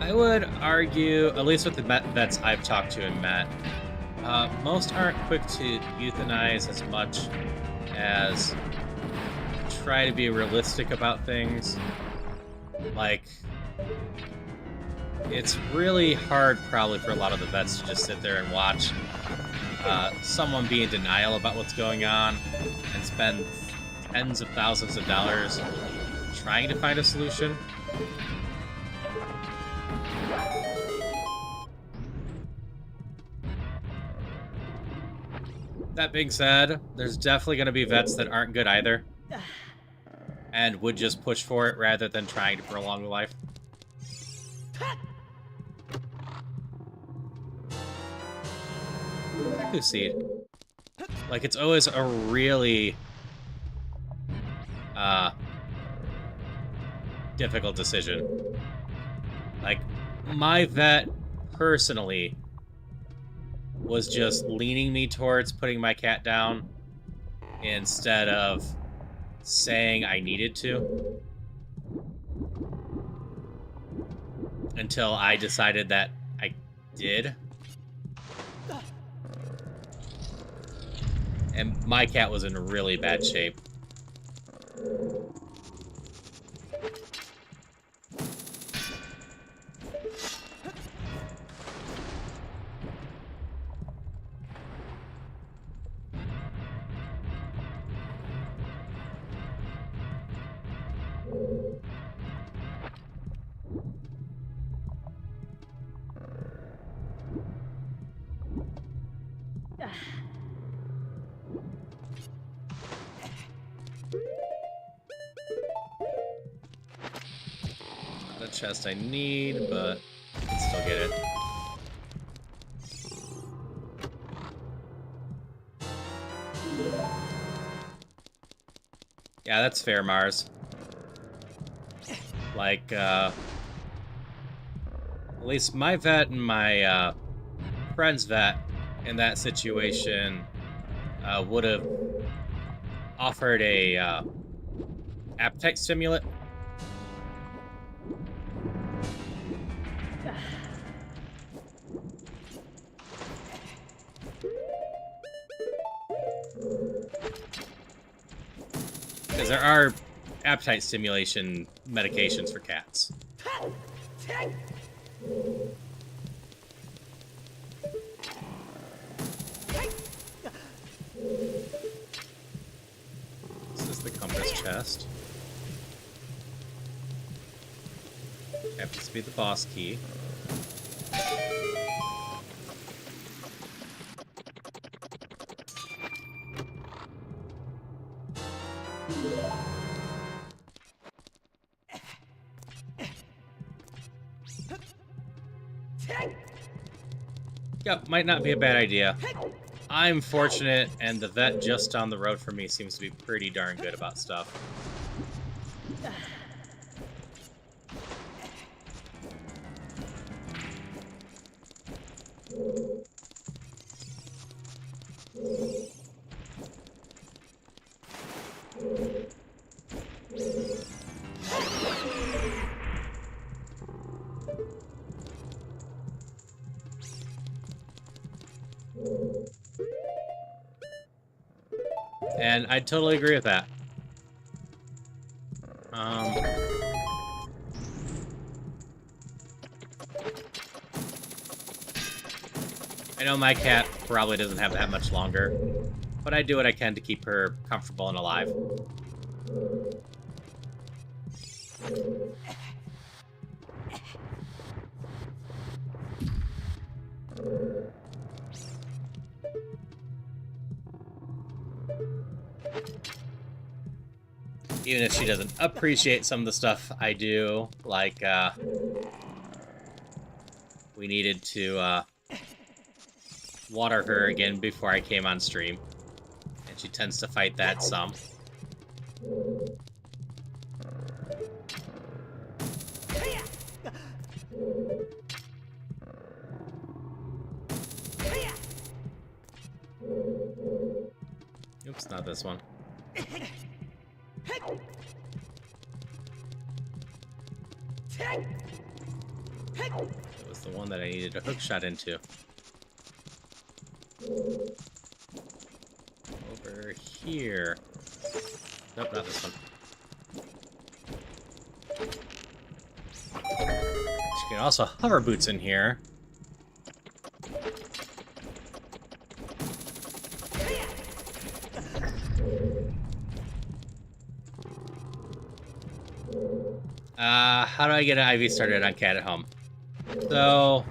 I would argue, at least with the vets I've talked to and met, most aren't quick to euthanize as much as try to be realistic about things. Like, it's really hard probably for a lot of the vets to just sit there and watch someone be in denial about what's going on and spend tens of thousands of dollars trying to find a solution. That being said, there's definitely going to be vets that aren't good either, and would just push for it rather than trying to prolong the life. Kaku seed. Like, it's always a really difficult decision. Like, my vet personally was just leaning me towards putting my cat down instead of saying I needed to. Until I decided that I did. And my cat was in really bad shape. Not a chest I need, but I can still get it. Yeah, that's fair, Mars. Like, at least my vet and my friend's vet in that situation would have offered a appetite stimulant. Because there are appetite stimulation medications for cats. This is the compass chest. Happens to be the boss key. Yep, might not be a bad idea. I'm fortunate, and the vet just down the road from me seems to be pretty darn good about stuff. And I totally agree with that. I know my cat probably doesn't have that much longer, but I do what I can to keep her comfortable and alive. Even if she doesn't appreciate some of the stuff I do, like, we needed to, water her again before I came on stream. And she tends to fight that some. Oops, not this one. It was the one that I needed a hook shot into. Over here. Nope, not this one. You can also hover boots in here. How do I get an IV started on cat at home? So,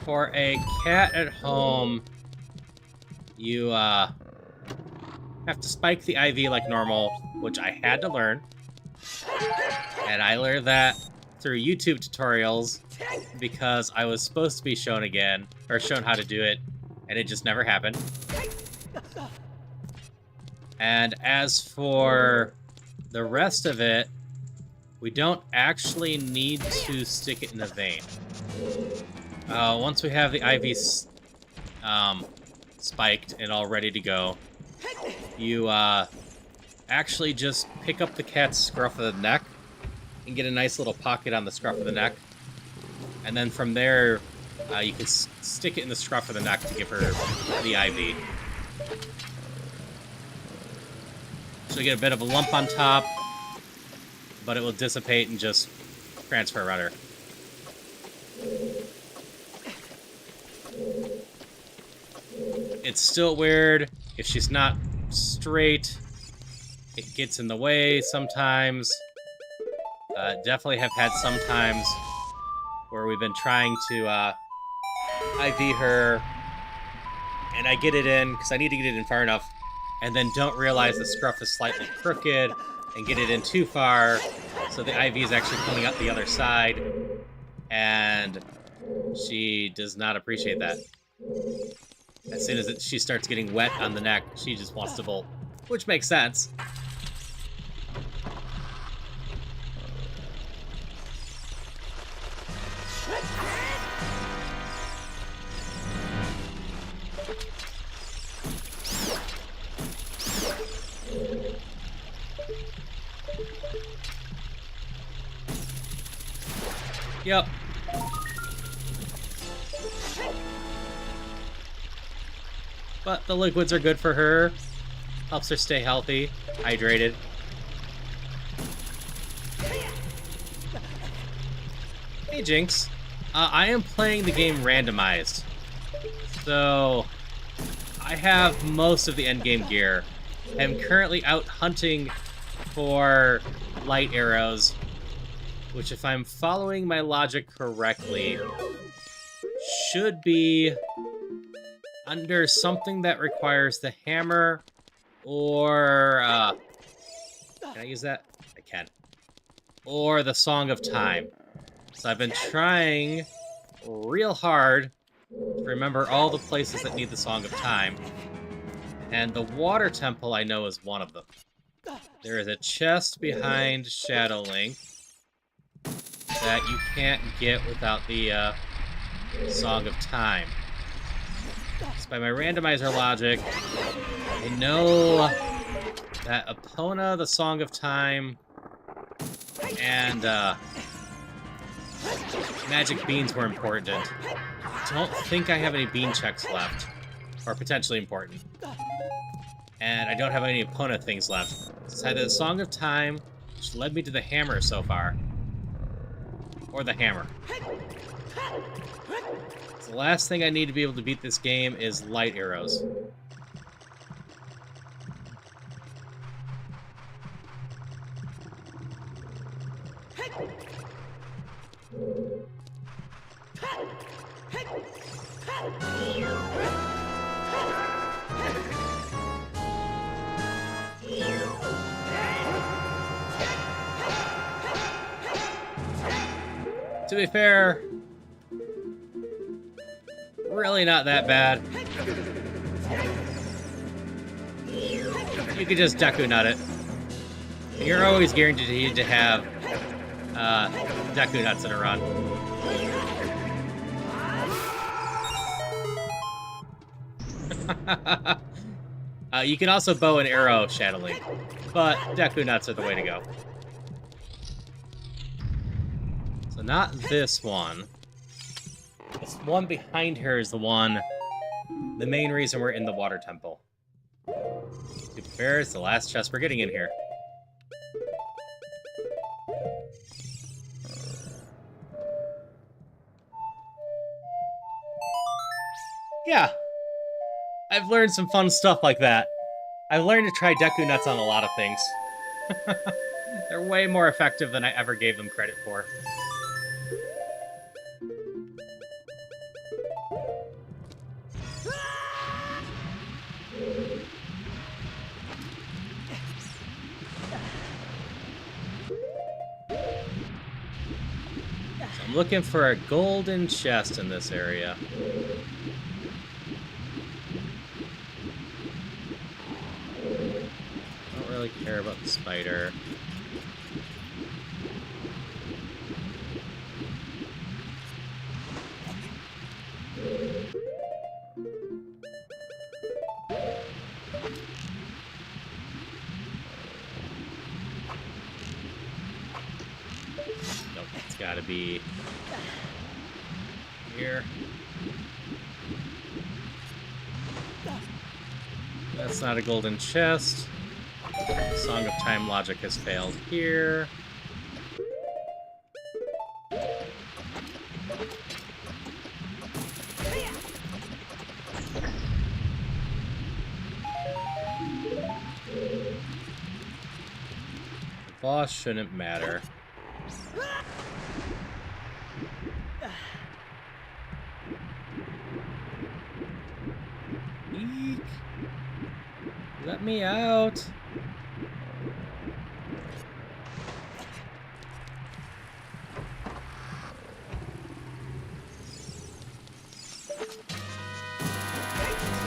for a cat at home, you have to spike the IV like normal, which I had to learn. And I learned that through YouTube tutorials because I was supposed to be shown again, or shown how to do it, and it just never happened. And as for the rest of it, we don't actually need to stick it in the vein. Once we have the IV spiked and all ready to go, you actually just pick up the cat's scruff of the neck and get a nice little pocket on the scruff of the neck. And then from there, you can stick it in the scruff of the neck to give her the IV. She'll get a bit of a lump on top. but it will dissipate and just transfer rudder. It's still weird. If she's not straight, it gets in the way sometimes. Definitely have had some times where we've been trying to IV her, and I get it in because I need to get it in far enough, and then don't realize the scruff is slightly crooked and get it in too far, so the IV is actually coming up the other side, and she does not appreciate that. As soon as she starts getting wet on the neck, she just wants to bolt, which makes sense. Yep. But the liquids are good for her. Helps her stay healthy, hydrated. Hey, Jinx. I am playing the game randomized. So, I have most of the endgame gear. I'm currently out hunting for light arrows, which, if I'm following my logic correctly, should be under something that requires the hammer or, can I use that? I can. Or the Song of Time. So I've been trying real hard to remember all the places that need the Song of Time. And the Water Temple, I know, is one of them. There is a chest behind Shadow Link that you can't get without the Song of Time. So by my randomizer logic, I know that Epona, the Song of Time, and Magic Beans were important. I don't think I have any bean checks left, or potentially important. And I don't have any Epona things left. It's either the Song of Time, which led me to the hammer so far, or the hammer. So the last thing I need to be able to beat this game is light arrows. To be fair, really not that bad. You could just Deku Nut it. You're always guaranteed to have Deku Nuts in a run. You can also bow and arrow Shadow Link, but Deku Nuts are the way to go. So not this one. This one behind her is the one, the main reason we're in the Water Temple. To be fair, it's the last chest we're getting in here. Yeah. I've learned some fun stuff like that. I've learned to try Deku Nuts on a lot of things. They're way more effective than I ever gave them credit for. So I'm looking for a golden chest in this area. Really care about the spider. Nope, it's gotta be here. That's not a golden chest. Song of Time logic has failed here. boss shouldn't matter. Eek. Let me out. So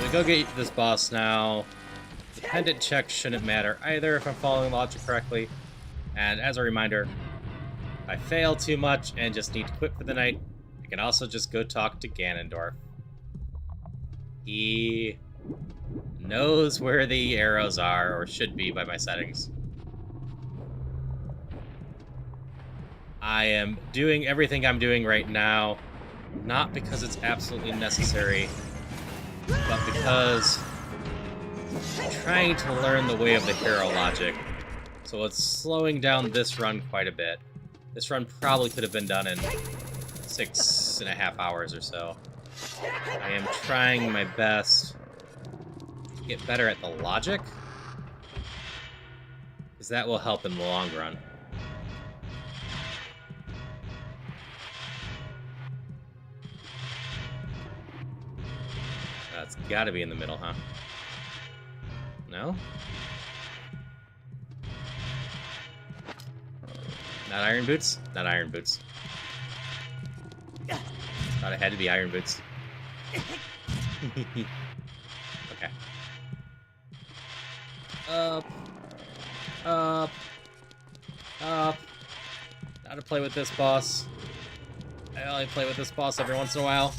we go get this boss now. Dependent check shouldn't matter either if I'm following logic correctly. And as a reminder, if I fail too much and just need to quit for the night, I can also just go talk to Ganondorf. He knows where the arrows are, or should be by my settings. I am doing everything I'm doing right now, not because it's absolutely necessary, but because I'm trying to learn the way of the hero logic. So it's slowing down this run quite a bit. This run probably could have been done in 6.5 hours or so. I am trying my best to get better at the logic, because that will help in the long run. That's gotta be in the middle, huh? No? Not Iron Boots? Not Iron Boots. Thought it had to be Iron Boots. Okay. Up. Up. Up. How to play with this boss. I only play with this boss every once in a while.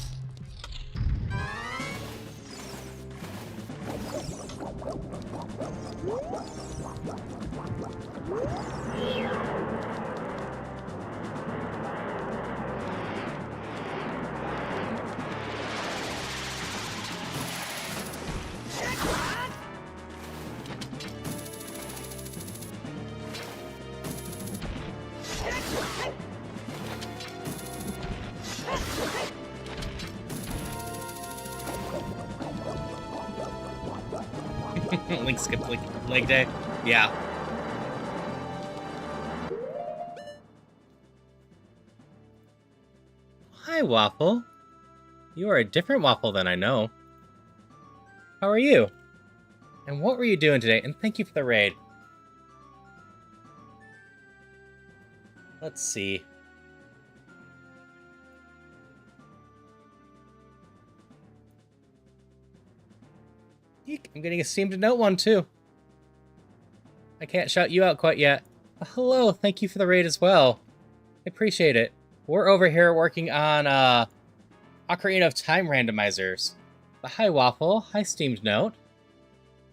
Link skipped leg day. Yeah. Hi, Waffle. You are a different Waffle than I know. How are you? And what were you doing today? And thank you for the raid. Let's see. Eek, I'm getting a Steam Note one too. I can't shout you out quite yet. Hello, thank you for the raid as well. I appreciate it. We're over here working on Ocarina of Time randomizers. Hi Waffle, hi Steamed Note.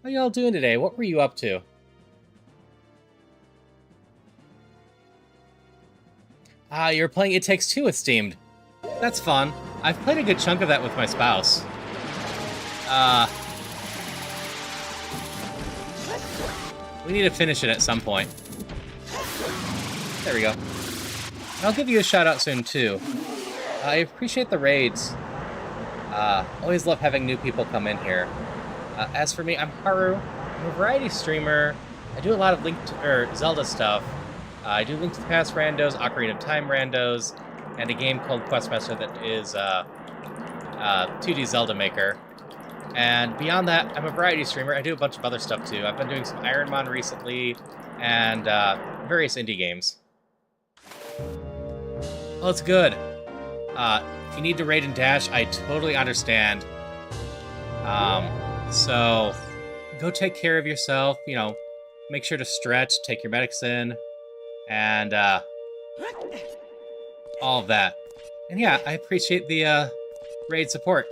How y'all doing today? What were you up to? You're playing It Takes Two with Steamed. That's fun. I've played a good chunk of that with my spouse. We need to finish it at some point. There we go. And I'll give you a shout out soon too. I appreciate the raids. Always love having new people come in here. As for me, I'm Haru. I'm a variety streamer. I do a lot of Zelda stuff. I do Link to the Past randos, Ocarina of Time randos, and a game called Questmaster that is 2D Zelda Maker. And beyond that, I'm a variety streamer. I do a bunch of other stuff too. I've been doing some Ironmon recently, and various indie games. Well, it's good. If you need to raid and dash, I totally understand. So go take care of yourself. You know, make sure to stretch, take your medicine, and all of that. And yeah, I appreciate the raid support.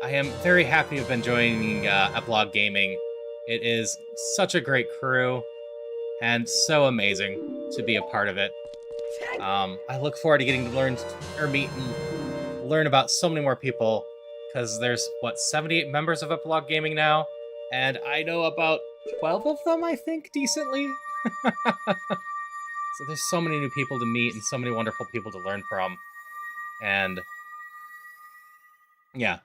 I am very happy to have been joining Epilogue Gaming. It is such a great crew, and so amazing to be a part of it. I look forward to getting to meet and learn about so many more people, because there's, what, 78 members of Epilogue Gaming now, and I know about 12 of them, I think, decently. So there's so many new people to meet, and so many wonderful people to learn from, and yeah.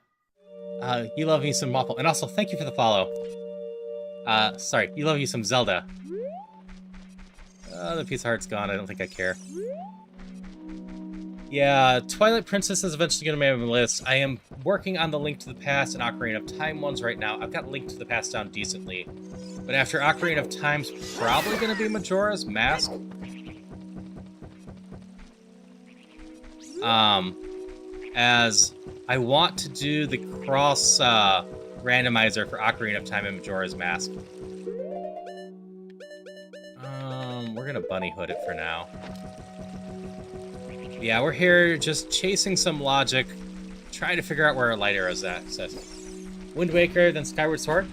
You love me some Waffle. And also, thank you for the follow. Sorry, you love you some Zelda. Oh, the piece of heart's gone. I don't think I care. Yeah, Twilight Princess is eventually going to be on my list. I am working on the Link to the Past and Ocarina of Time ones right now. I've got Link to the Past down decently. But after Ocarina of Time's probably going to be Majora's Mask. As I want to do the cross randomizer for Ocarina of Time and Majora's Mask. We're going to bunny hood it for now. Yeah, we're here just chasing some logic, trying to figure out where our light arrow's at. So, Wind Waker, then Skyward Sword,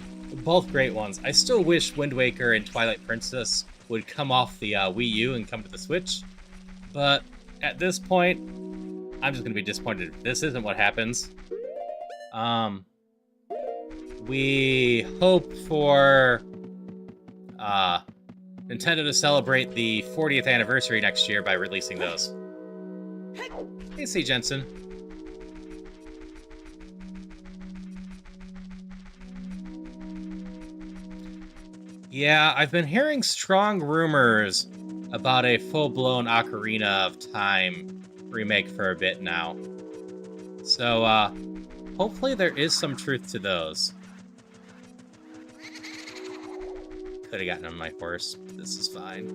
both great ones. I still wish Wind Waker and Twilight Princess would come off the Wii U and come to the Switch, but at this point, I'm just going to be disappointed if this isn't what happens. We hope for Nintendo to celebrate the 40th anniversary next year by releasing those. Hey, C. Jensen. Yeah, I've been hearing strong rumors about a full-blown Ocarina of Time remake for a bit now. So, hopefully there is some truth to those. Could have gotten on my horse. This is fine.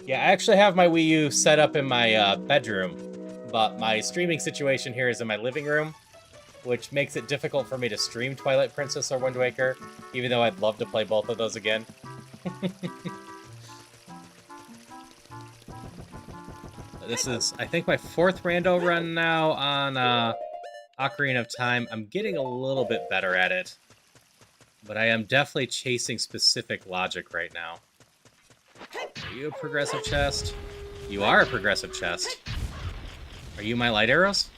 Yeah, I actually have my Wii U set up in my bedroom, but my streaming situation here is in my living room, which makes it difficult for me to stream Twilight Princess or Wind Waker, even though I'd love to play both of those again. This is, I think, my 4th rando run now on Ocarina of Time. I'm getting a little bit better at it, but I am definitely chasing specific logic right now. Are you a progressive chest? You are a progressive chest. Are you my light arrows?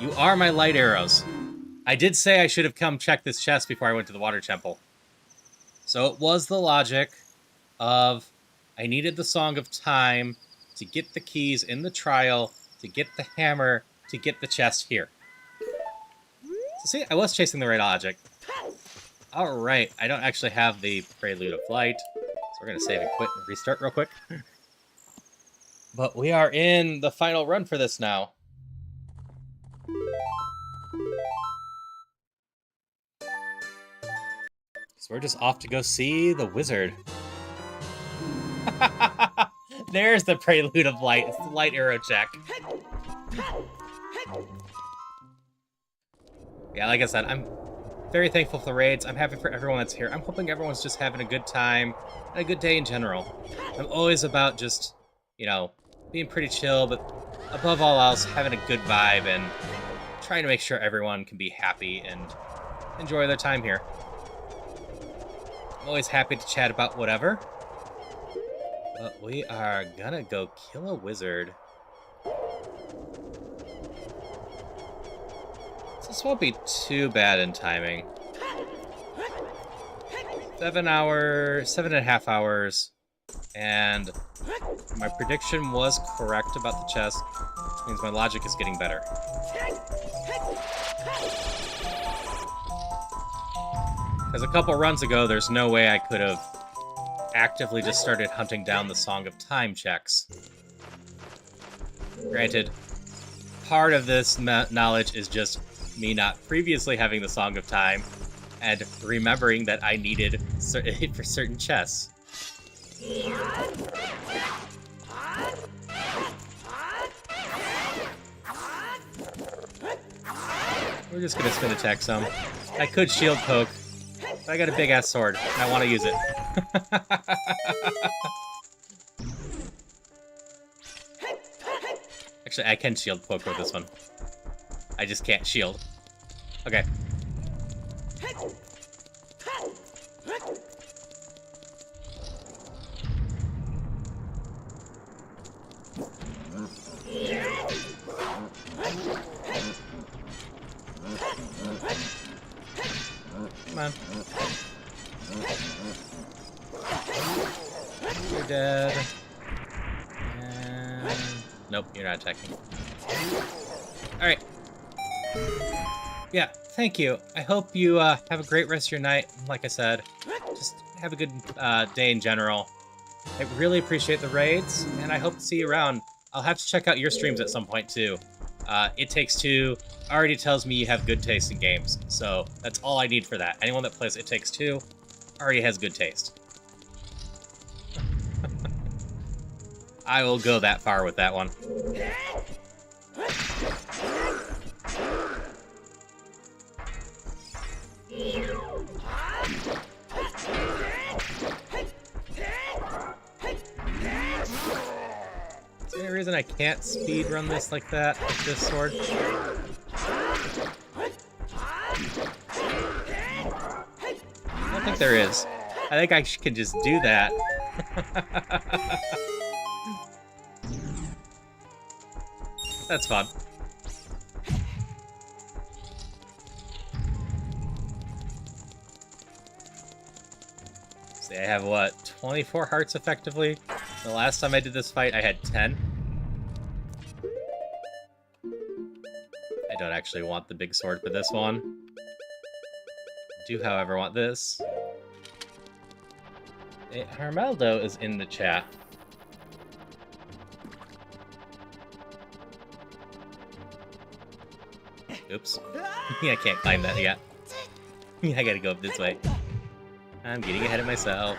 You are my light arrows. I did say I should have come check this chest before I went to the water temple. So it was the logic of I needed the Song of Time to get the keys in the trial, to get the hammer, to get the chest here. So see, I was chasing the right logic. Alright, I don't actually have the Prelude of Light, so we're going to save and quit and restart real quick. But we are in the final run for this now. So we're just off to go see the wizard. There's the Prelude of Light. It's the light arrow check. Yeah, like I said, I'm very thankful for the raids. I'm happy for everyone that's here. I'm hoping everyone's just having a good time and a good day in general. I'm always about just, you know, being pretty chill, but above all else, having a good vibe and trying to make sure everyone can be happy and enjoy their time here. I'm always happy to chat about whatever. But we are gonna go kill a wizard. This won't be too bad in timing. 7.5 hours, and my prediction was correct about the chest, which means my logic is getting better. Because a couple runs ago, there's no way I could have actively just started hunting down the Song of Time checks. Granted, part of this knowledge is just me not previously having the Song of Time and remembering that I needed it for certain chests. We're just gonna spin attack some. I could shield poke, but I got a big ass sword and I want to use it. Actually, I can shield poke with this one. I just can't shield. Okay. Come on. You're dead. And... nope, you're not attacking. Alright. Yeah, thank you. I hope you have a great rest of your night. Like I said, just have a good day in general. I really appreciate the raids, and I hope to see you around. I'll have to check out your streams at some point, too. It Takes Two already tells me you have good taste in games, so that's all I need for that. Anyone that plays It Takes Two already has good taste. I will go that far with that one. Is there any reason I can't speedrun this like that with this sword? I don't think there is. I think I can just do that. That's fun. See, I have, what, 24 hearts effectively? The last time I did this fight, I had 10. I don't actually want the big sword for this one. I do, however, want this. Hermeldo is in the chat. Oops. I can't climb that yet. I gotta go up this way. I'm getting ahead of myself.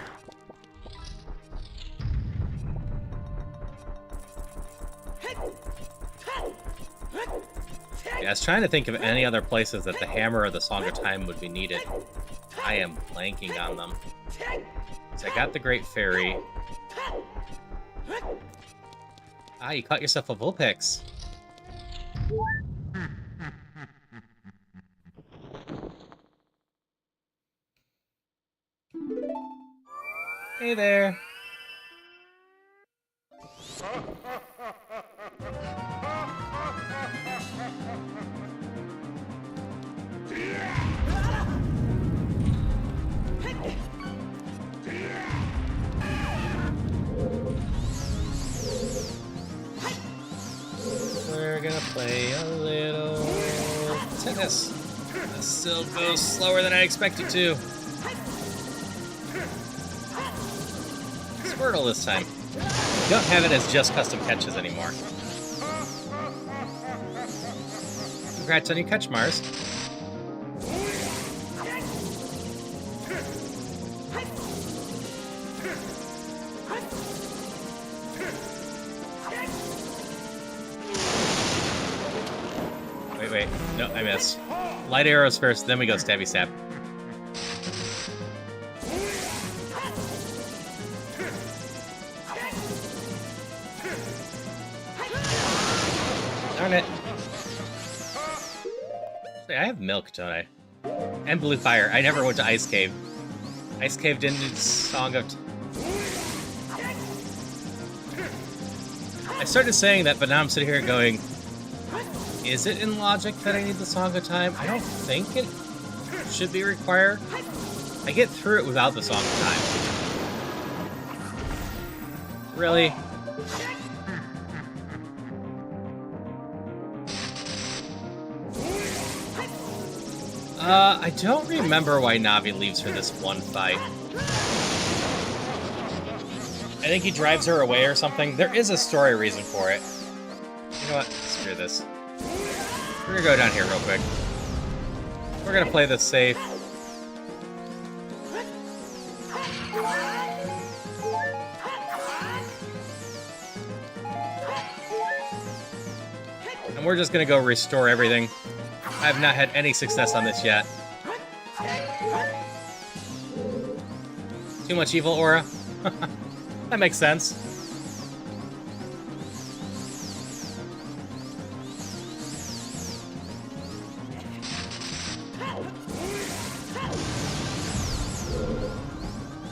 Yeah, I was trying to think of any other places that the hammer or the Song of Time would be needed. I am blanking on them. So I got the Great Fairy. Ah, you caught yourself a Vulpix. Hey there. We're gonna play a little tennis. This still goes slower than I expected to. Squirtle this time. Don't have it as just custom catches anymore. Congrats on your catch, Mars. Wait. No, I missed. Light arrows first, then we go stabby stab. Darn it. I have milk, don't I? And blue fire. I never went to Ice Cave. Ice Cave didn't do Song of... I started saying that, but now I'm sitting here going, is it in logic that I need the Song of Time? I don't think it should be required. I get through it without the Song of Time. Really? I don't remember why Navi leaves for this one fight. I think he drives her away or something. There is a story reason for it. You know what? Screw this. We're gonna go down here real quick. We're gonna play this safe. And we're just gonna go restore everything. I have not had any success on this yet. Too much evil aura? That makes sense.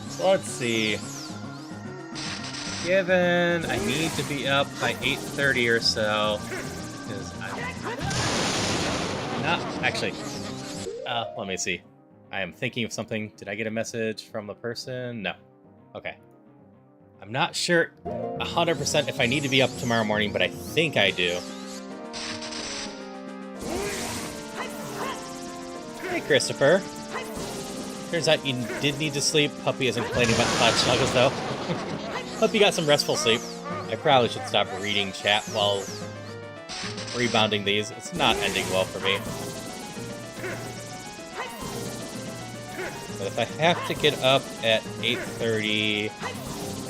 So let's see. Given I need to be up by 8:30 or so, because I'm not actually. Let me see. I am thinking of something. Did I get a message from the person? No. Okay. I'm not sure 100% if I need to be up tomorrow morning, but I think I do. Christopher. Turns out you did need to sleep. Puppy isn't complaining about cloud snuggles, though. Hope you got some restful sleep. I probably should stop reading chat while rebounding these. It's not ending well for me. But if I have to get up at 8:30,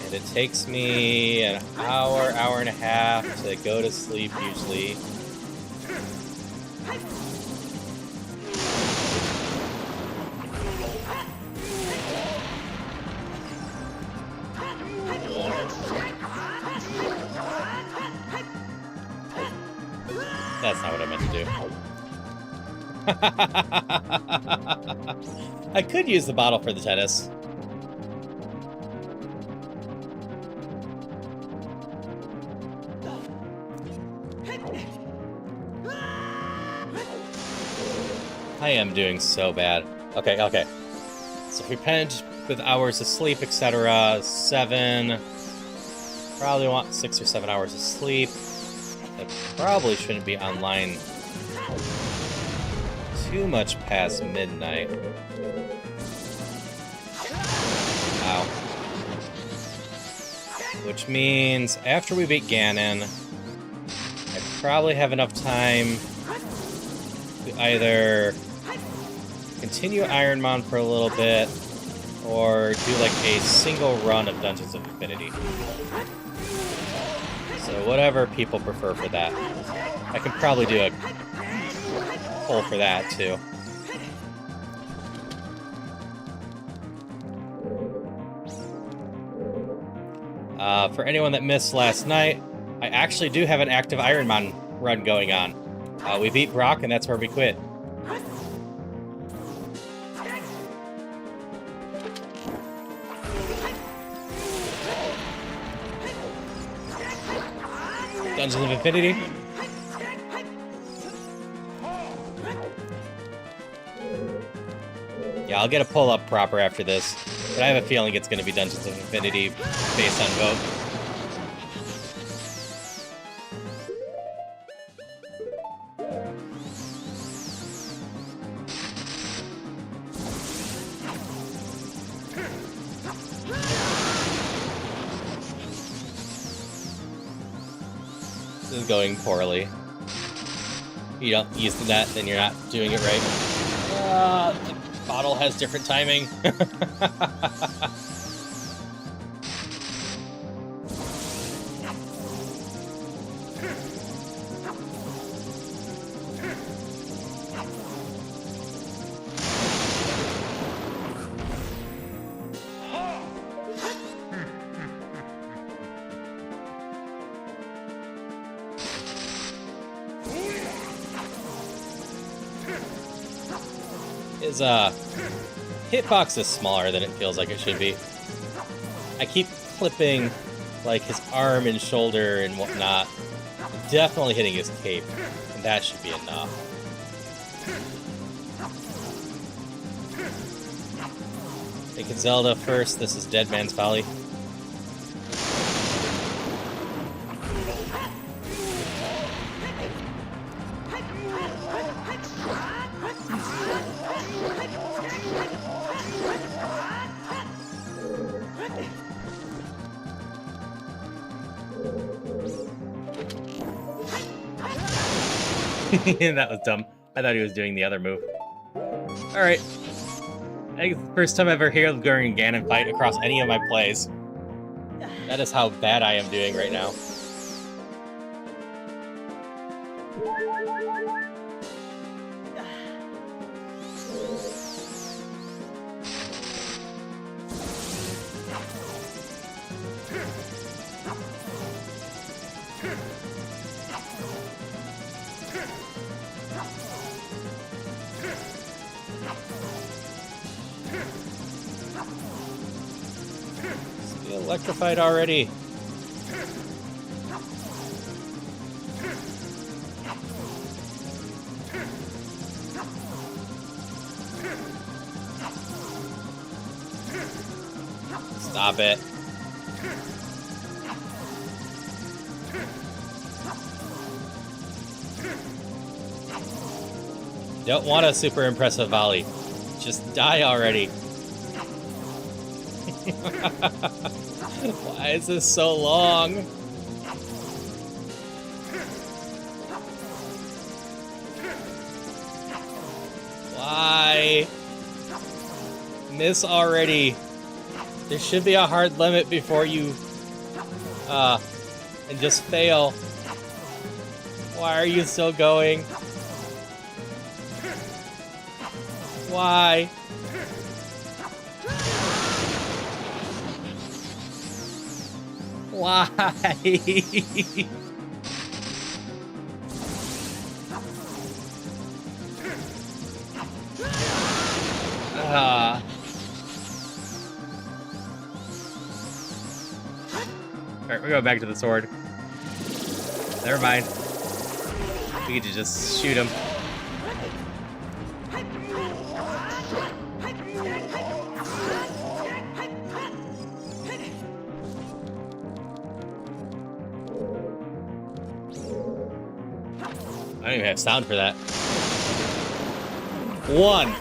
and it takes me an hour, hour and a half to go to sleep usually. That's not what I meant to do. I could use the bottle for the tennis. I am doing so bad. Okay. So if we penned with hours of sleep, etc., 7. Probably want 6 or 7 hours of sleep. I probably shouldn't be online too much past midnight. Wow. Which means after we beat Ganon, I probably have enough time to either continue Ironmon for a little bit or do like a single run of Dungeons of Infinity. So whatever people prefer for that. I can probably do a poll for that too. For anyone that missed last night, I actually do have an active Ironmon run going on. We beat Brock, and that's where we quit. Dungeons of Infinity. Yeah, I'll get a pull up proper after this, but I have a feeling it's going to be Dungeons of Infinity based on vote. This is going poorly. You don't use the net, then you're not doing it right. The bottle has different timing. His hitbox is smaller than it feels like it should be. I keep clipping like his arm and shoulder and whatnot. Definitely hitting his cape, and that should be enough. Taking Zelda first. This is Dead Man's Folly. That was dumb. I thought he was doing the other move. Alright. I think it's the first time I ever hear during a Ganon fight across any of my plays. That is how bad I am doing right now. Electrified already. Stop it. Don't want a super impressive volley. Just die already. Why is this so long? Why? Miss already. There should be a hard limit before you, and just fail. Why are you still going? Why? Why? Alright, we're going back to the sword. Never mind. We could just shoot him. I don't even have sound for that. One.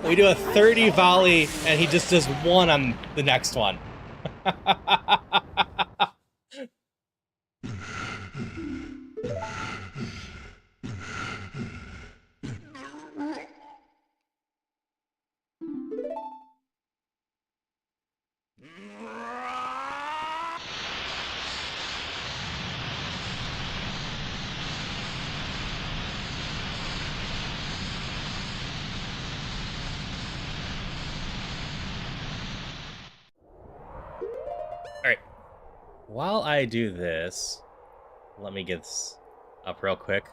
We do a 30 volley, and he just does one on the next one. Alright. While I do this, let me get this up real quick.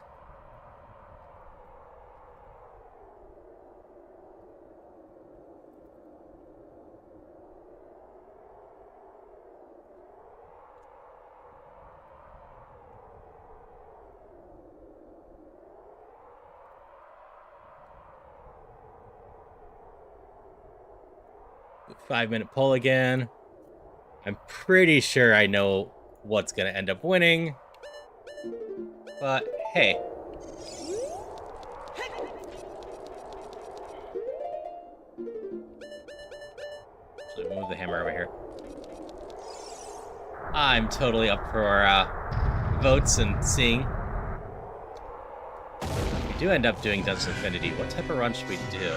Five-minute pull again. I'm pretty sure I know what's going to end up winning. But, hey. Actually, move the hammer over here. I'm totally up for votes and seeing. If we do end up doing Dungeons Infinity, what type of run should we do?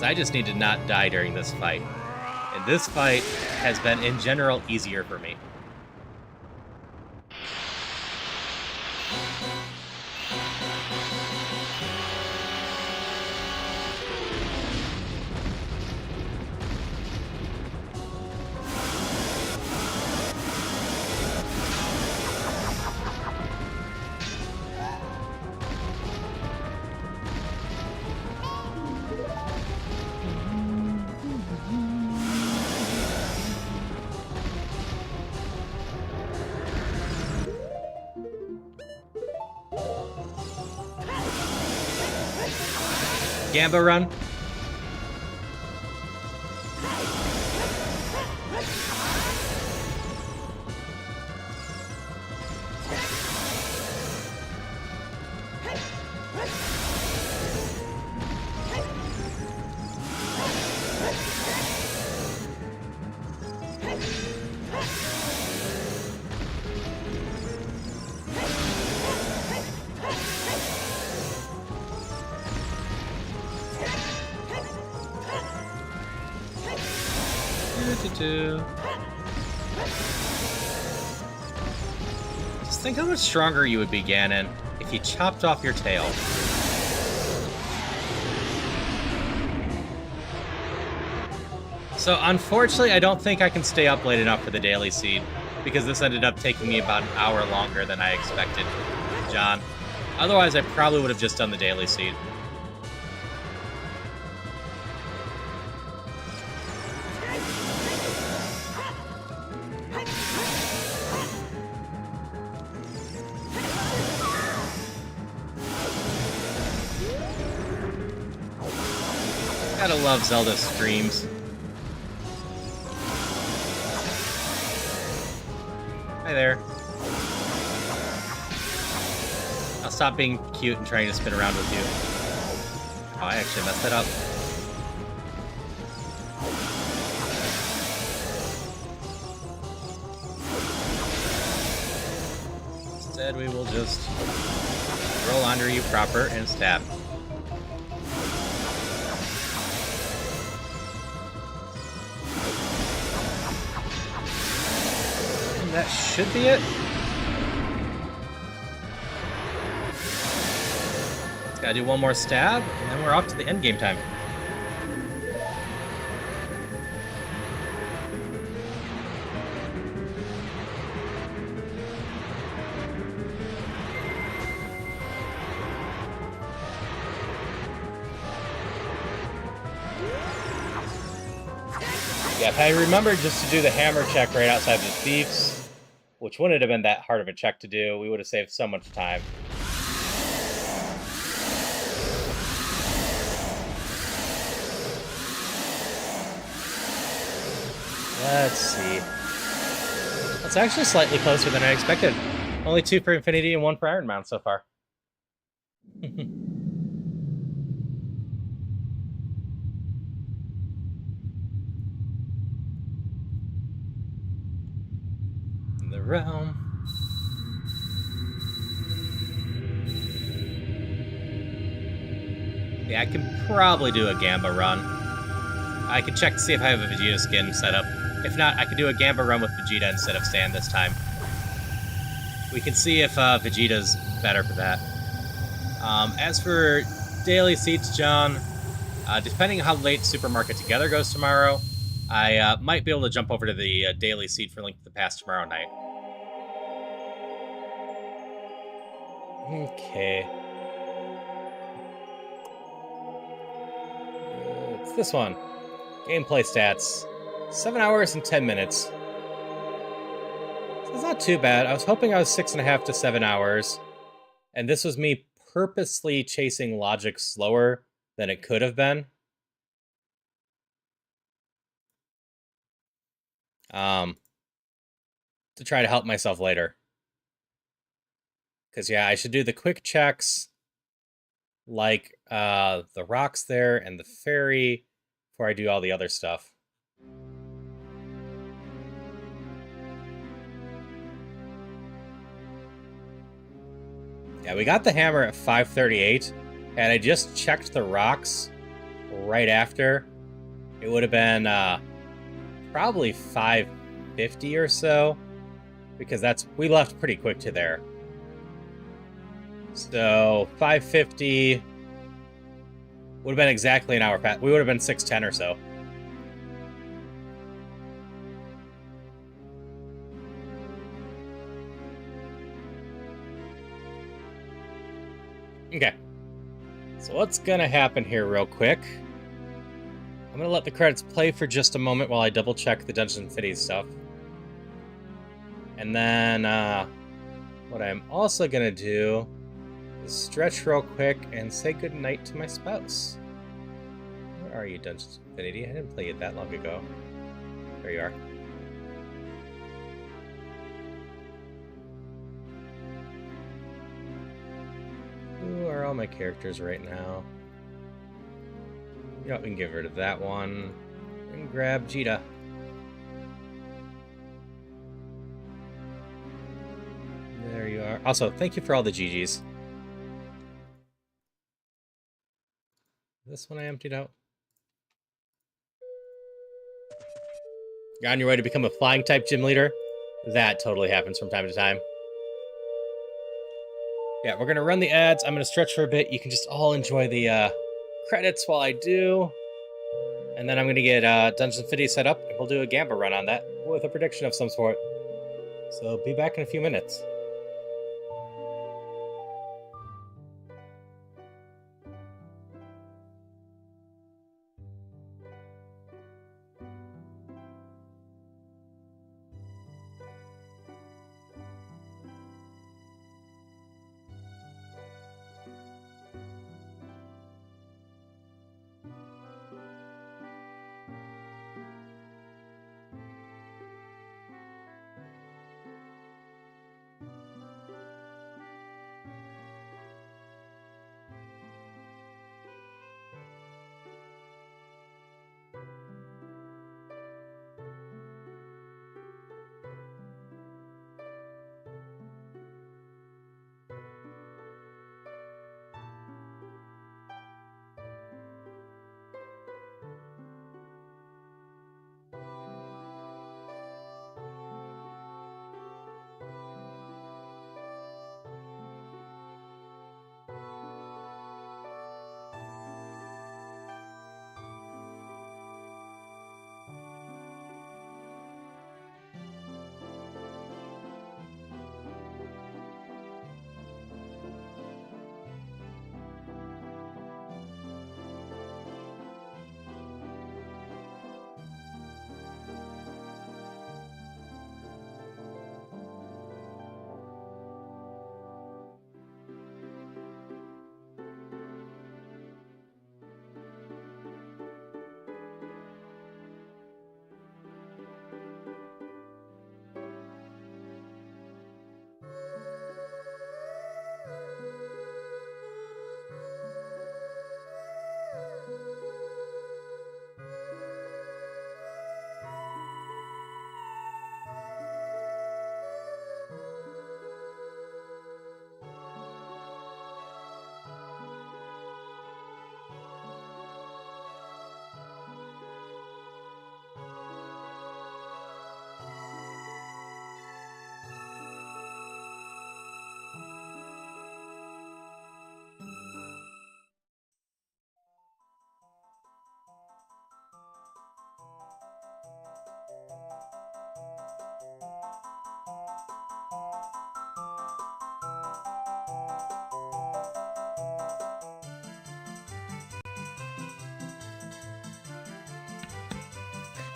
I just need to not die during this fight. And this fight has been, in general, easier for me. Gamba run. Just think how much stronger you would be, Ganon, if you chopped off your tail. So, unfortunately, I don't think I can stay up late enough for the Daily Seed, because this ended up taking me about an hour longer than I expected, John. Otherwise, I probably would have just done the Daily Seed. Gotta love Zelda screams. Hi there. I'll stop being cute and trying to spin around with you. Oh, I actually messed that up. Instead, we will just roll under you proper and stab. And that should be it. Gotta do one more stab, and then we're off to the end game time. Yeah, if I remembered just to do the hammer check right outside the thieves, which wouldn't have been that hard of a check to do, we would have saved so much time. Let's see. It's actually slightly closer than I expected. Only 2 for Infinity and 1 for Iron Mound so far. In the realm. Yeah, I can probably do a Gamba run. I could check to see if I have a Vegeta skin set up. If not, I could do a Gamba run with Vegeta instead of Sand this time. We can see if Vegeta's better for that. As for daily seats, John, depending on how late Supermarket Together goes tomorrow, I might be able to jump over to the daily seat for Link to the Past tomorrow night. Okay. It's this one. Gameplay stats. 7 hours and 10 minutes. So it's not too bad. I was hoping I was 6.5 to 7 hours. And this was me purposely chasing logic slower than it could have been. To try to help myself later. Because, yeah, I should do the quick checks like the rocks there and the ferry before I do all the other stuff. Yeah, we got the hammer at 5:38, and I just checked the rocks right after. It would have been probably 5:50 or so, because we left pretty quick to there. So 5:50 would have been exactly an hour past. We would have been 6:10 or so. Okay. So what's gonna happen here real quick? I'm gonna let the credits play for just a moment while I double check the Dungeon Infinity stuff. And then what I'm also gonna do is stretch real quick and say goodnight to my spouse. Where are you, Dungeon Infinity? I didn't play it that long ago. There you are. Who are all my characters right now? You know, we can get rid of that one and grab Vegeta. There you are. Also, thank you for all the GGs. This one I emptied out. You're on your way to become a flying type gym leader? That totally happens from time to time. Yeah, we're gonna run the ads. I'm gonna stretch for a bit. You can just all enjoy the credits while I do. And then I'm gonna get Dungeon Infinity set up, and we'll do a Gamba run on that with a prediction of some sort. So be back in a few minutes.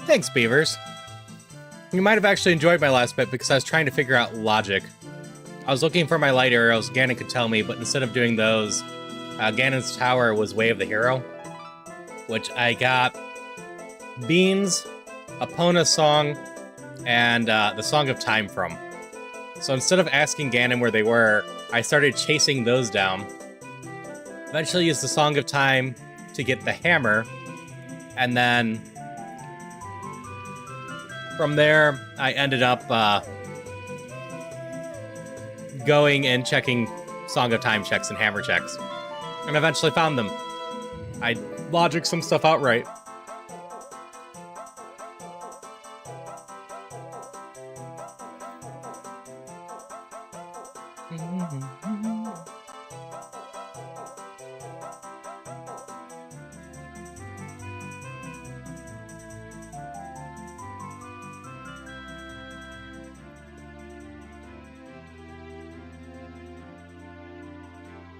Thanks, beavers. You might have actually enjoyed my last bit because I was trying to figure out logic. I was looking for my light arrows, Ganon could tell me, but instead of doing those, Ganon's Tower was Way of the Hero, which I got Beans, Epona's Song, and the Song of Time from. So instead of asking Ganon where they were, I started chasing those down. Eventually used the Song of Time to get the hammer, and then from there, I ended up going and checking Song of Time checks and hammer checks, and eventually found them. I logic some stuff out right.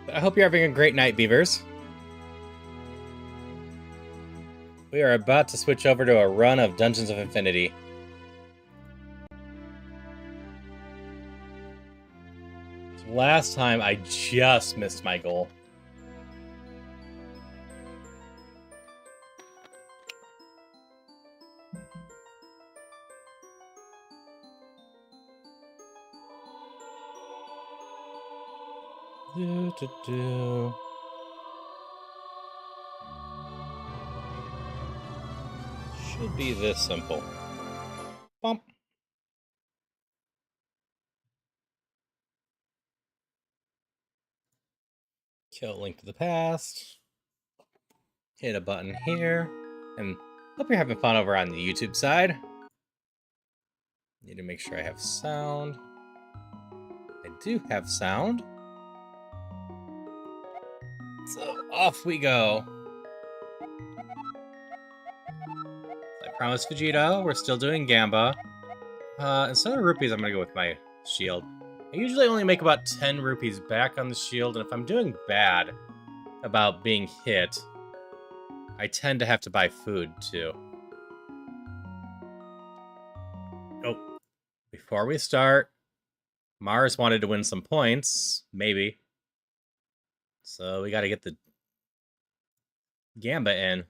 I hope you're having a great night, beavers. We are about to switch over to a run of Dungeons of Infinity. Last time, I just missed my goal. Should be this simple. Bump. Kill Link to the Past. Hit a button here. And hope you're having fun over on the YouTube side. Need to make sure I have sound. I do have sound. So off we go. I promised Vegeta, we're still doing Gamba. Instead of rupees, I'm gonna go with my shield. I usually only make about 10 rupees back on the shield, and if I'm doing bad about being hit, I tend to have to buy food too. Oh, before we start, Mars wanted to win some points, maybe. So we gotta get the Gamba in.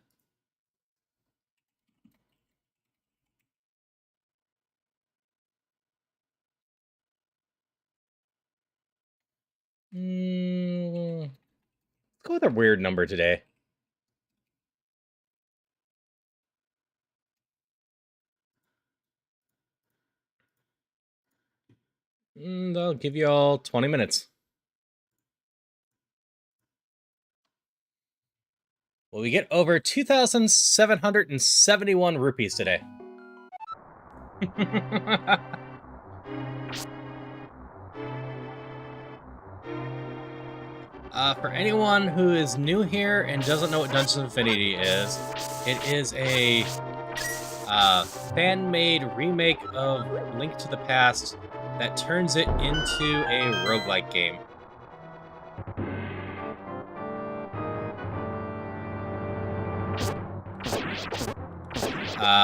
Let's go with a weird number today. I'll give you all 20 minutes. Well, we get over 2,771 rupees today. For anyone who is new here and doesn't know what Dungeons of Infinity is, it is a fan-made remake of Link to the Past that turns it into a roguelike game.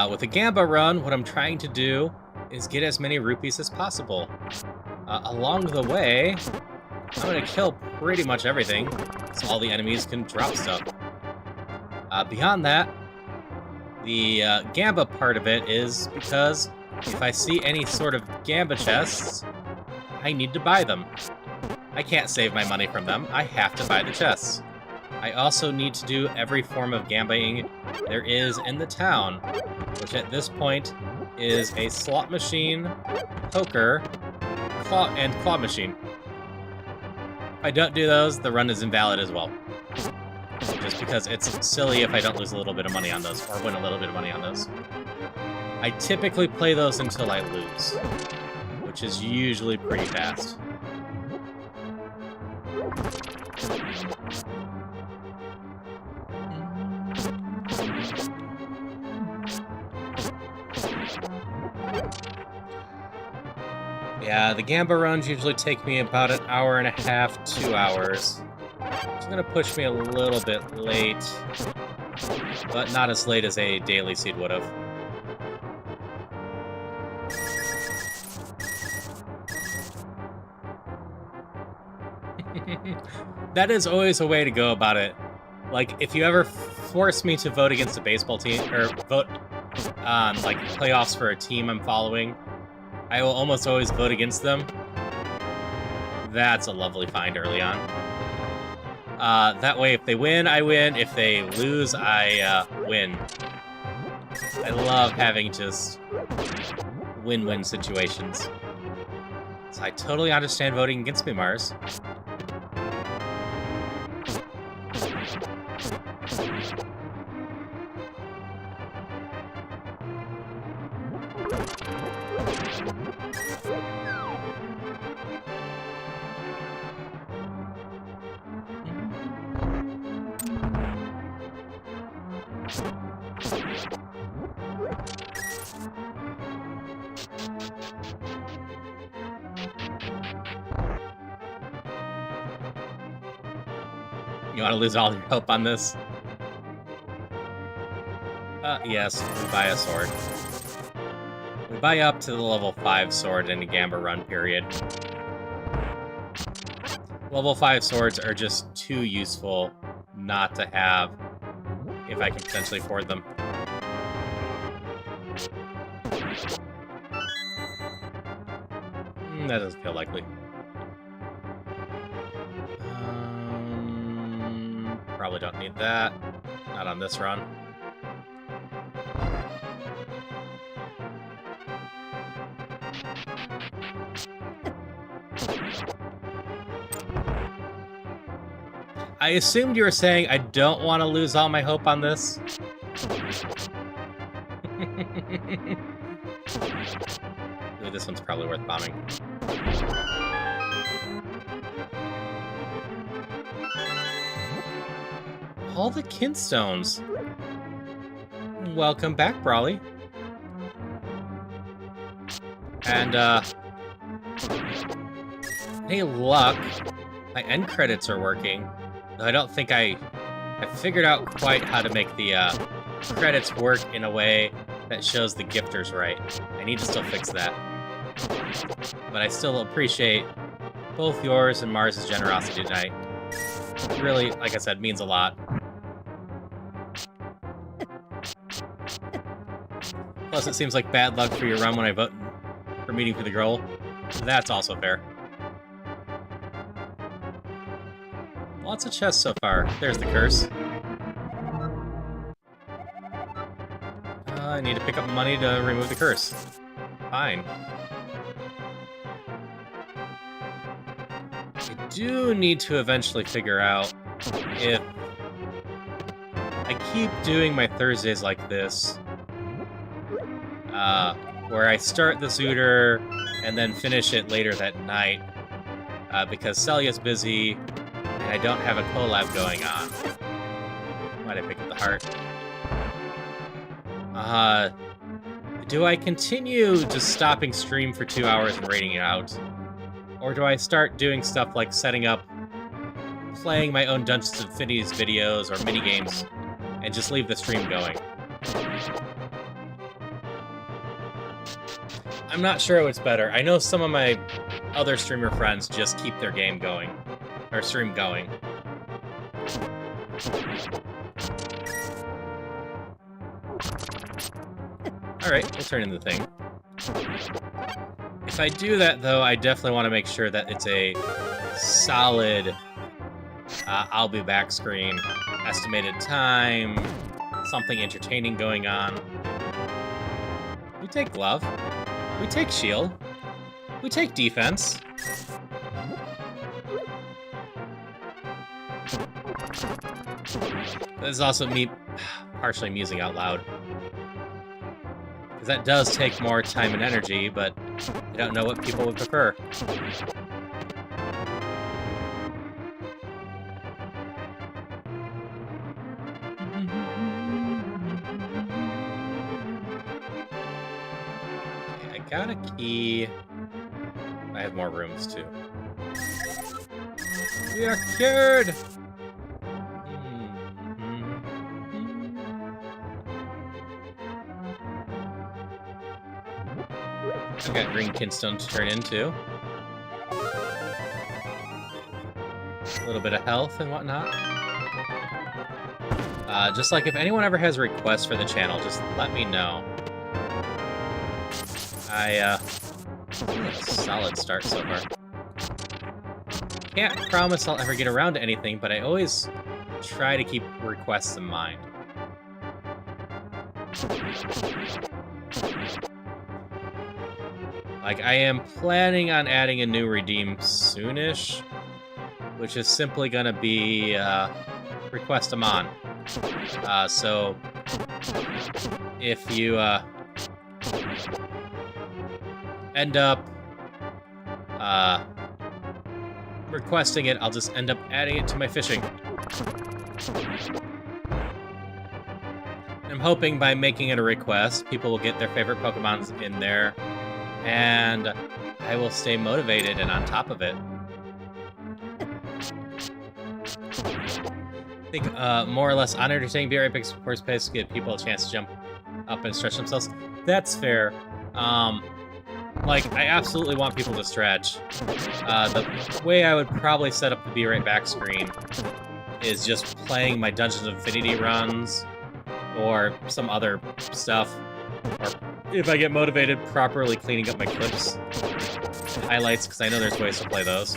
With a Gamba run, what I'm trying to do is get as many rupees as possible. Along the way, I'm going to kill pretty much everything, so all the enemies can drop stuff. Beyond that, the Gamba part of it is because if I see any sort of Gamba chests, I need to buy them. I can't save my money from them, I have to buy the chests. I also need to do every form of gambaing there is in the town, which at this point is a slot machine, poker, and claw machine. If I don't do those, the run is invalid as well. Just because it's silly if I don't lose a little bit of money on those, or win a little bit of money on those. I typically play those until I lose, which is usually pretty fast. Yeah, the Gamba runs usually take me about an hour and a half, 2 hours. It's gonna push me a little bit late, but not as late as a daily seed would have. That is always a way to go about it. Like, if you ever force me to vote against a baseball team, or vote on, like, playoffs for a team I'm following, I will almost always vote against them. That's a lovely find early on. That way, if they win, I win. If they lose, I win. I love having just win-win situations. So I totally understand voting against me, Mars. You want to lose all your hope on this? Yes, we buy a sword. We buy up to the level 5 sword in a Gamba run period. Level 5 swords are just too useful not to have if I can potentially afford them. That doesn't feel likely. Probably don't need that. Not on this run. I assumed you were saying I don't want to lose all my hope on this. Ooh, this one's probably worth bombing. All the kinstones. Welcome back, Brawly. And, any luck, my end credits are working. Though I don't think I figured out quite how to make the, credits work in a way that shows the gifters right. I need to still fix that. But I still appreciate both yours and Mars's generosity tonight. It really, like I said, means a lot. Plus, it seems like bad luck for your run when I vote for meeting for the goal. That's also fair. Lots of chests so far. There's the curse. I need to pick up money to remove the curse. Fine. I do need to eventually figure out if I keep doing my Thursdays like this, where I start the Zooter and then finish it later that night, because Celia's busy and I don't have a collab going on. Why'd I pick up the heart? Do I continue just stopping stream for 2 hours and rating it out? Or do I start doing stuff like setting up, playing my own Dungeons & Infinities videos or minigames, and just leave the stream going? I'm not sure what's better. I know some of my other streamer friends just keep their game going, or stream going. Alright, we'll turn in the thing. If I do that, though, I definitely want to make sure that it's a solid I'll be back screen, estimated time, something entertaining going on. We take glove. We take shield. We take defense. This is also me partially musing out loud. Because that does take more time and energy, but I don't know what people would prefer. Okay, I got a key. I have more rooms, too. We are cured! I've got green kinstone to turn into. A little bit of health and whatnot. Just like if anyone ever has requests for the channel, just let me know. A solid start so far. Can't promise I'll ever get around to anything, but I always try to keep requests in mind. Like, I am planning on adding a new redeem soonish, which is simply gonna be, request them on. So, if you, end up, requesting it, I'll just end up adding it to my fishing. I'm hoping by making it a request, people will get their favorite Pokemons in there, and I will stay motivated and on top of it. I think more or less unentertaining beat right picks course pace to give people a chance to jump up and stretch themselves. That's fair. Like, I absolutely want people to stretch. The way I would probably set up the Be Right Back screen is just playing my Dungeons of Infinity runs or some other stuff. Or if I get motivated, properly cleaning up my clips and highlights, because I know there's ways to play those.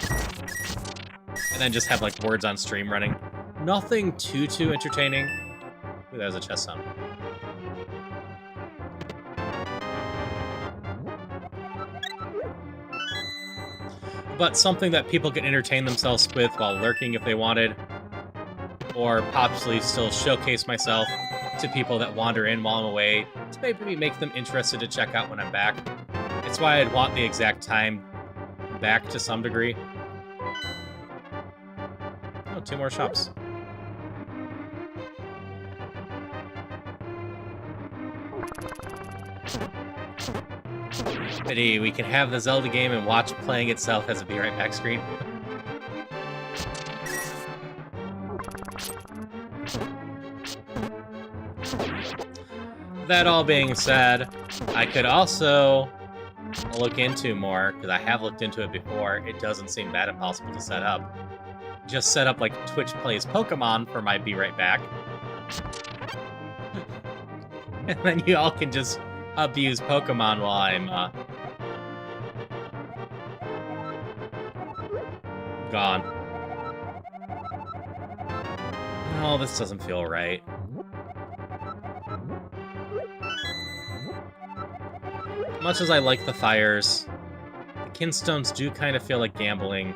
And then just have, like, words on stream running. Nothing too entertaining. Ooh, that was a chest sound. But something that people can entertain themselves with while lurking if they wanted, or possibly still showcase myself to people that wander in while I'm away, to maybe make them interested to check out when I'm back. It's why I'd want the exact time back to some degree. Oh, 2 more shops. Pity, we can have the Zelda game and watch it playing itself as a Be Right Back screen. That all being said, I could also look into more, because I have looked into it before. It doesn't seem that impossible to set up. Just set up like Twitch plays Pokemon for my Be Right Back. And then you all can just abuse Pokemon while I'm gone. No, this doesn't feel right. Much as I like the fires, the Kinstones do kind of feel like gambling.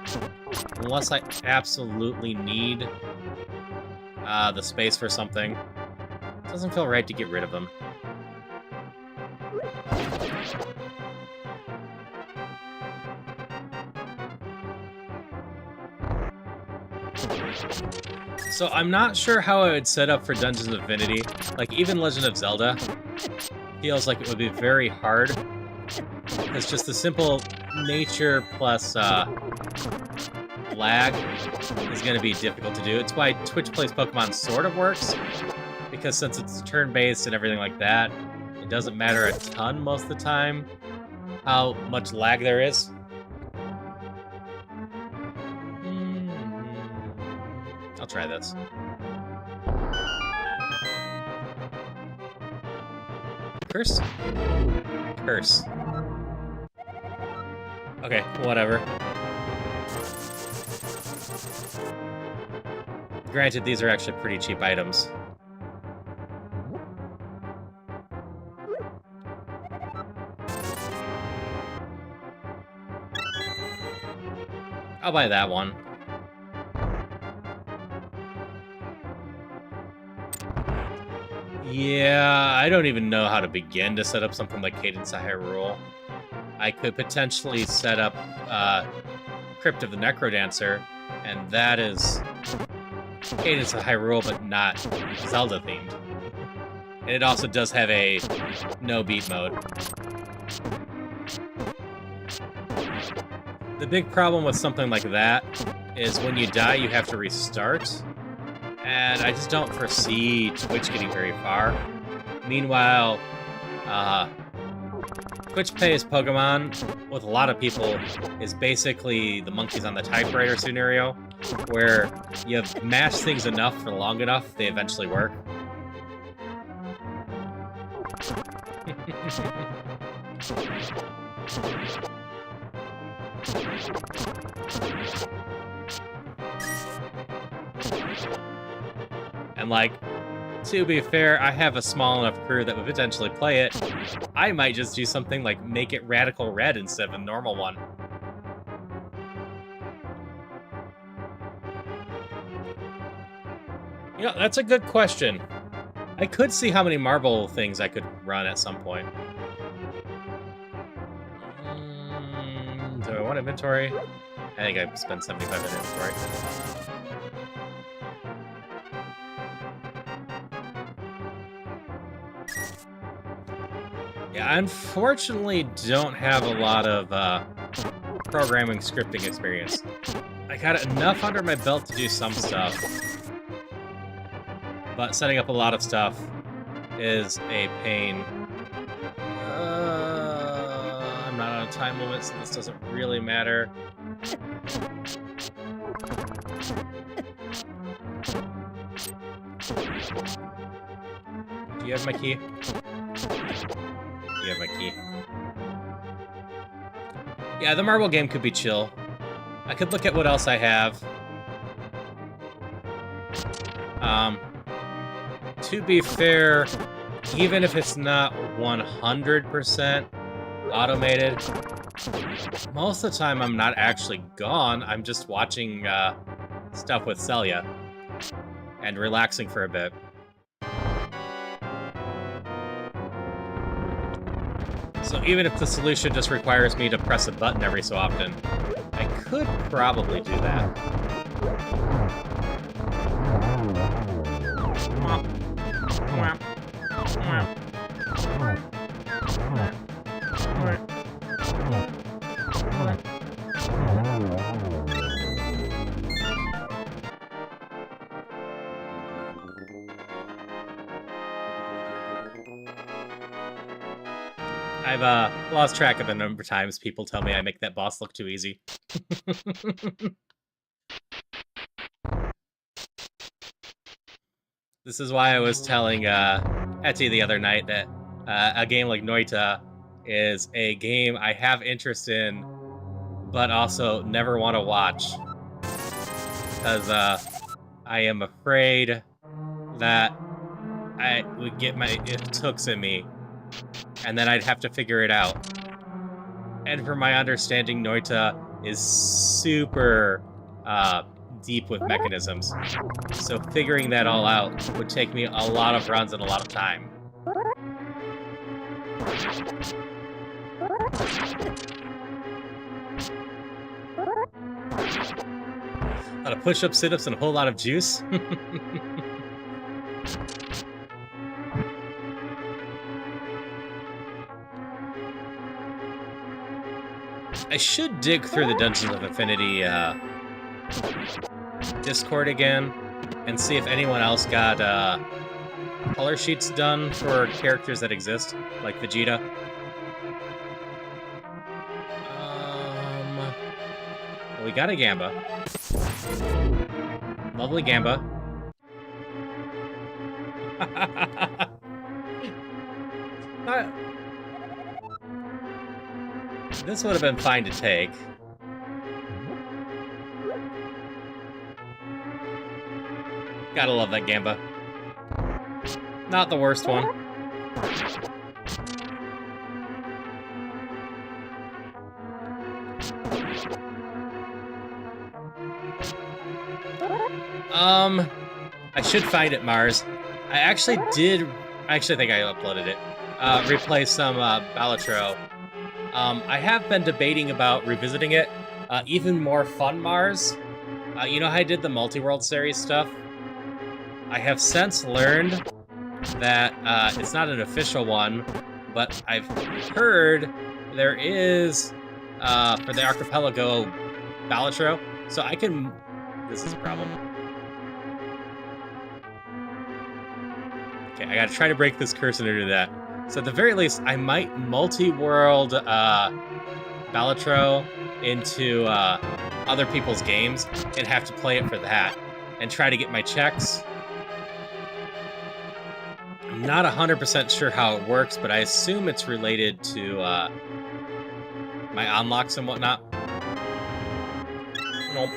Unless I absolutely need the space for something. It doesn't feel right to get rid of them. So I'm not sure how I would set up for Dungeons of Infinity. Like, even Legend of Zelda feels like it would be very hard. It's just the simple nature plus lag is going to be difficult to do. It's why Twitch Plays Pokemon sort of works, because since it's turn-based and everything like that, it doesn't matter a ton most of the time how much lag there is. I'll try this. Curse? Curse. Okay, whatever. Granted, these are actually pretty cheap items. I'll buy that one. Yeah, I don't even know how to begin to set up something like Cadence of Hyrule. I could potentially set up Crypt of the Necrodancer, and that is Cadence of Hyrule, but not Zelda-themed. And it also does have a no-beat mode. The big problem with something like that is when you die, you have to restart. And I just don't foresee Twitch getting very far. Meanwhile, Twitch Plays Pokemon, with a lot of people, is basically the monkeys on the typewriter scenario, where you mash things enough for long enough, they eventually work. And like, to be fair, I have a small enough crew that would potentially play it. I might just do something like make it radical red instead of a normal one. You know, that's a good question. I could see how many marble things I could run at some point. Do I want inventory? I think I spent 75 in inventory. Yeah, I unfortunately don't have a lot of programming scripting experience. I got enough under my belt to do some stuff. But setting up a lot of stuff is a pain. I'm not on a time limit, so this doesn't really matter. Do you have my key? You have my key. Yeah, the marble game could be chill. I could look at what else I have. To be fair, even if it's not 100% automated, most of the time I'm not actually gone. I'm just watching stuff with Celia and relaxing for a bit. So even if the solution just requires me to press a button every so often, I could probably do that. I've lost track of the number of times people tell me I make that boss look too easy. This is why I was telling Etty the other night that a game like Noita is a game I have interest in, but also never want to watch. Because I am afraid that I would get my hooks in me, and then I'd have to figure it out. And from my understanding, Noita is super deep with mechanisms. So figuring that all out would take me a lot of runs and a lot of time. A lot of push-ups, sit-ups, and a whole lot of juice. I should dig through the Dungeons of Infinity Discord again and see if anyone else got color sheets done for characters that exist, like Vegeta. Well, we got a Gamba. Lovely Gamba. This would have been fine to take. Gotta love that Gamba. Not the worst one. I should find it, Mars. I actually think I uploaded it. Replay some Balatro. I have been debating about revisiting it. Even more fun, Mars. You know how I did the multi-world series stuff? I have since learned that it's not an official one, but I've heard there is, for the Archipelago Balatro, so I can... This is a problem. Okay, I gotta try to break this curse and do that. So at the very least, I might multi-world Balatro into other people's games and have to play it for that and try to get my checks. I'm not 100% sure how it works, but I assume it's related to my unlocks and whatnot. Nope.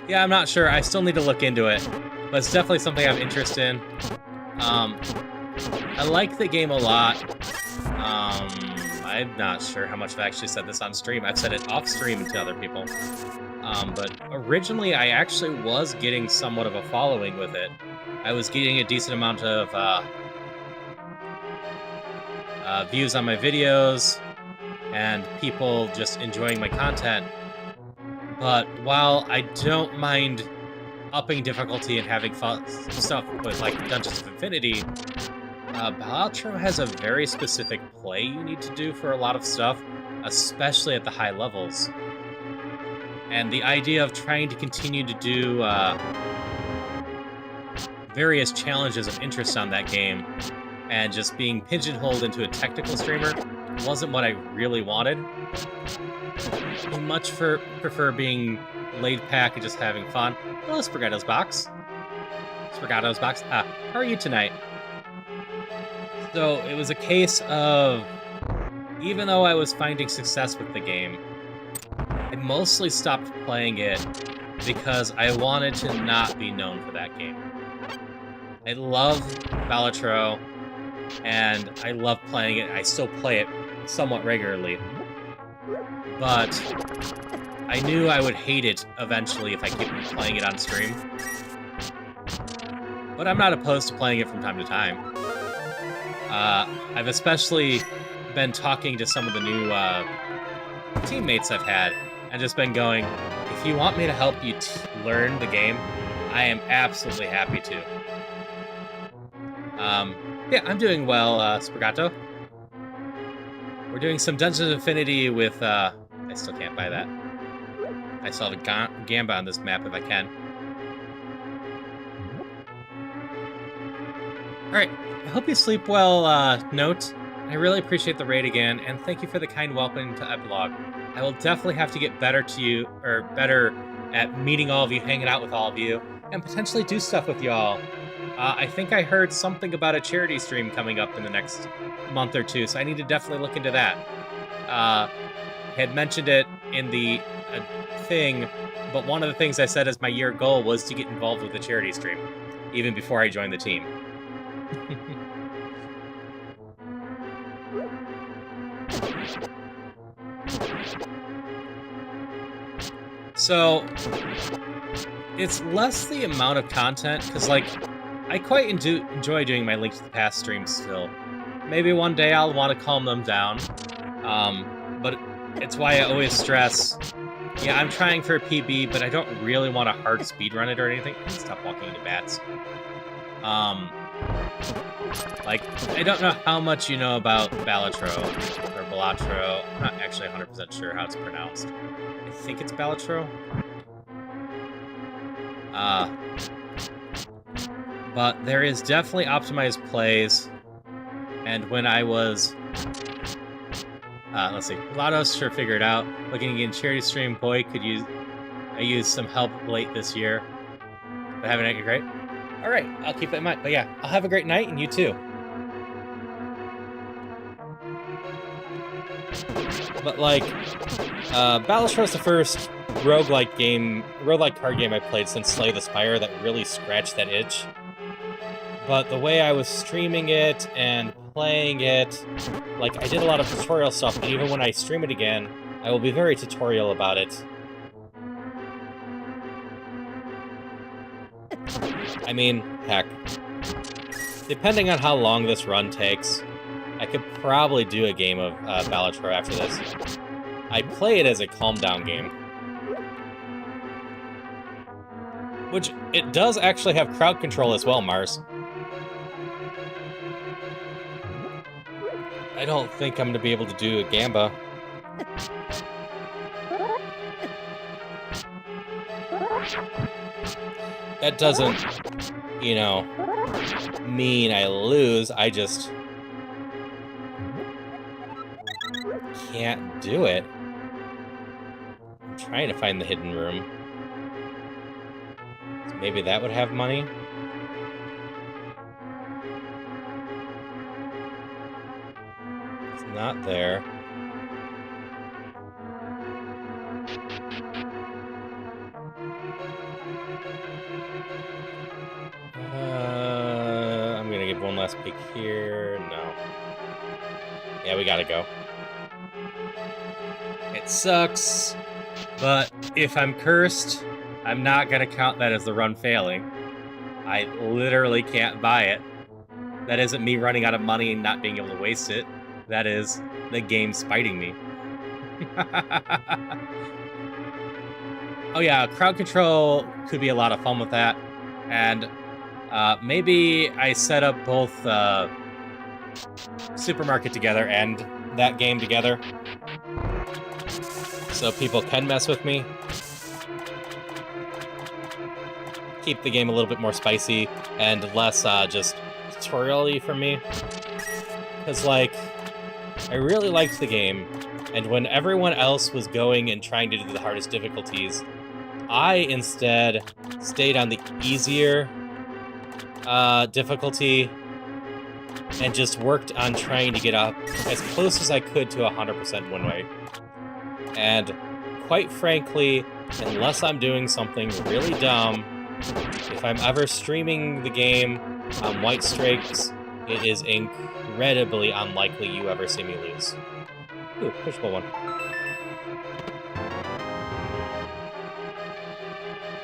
Yeah, I'm not sure. I still need to look into it, but it's definitely something I have interest in. I like the game a lot. I'm not sure how much I've actually said this on stream. I've said it off stream to other people. But originally, I actually was getting somewhat of a following with it. I was getting a decent amount of views on my videos and people just enjoying my content. But while I don't mind upping difficulty and having fun stuff with like Dungeons of Infinity, Balatro has a very specific play you need to do for a lot of stuff, especially at the high levels. And the idea of trying to continue to do various challenges of interest on that game and just being pigeonholed into a technical streamer wasn't what I really wanted. I much prefer being laid back and just having fun. Hello, Spaghetto's Box. Spaghetto's Box. How are you tonight? So it was a case of, even though I was finding success with the game, I mostly stopped playing it because I wanted to not be known for that game. I love Balatro, and I love playing it. I still play it somewhat regularly. But I knew I would hate it eventually if I keep playing it on stream. But I'm not opposed to playing it from time to time. I've especially been talking to some of the new teammates I've had and just been going, if you want me to help you learn the game, I am absolutely happy to. Yeah, I'm doing well, Spagato. We're doing some Dungeons of Infinity with, I still can't buy that. I still have a Gamba on this map if I can. Alright, I hope you sleep well, Note. I really appreciate the raid again, and thank you for the kind welcome to Epilogue. I will definitely have to get better to you, or better at meeting all of you, hanging out with all of you, and potentially do stuff with y'all. I think I heard something about a charity stream coming up in the next month or two, so I need to definitely look into that. I had mentioned it in the thing, but one of the things I said as my year goal was to get involved with the charity stream, even before I joined the team. So, it's less the amount of content, because, like, I quite enjoy doing my Link to the Past streams still. Maybe one day I'll want to calm them down, but it's why I always stress, yeah, I'm trying for a PB, but I don't really want to hard speedrun it or anything. Stop walking into bats. Like, I don't know how much you know about Balatro, or Balatro. I'm not actually 100% sure how it's pronounced. I think it's Balatro. But there is definitely optimized plays, and when I was, let's see, Lotto's sure figured out. Looking in charity stream, boy, I used some help late this year. But having a great. All right, I'll keep that in mind. But yeah, I'll have a great night, and you too. But like, Balatro is the first roguelike card game I played since Slay the Spire that really scratched that itch. But the way I was streaming it and playing it, like, I did a lot of tutorial stuff, and even when I stream it again, I will be very tutorial about it. I mean, heck, depending on how long this run takes, I could probably do a game of Balatro after this. I play it as a calm-down game. Which, it does actually have crowd control as well, Mars. I don't think I'm going to be able to do a Gamba. That doesn't, you know, mean I lose. I just can't do it. I'm trying to find the hidden room. So maybe that would have money? It's not there. I'm gonna give one last peek here. No. Yeah, we gotta go. It sucks, but if I'm cursed, I'm not gonna count that as the run failing. I literally can't buy it. That isn't me running out of money and not being able to waste it. That is the game spiting me. Oh yeah, crowd control could be a lot of fun with that. And maybe I set up both Supermarket together and that game together, so people can mess with me. Keep the game a little bit more spicy and less just tutorial-y for me. Because, like, I really liked the game, and when everyone else was going and trying to do the hardest difficulties, I instead stayed on the easier difficulty and just worked on trying to get up as close as I could to 100% win rate. And quite frankly, unless I'm doing something really dumb, if I'm ever streaming the game on white streaks, it is incredibly unlikely you ever see me lose. Ooh, pushable one.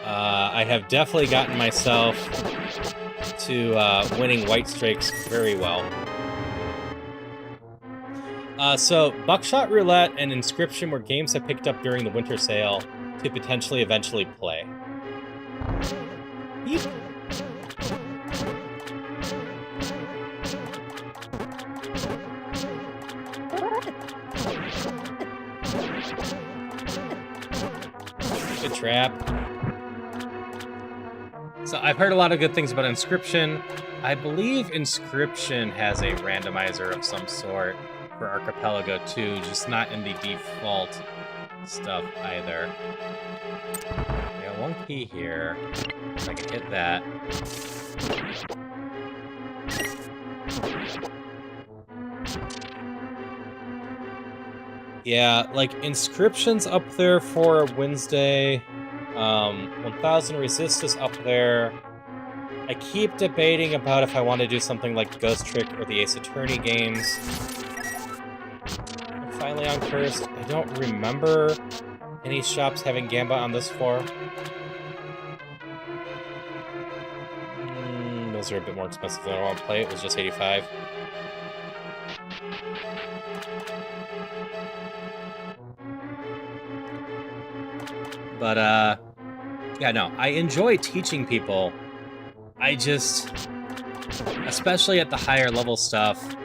I have definitely gotten myself to winning white streaks very well. So, Buckshot Roulette and Inscription were games I picked up during the winter sale to potentially eventually play. Yeet. Good trap. So I've heard a lot of good things about Inscription. I believe Inscription has a randomizer of some sort for Archipelago too, just not in the default stuff either. I got one key here. If I can hit that. Yeah, like Inscription's up there for Wednesday. 1000 Resist is up there. I keep debating about if I want to do something like Ghost Trick or the Ace Attorney games. I'm finally on Cursed. I don't remember any shops having Gambit on this floor. Those are a bit more expensive than I want to play. It was just 85. But, yeah, no, I enjoy teaching people. I just, especially at the higher level stuff,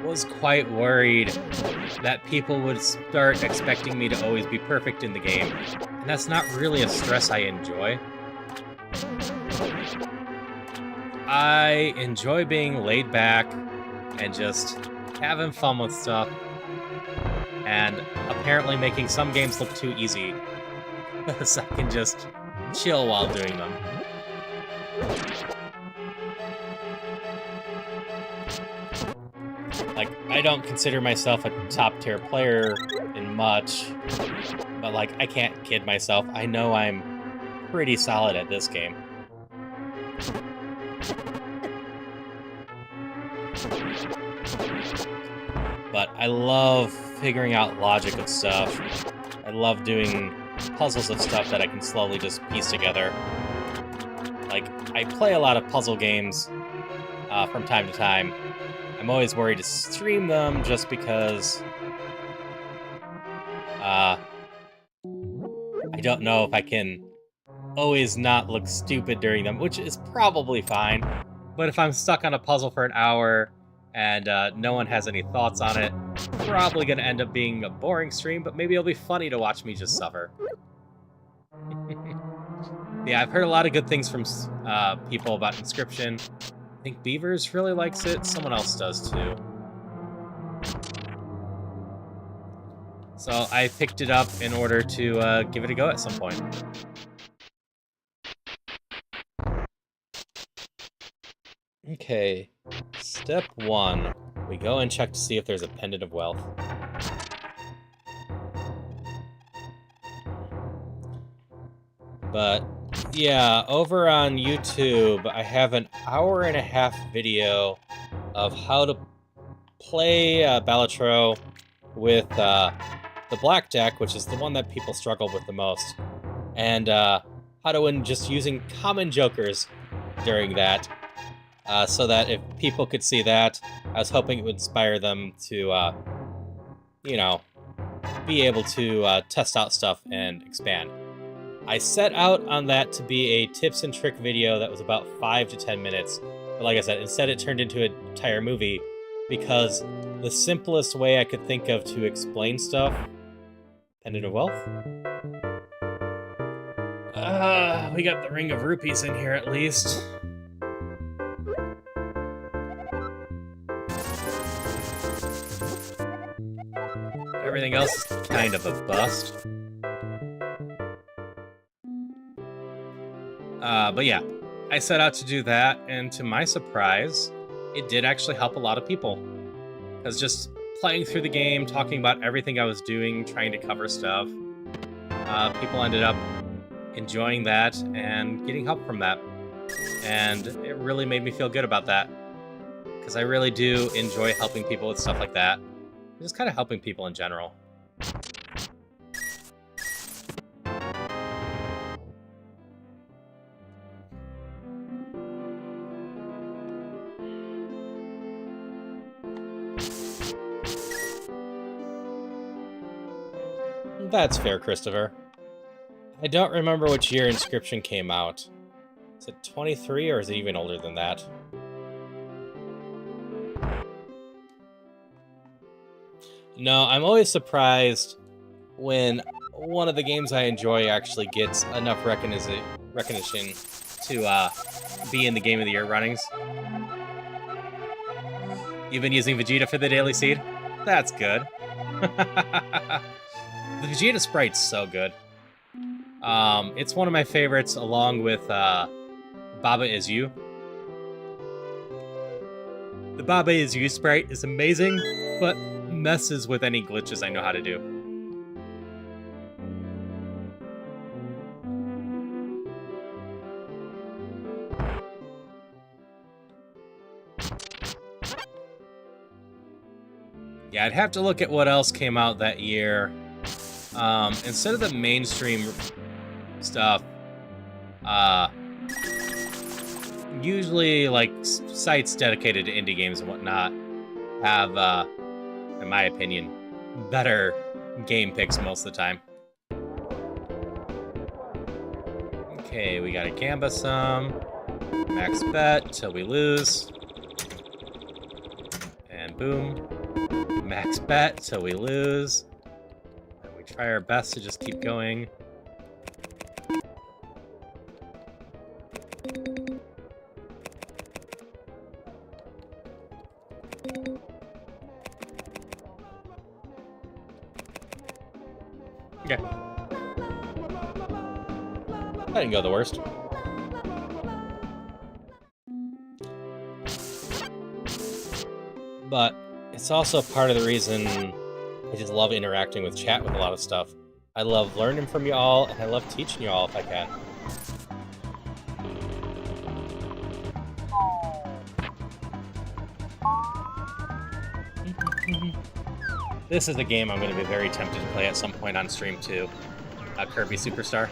was quite worried that people would start expecting me to always be perfect in the game. And that's not really a stress I enjoy. I enjoy being laid back and just having fun with stuff. And apparently making some games look too easy. So I can just chill while doing them. Like, I don't consider myself a top-tier player in much, but, like, I can't kid myself. I know I'm pretty solid at this game. But I love figuring out logic of stuff. I love doing puzzles of stuff that I can slowly just piece together. Like, I play a lot of puzzle games from time to time. I'm always worried to stream them just because I don't know if I can always not look stupid during them, which is probably fine. But if I'm stuck on a puzzle for an hour and no one has any thoughts on it, probably going to end up being a boring stream, but maybe it'll be funny to watch me just suffer. Yeah, I've heard a lot of good things from people about Inscription. I think Beavers really likes it. Someone else does too. So I picked it up in order to give it a go at some point. Okay, step 1. We go and check to see if there's a pendant of wealth. But yeah, over on YouTube, I have an hour-and-a-half video of how to play Balatro with the black deck, which is the one that people struggle with the most, and how to win just using common jokers during that, so that if people could see that, I was hoping it would inspire them to, you know, be able to test out stuff and expand. I set out on that to be a tips and trick video that was about 5 to 10 minutes, but like I said, instead it turned into an entire movie, because the simplest way I could think of to explain stuff... Pendant of Wealth? We got the Ring of Rupees in here at least. Everything else is kind of a bust. But yeah, I set out to do that, and to my surprise, it did actually help a lot of people. Because just playing through the game, talking about everything I was doing, trying to cover stuff, people ended up enjoying that and getting help from that. And it really made me feel good about that. Because I really do enjoy helping people with stuff like that. Just kind of helping people in general. That's fair, Christopher. I don't remember which year Inscription came out. Is it 23 or is it even older than that? No, I'm always surprised when one of the games I enjoy actually gets enough recognition to be in the Game of the Year runnings. You've been using Vegeta for the Daily Seed? That's good. The Vegeta sprite's so good. It's one of my favorites, along with Baba Is You. The Baba Is You sprite is amazing, but messes with any glitches I know how to do. Yeah, I'd have to look at what else came out that year. Instead of the mainstream stuff, usually like sites dedicated to indie games and whatnot have, in my opinion, better game picks most of the time. Okay, we gotta gamba some, max bet till we lose, and boom, max bet till we lose. Try our best to just keep going. Okay. That didn't go the worst. But it's also part of the reason I just love interacting with chat with a lot of stuff. I love learning from y'all, and I love teaching y'all if I can. This is a game I'm going to be very tempted to play at some point on stream too. Kirby Superstar.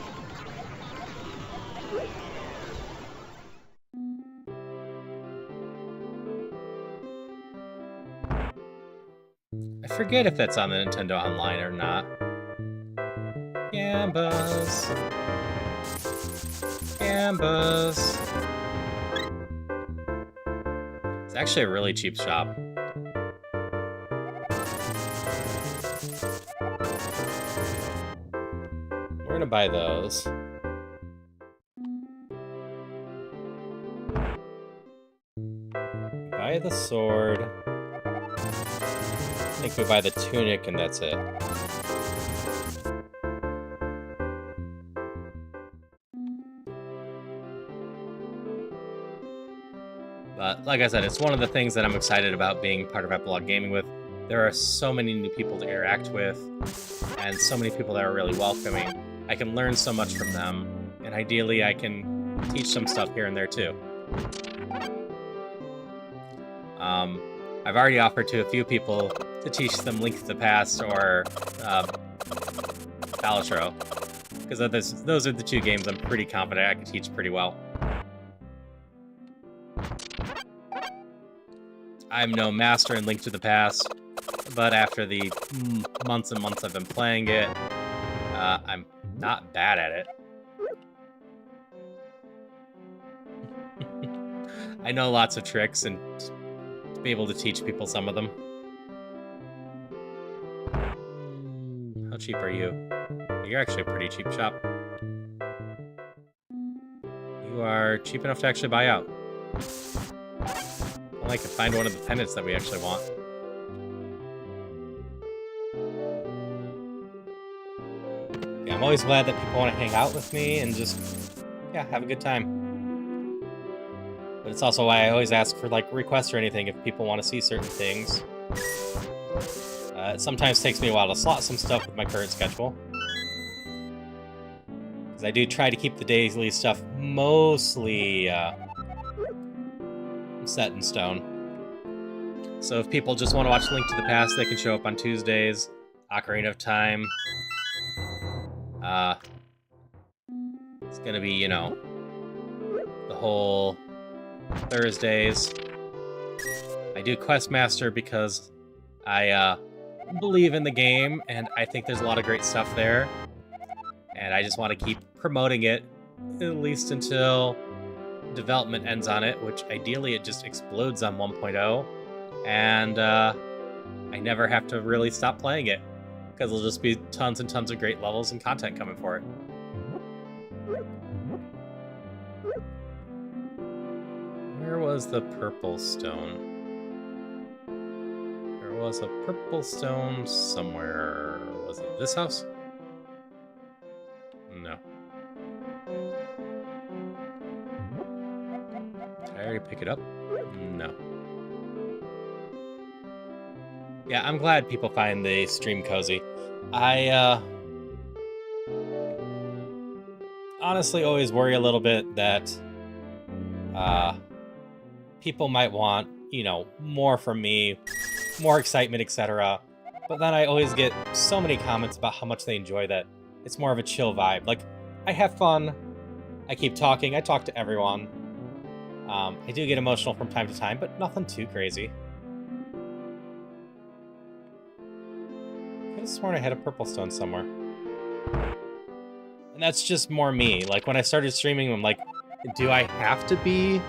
I forget if that's on the Nintendo Online or not. Gambas. Gambas. It's actually a really cheap shop. We're gonna buy those. Buy the sword. think we buy the tunic and that's it. But like I said, it's one of the things that I'm excited about being part of Epilogue Gaming with. There are so many new people to interact with, and so many people that are really welcoming. I can learn so much from them, and ideally I can teach some stuff here and there too. I've already offered to a few people to teach them Link to the Past or Balatro, because those are the two games I'm pretty confident I can teach pretty well. I'm no master in Link to the Past, but after the months and months I've been playing it, I'm not bad at it. I know lots of tricks and to be able to teach people some of them. How cheap are you? You're actually a pretty cheap shop. You are cheap enough to actually buy out. Well, I can find one of the pendants that we actually want. Yeah, I'm always glad that people want to hang out with me and just, yeah, have a good time. But it's also why I always ask for, like, requests or anything if people want to see certain things. It sometimes takes me a while to slot some stuff with my current schedule. Because I do try to keep the daily stuff mostly set in stone. So if people just want to watch Link to the Past, they can show up on Tuesdays. Ocarina of Time. It's gonna be, you know, the whole Thursdays. I do Questmaster because I believe in the game, and I think there's a lot of great stuff there. And I just want to keep promoting it, at least until development ends on it, which ideally it just explodes on 1.0, and I never have to really stop playing it, because there'll just be tons and tons of great levels and content coming for it. Where was the purple stone? There was a purple stone somewhere. Was it this house? No. Did I already pick it up? No. Yeah, I'm glad people find the stream cozy. I honestly always worry a little bit that people might want, you know, more from me, more excitement, etc. But then I always get so many comments about how much they enjoy that it's more of a chill vibe. Like, I have fun, I keep talking, I talk to everyone. I do get emotional from time to time, but nothing too crazy. I could have sworn I had a purple stone somewhere. And that's just more me. Like, when I started streaming, I'm like, do I have to be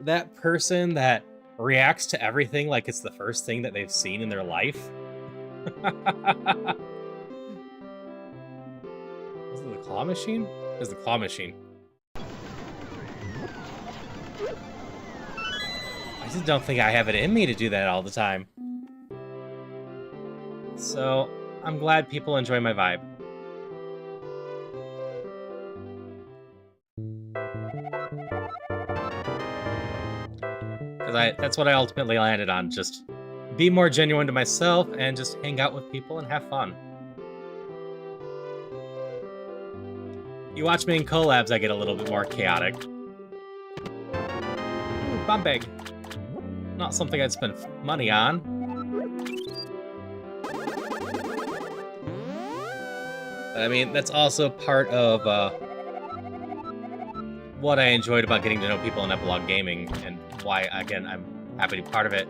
that person that reacts to everything like it's the first thing that they've seen in their life? Is it the claw machine? It's the claw machine. I just don't think I have it in me to do that all the time. So, I'm glad people enjoy my vibe. Because that's what I ultimately landed on. Just be more genuine to myself and just hang out with people and have fun. You watch me in collabs, I get a little bit more chaotic. Ooh, bomb bag. Not something I'd spend money on. But I mean, that's also part of what I enjoyed about getting to know people in Epilogue Gaming, and why, again, I'm happy to be part of it.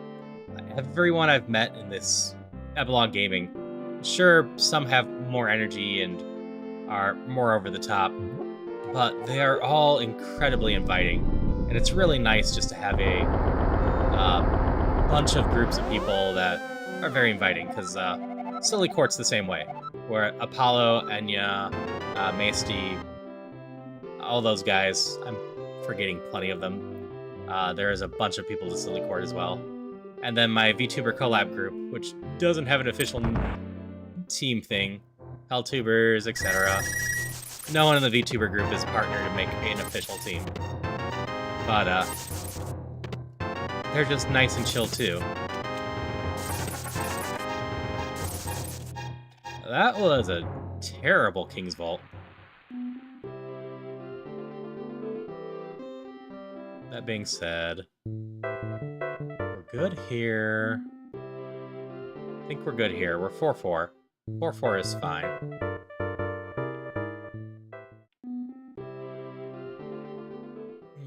Everyone I've met in this Epilogue Gaming, sure, some have more energy and are more over the top, but they are all incredibly inviting. And it's really nice just to have a bunch of groups of people that are very inviting, because Silly Court's the same way, where Apollo, Enya, Maesty, all those guys, I'm forgetting plenty of them. There is a bunch of people to Silly Court as well. And then my VTuber collab group, which doesn't have an official team thing. Helltubers, etc. No one in the VTuber group is partnered to make an official team. But, they're just nice and chill, too. That was a terrible King's Vault. That being said, we're good here. I think we're good here. We're 4-4. 4-4 is fine.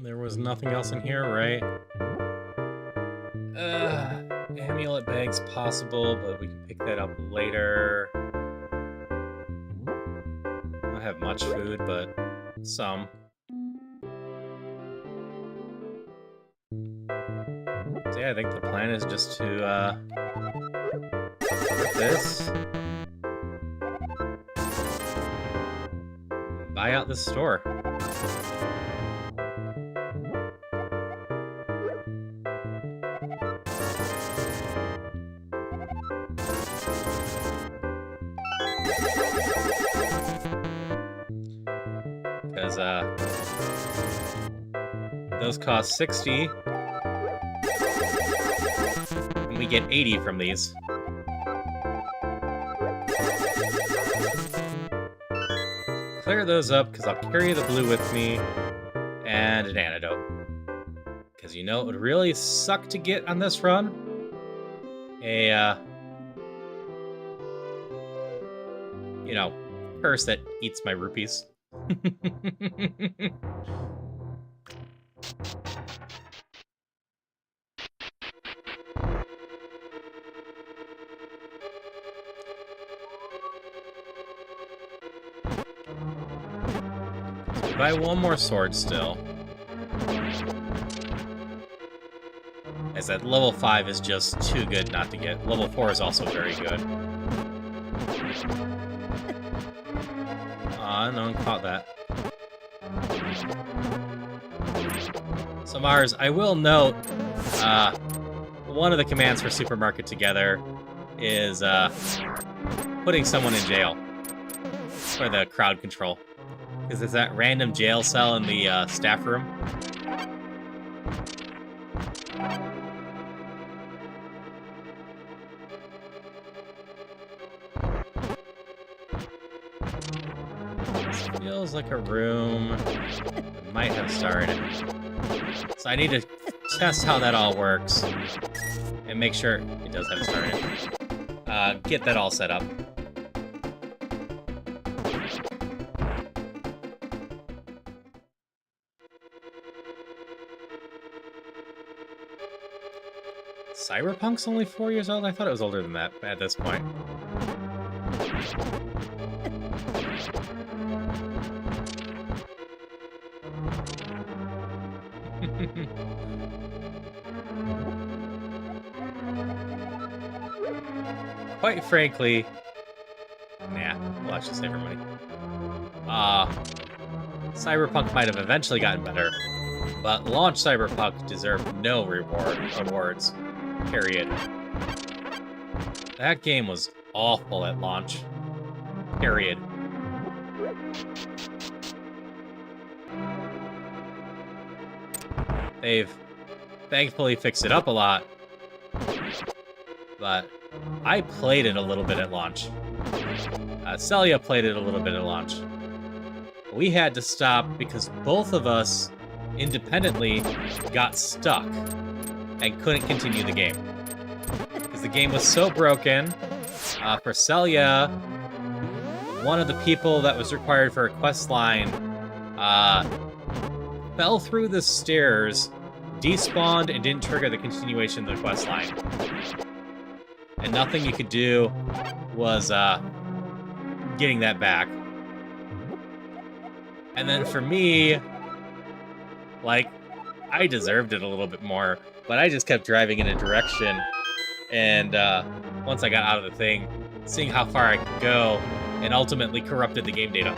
There was nothing else in here, right? Amulet bag's possible, but we can pick that up later. I don't have much food, but some. So yeah, I think the plan is just to, get this. Buy out this store. Because, those cost 60. And we get 80 from these. Clear those up, because I'll carry the blue with me, and an antidote. Because you know it would really suck to get on this run? You know, purse that eats my rupees. Buy one more sword still. As that level 5 is just too good not to get. Level 4 is also very good. Aw, no one caught that. So Mars, I will note, one of the commands for Supermarket Together is, putting someone in jail. For the crowd control. Because there's that random jail cell in the, staff room. This feels like a room that might have started. So I need to test how that all works. And make sure it does have started. Get that all set up. Cyberpunk's only 4 years old? I thought it was older than that at this point. Quite frankly... Nah, we'll actually save our money. Cyberpunk might have eventually gotten better, but launch Cyberpunk deserved no rewards. Period. That game was awful at launch. Period. They've thankfully fixed it up a lot, but I played it a little bit at launch. Celia played it a little bit at launch. We had to stop because both of us independently got stuck and couldn't continue the game. Because the game was so broken. For Celia, one of the people that was required for a quest line fell through the stairs, despawned, and didn't trigger the continuation of the quest line. And nothing you could do was getting that back. And then for me, like, I deserved it a little bit more, but I just kept driving in a direction, and once I got out of the thing, seeing how far I could go, and ultimately corrupted the game data.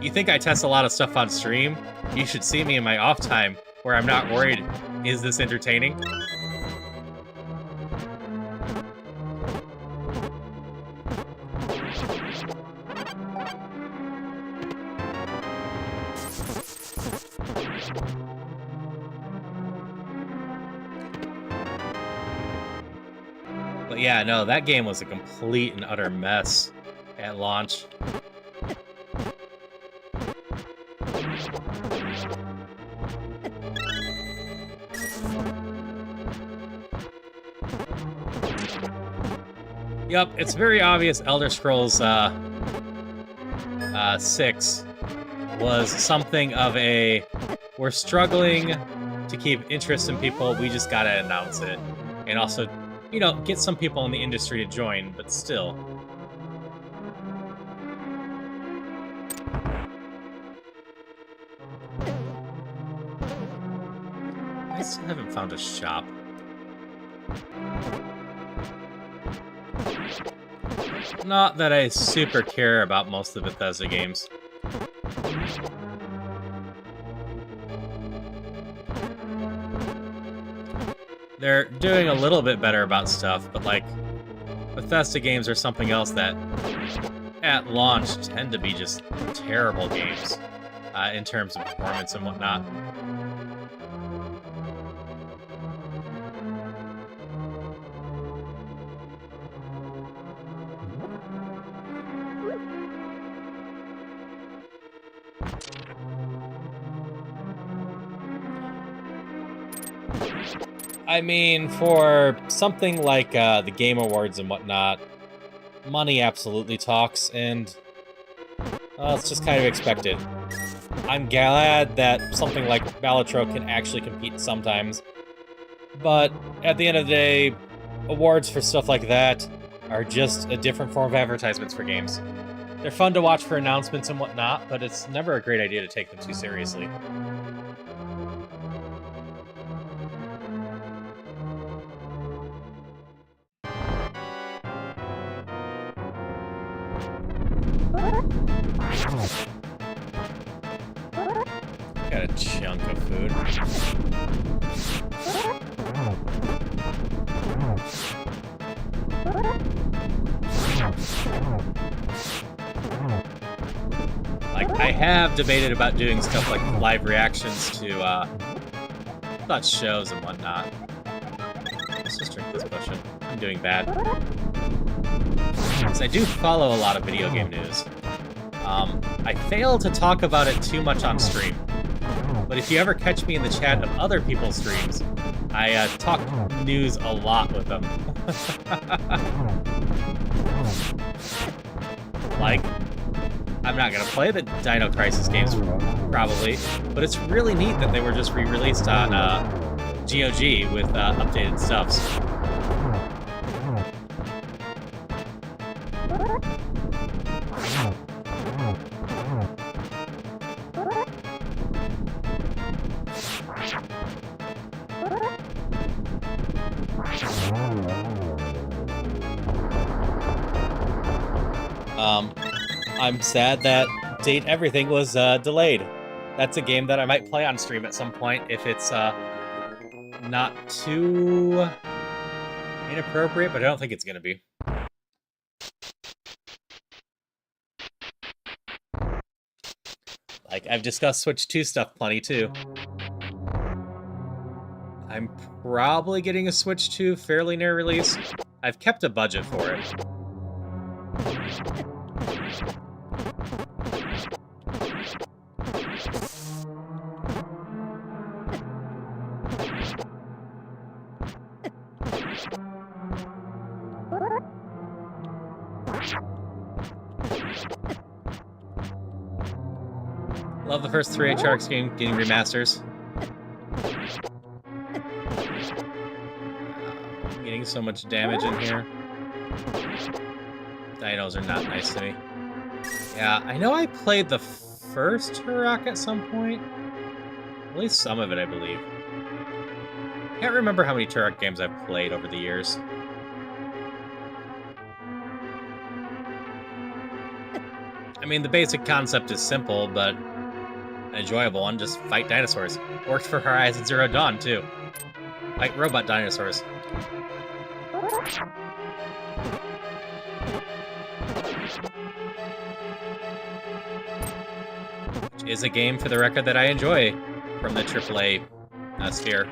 You you think I test a lot of stuff on stream, you should see me in my off time where I'm not worried, is this entertaining? But yeah, no, that game was a complete and utter mess at launch. Yep, it's very obvious Elder Scrolls 6 was something of a, we're struggling to keep interest in people, we just gotta announce it. And also, you know, get some people in the industry to join, but still. I still haven't found a shop. Not that I super care about most of the Bethesda games. They're doing a little bit better about stuff, but like, Bethesda games are something else that, at launch, tend to be just terrible games in terms of performance and whatnot. I mean, for something like the Game Awards and whatnot, money absolutely talks, and it's just kind of expected. I'm glad that something like Balatro can actually compete sometimes, but at the end of the day, awards for stuff like that are just a different form of advertisements for games. They're fun to watch for announcements and whatnot, but it's never a great idea to take them too seriously. Got a chunk of food. Like, I have debated about doing stuff like live reactions to shows and whatnot. Let's just drink this potion. I'm doing bad. Because I do follow a lot of video game news. I fail to talk about it too much on stream. But if you ever catch me in the chat of other people's streams, I talk news a lot with them. Like, I'm not gonna play the Dino Crisis games, probably, but it's really neat that they were just re-released on GOG with updated stuffs. I'm sad that Date Everything was delayed. That's a game that I might play on stream at some point if it's not too inappropriate, but I don't think it's gonna be. Like, I've discussed Switch 2 stuff plenty, too. I'm probably getting a Switch 2 fairly near release. I've kept a budget for it. Love the first 3 HRX game getting remasters. I'm getting so much damage in here. Dinos are not nice to me. Yeah, I know I played the first Turok at some point. At least some of it, I believe. Can't remember how many Turok games I've played over the years. I mean, the basic concept is simple, but an enjoyable one. Just fight dinosaurs. Worked for Horizon Zero Dawn, too. Fight robot dinosaurs. Which is a game, for the record, that I enjoy from the AAA sphere.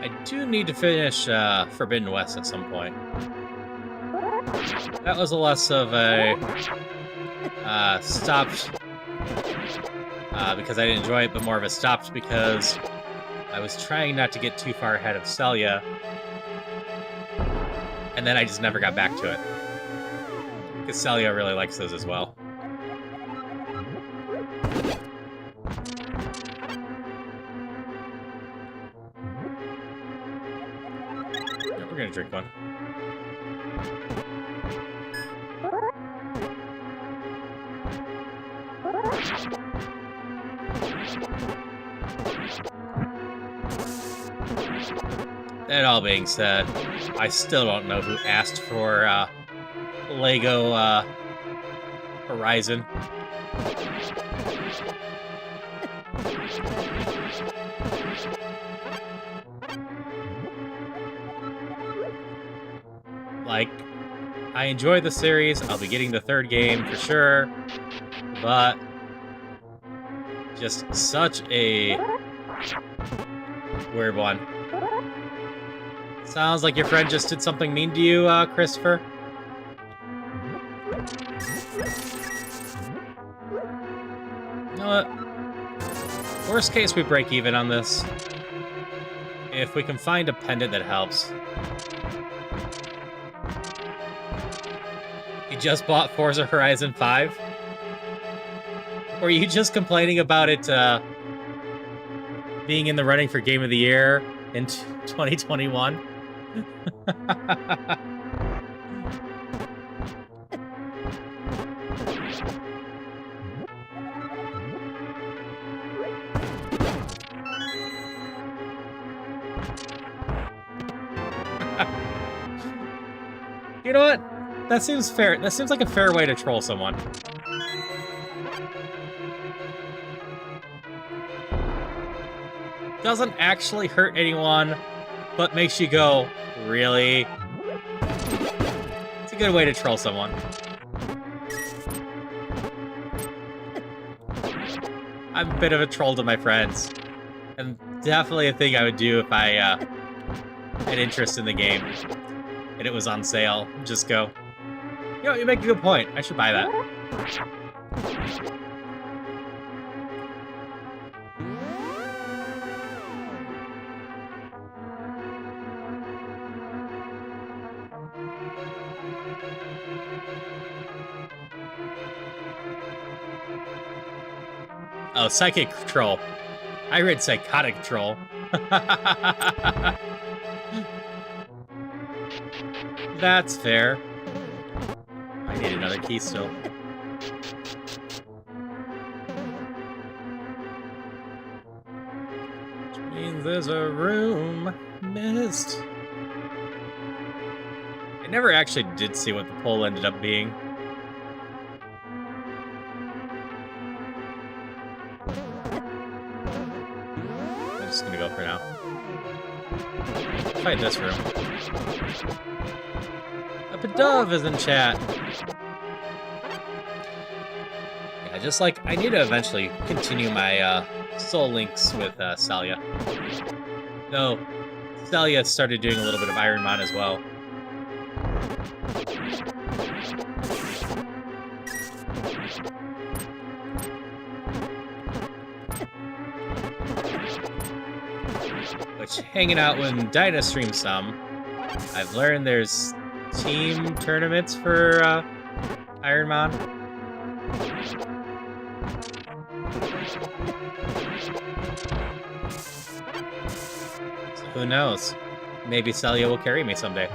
I do need to finish Forbidden West at some point. That was less of a stopped because I didn't enjoy it, but more of a stopped because I was trying not to get too far ahead of Celia, and then I just never got back to it. Because Celia really likes those as well. Yeah, we're gonna drink one. That all being said, I still don't know who asked for Lego Horizon. Like, I enjoy the series. I'll be getting the third game for sure, but just such a weird one. Sounds like your friend just did something mean to you, Christopher. You know what? Worst case, we break even on this. If we can find a pendant that helps. You just bought Forza Horizon 5? Or are you just complaining about it being in the running for Game of the Year in 2021? You know what? That seems fair. That seems like a fair way to troll someone. Doesn't actually hurt anyone, but makes you go, really? It's a good way to troll someone. I'm a bit of a troll to my friends. And definitely a thing I would do if I had interest in the game and it was on sale. Just go, you know, you make a good point. I should buy that. Oh, psychic troll. I read psychotic troll. That's fair. I need another key still. Which means there's a room missed. I never actually did see what the poll ended up being. I'm just gonna go for now. Fight this room. A dove is in chat. Yeah, just like I need to eventually continue my soul links with Celia. Though Celia started doing a little bit of Iron Man as well. Which, hanging out with Dyna stream some, I've learned there's team tournaments for Iron Man. So who knows? Maybe Celia will carry me someday.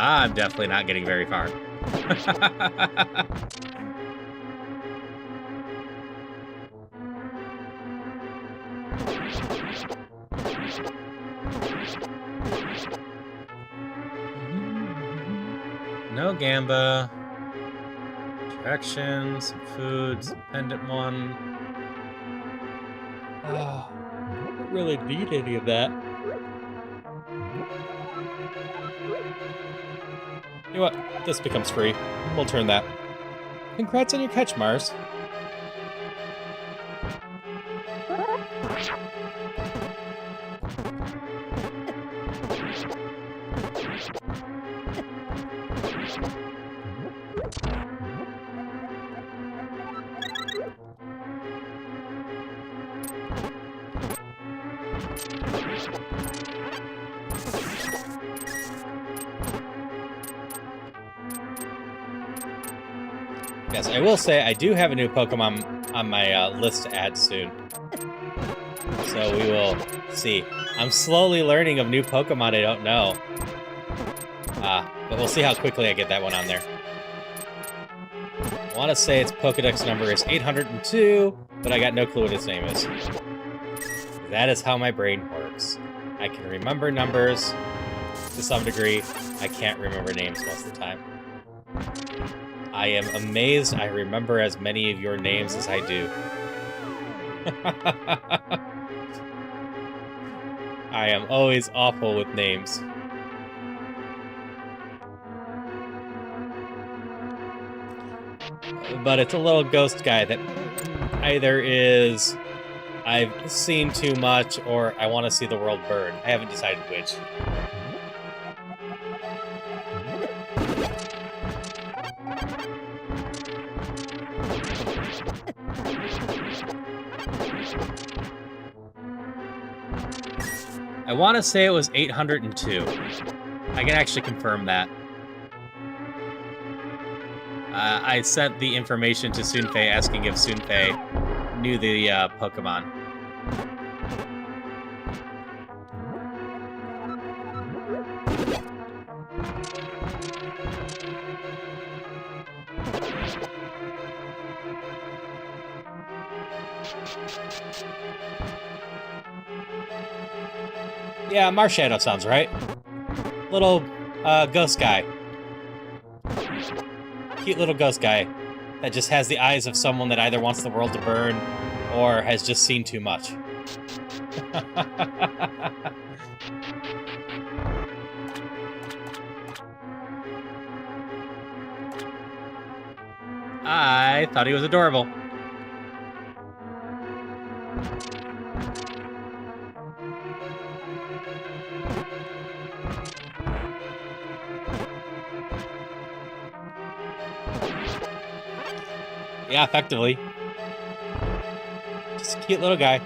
I'm definitely not getting very far. No Gamba. Directions, some foods, pendant one. Oh, I don't really need any of that. You know what? This becomes free. We'll turn that. Congrats on your catch, Mars. Yes, I will say I do have a new Pokemon on my list to add soon. So we will see. I'm slowly learning of new Pokemon I don't know. But we'll see how quickly I get that one on there. I want to say its Pokedex number is 802, but I got no clue what its name is. That is how my brain works. I can remember numbers to some degree. I can't remember names most of the time. I am amazed I remember as many of your names as I do. I am always awful with names. But it's a little ghost guy that either is I've seen too much or I want to see the world burn. I haven't decided which. I want to say it was 802. I can actually confirm that. I sent the information to Sunfei asking if Sunfei knew the Pokemon. Yeah, Marshadow sounds right. Little ghost guy. Cute little ghost guy that just has the eyes of someone that either wants the world to burn or has just seen too much. I thought he was adorable. Yeah, effectively. Just a cute little guy.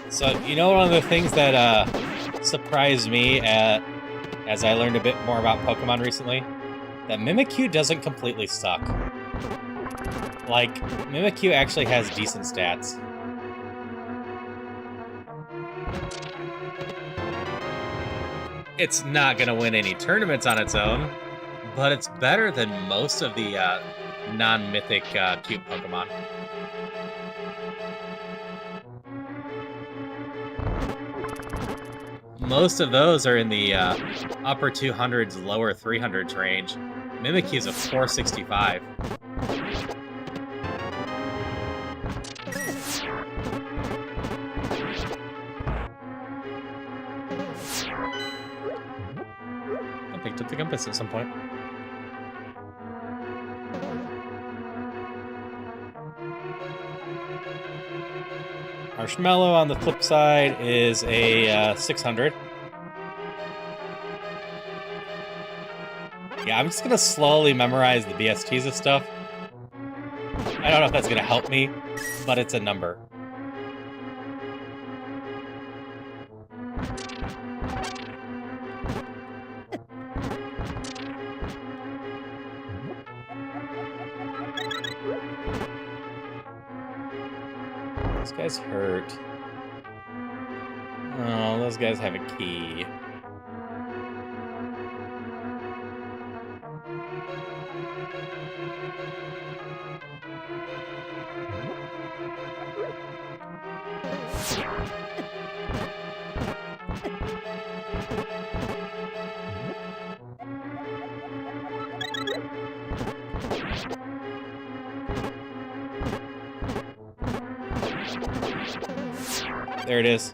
So, you know, one of the things that surprised me as I learned a bit more about Pokemon recently? That Mimikyu doesn't completely suck. Like, Mimikyu actually has decent stats. It's not going to win any tournaments on its own, but it's better than most of the non-mythic cute Pokemon. Most of those are in the upper 200s, lower 300s range. Mimikyu is a 465. I picked up the compass at some point. Marshmallow on the flip side is a 600. Yeah, I'm just gonna slowly memorize the BSTs and stuff. I don't know if that's gonna help me, but it's a number. Those guys hurt. Oh, those guys have a key. There it is.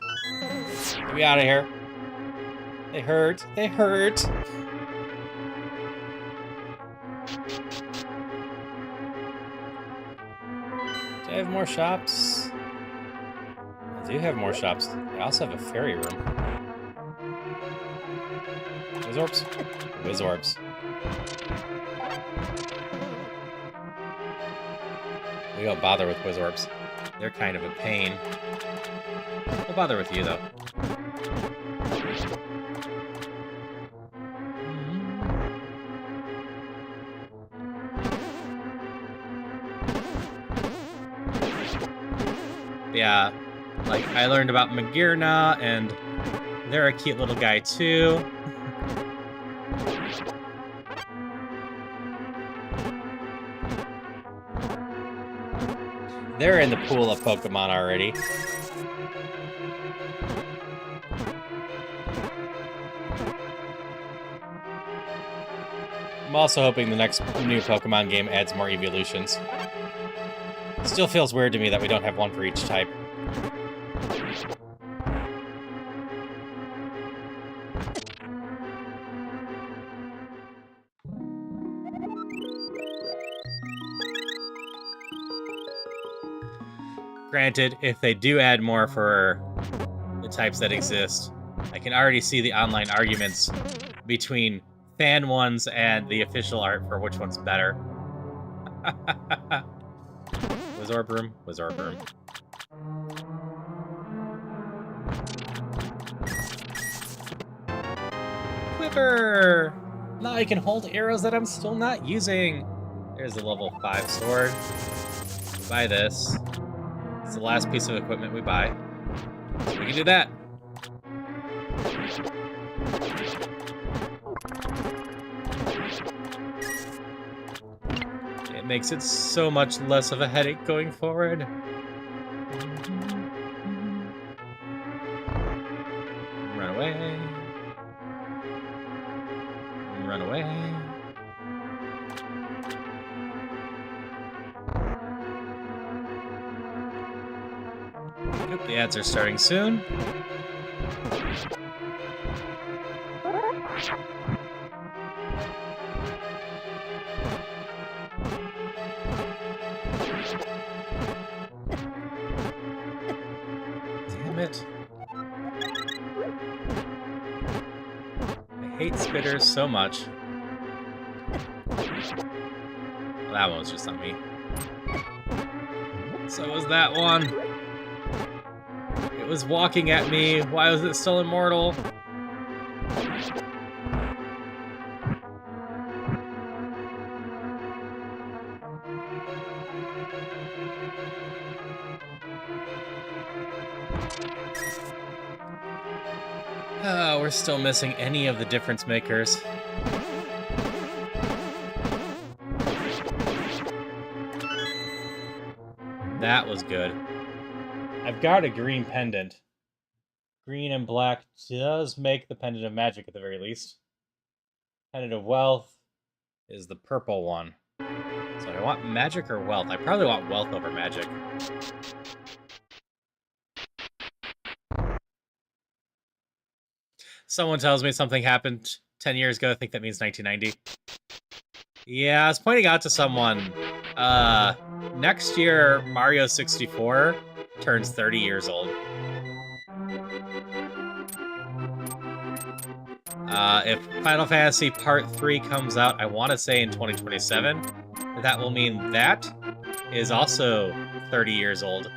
Get me out of here. They hurt. They hurt. Do I have more shops? I do have more shops. I also have a fairy room. Wizorps? Wizorps. We don't bother with Wizorps. They're kind of a pain. We'll bother with you, though. Yeah, like, I learned about Magirna, and they're a cute little guy, too. They're in the pool of Pokemon already. I'm also hoping the next new Pokemon game adds more evolutions. Still feels weird to me that we don't have one for each type. Granted, if they do add more for the types that exist, I can already see the online arguments between fan ones and the official art for which one's better. Wizorb room, Wizorb room. Quiver! Now I can hold arrows that I'm still not using. There's a level 5 sword. Buy this. It's the last piece of equipment we buy. So we can do that. It makes it so much less of a headache going forward. Run away. Run away. Yep, the ads are starting soon. Damn it. I hate spitters so much. Well, that one was just on me. So was that one. It was walking at me. Why was it still immortal? We're still missing any of the difference makers. That was good. I've got a green pendant. Green and black does make the pendant of magic at the very least. Pendant of wealth is the purple one. So I want magic or wealth? I probably want wealth over magic. Someone tells me something happened 10 years ago. I think that means 1990. Yeah, I was pointing out to someone, next year, Mario 64 turns 30 years old. If Final Fantasy Part 3 comes out, I want to say in 2027, that will mean that is also 30 years old.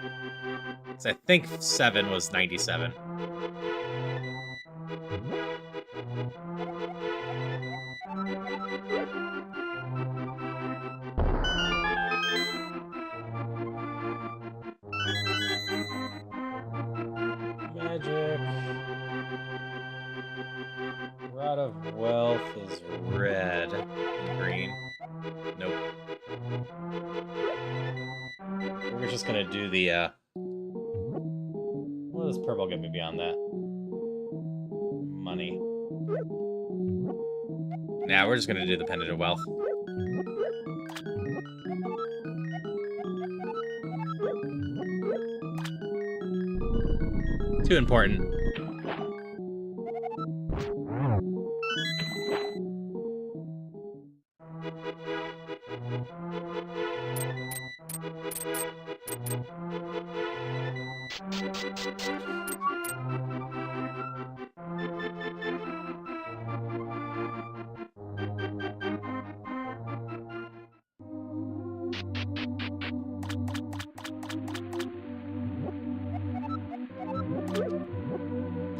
So I think 7 was 97. Rod of Wealth is red and green. Nope. We're just gonna do the, what does purple get me beyond that? Money. Nah, we're just gonna do the Pendant of Wealth. Too important.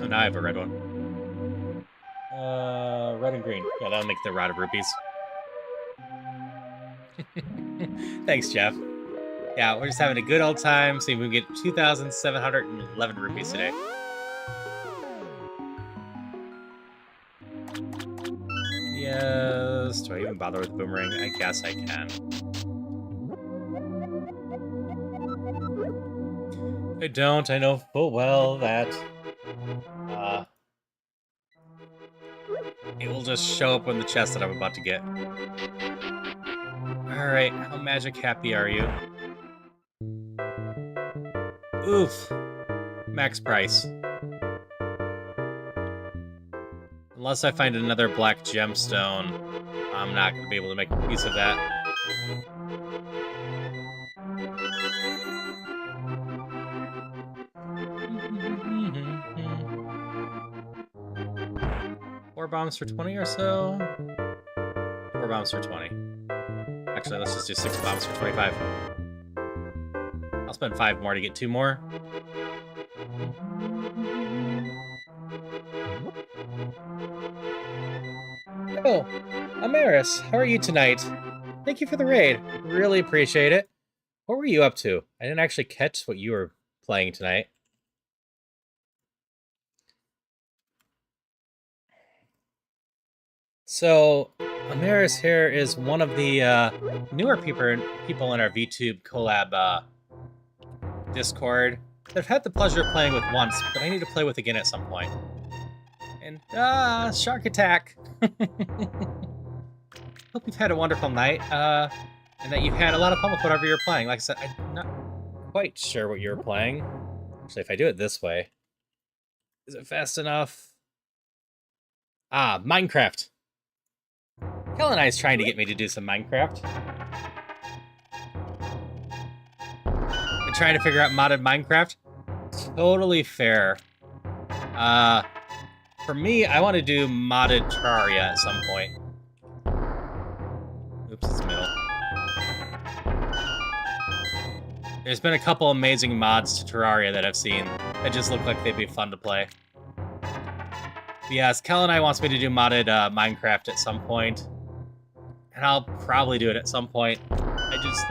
Oh, now I have a red one. Red and green. Yeah, that'll make the Rod of Rupees. Thanks, Jeff. Yeah, we're just having a good old time. See if we can get 2,711 rupees today. Yes. Do I even bother with the boomerang? I guess I can. I don't. I know full well that it will just show up on the chest that I'm about to get. Alright, how magic happy are you? Oof. Max price. Unless I find another black gemstone, I'm not going to be able to make a piece of that. Four bombs for 20 or so? 4 bombs for 20. Actually, let's just do 6 bombs for 25. I'll spend 5 more to get 2 more. Oh, Amaris, how are you tonight? Thank you for the raid. Really appreciate it. What were you up to? I didn't actually catch what you were playing tonight. So, Amaris here is one of the newer people in our VTube collab Discord that I've had the pleasure of playing with once, but I need to play with again at some point. And, shark attack! Hope you've had a wonderful night, and that you've had a lot of fun with whatever you're playing. Like I said, I'm not quite sure what you're playing. Actually, if I do it this way, is it fast enough? Ah, Minecraft! Kel and I is trying to get me to do some Minecraft. I'm trying to figure out modded Minecraft. Totally fair. For me, I want to do modded Terraria at some point. Oops, it's middle. There's been a couple amazing mods to Terraria that I've seen that just look like they'd be fun to play. But yes, Kel and I wants me to do modded Minecraft at some point. And I'll probably do it at some point. I just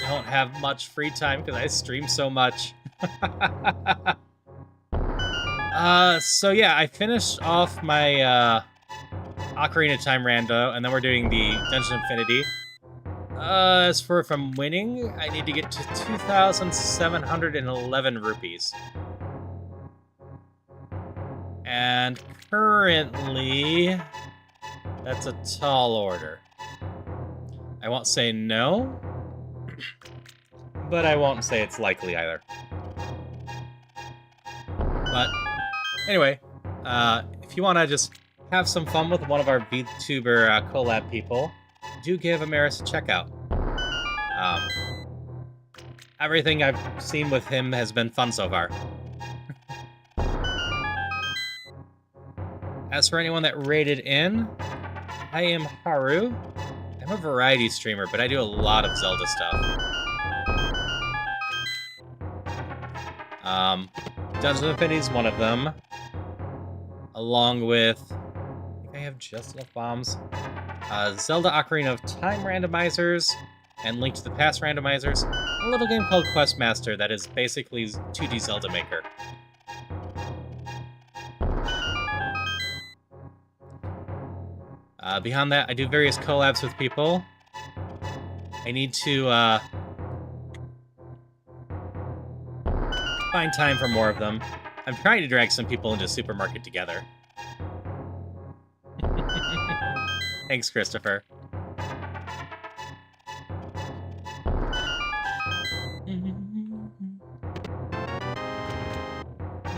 don't have much free time because I stream so much. So yeah, I finished off my Ocarina Time rando, and then we're doing the Dungeon Infinity. As for if I'm winning, I need to get to 2,711 rupees. And currently, that's a tall order. I won't say no, but I won't say it's likely either. But anyway, if you want to just have some fun with one of our VTuber collab people, do give Amaris a check out. Everything I've seen with him has been fun so far. As for anyone that raided in, I am Haru. I'm a variety streamer, but I do a lot of Zelda stuff. Dungeon Infinity is one of them. Along with, I think I have just enough bombs. Zelda Ocarina of Time randomizers, and Link to the Past randomizers. A little game called Questmaster that is basically 2D Zelda Maker. Beyond that, I do various collabs with people. I need to find time for more of them. I'm trying to drag some people into Supermarket together. Thanks, Christopher.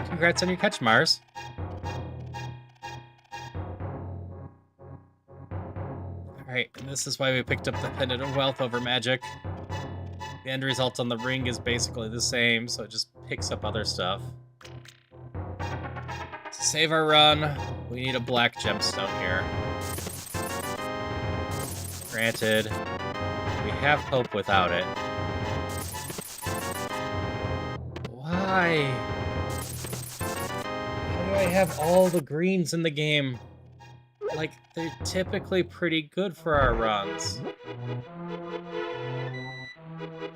Congrats on your catch, Mars. Alright, and this is why we picked up the Pendant of Wealth over Magic. The end result on the ring is basically the same, so it just picks up other stuff. To save our run, we need a black gemstone here. Granted, we have hope without it. Why? How do I have all the greens in the game? Like, they're typically pretty good for our runs.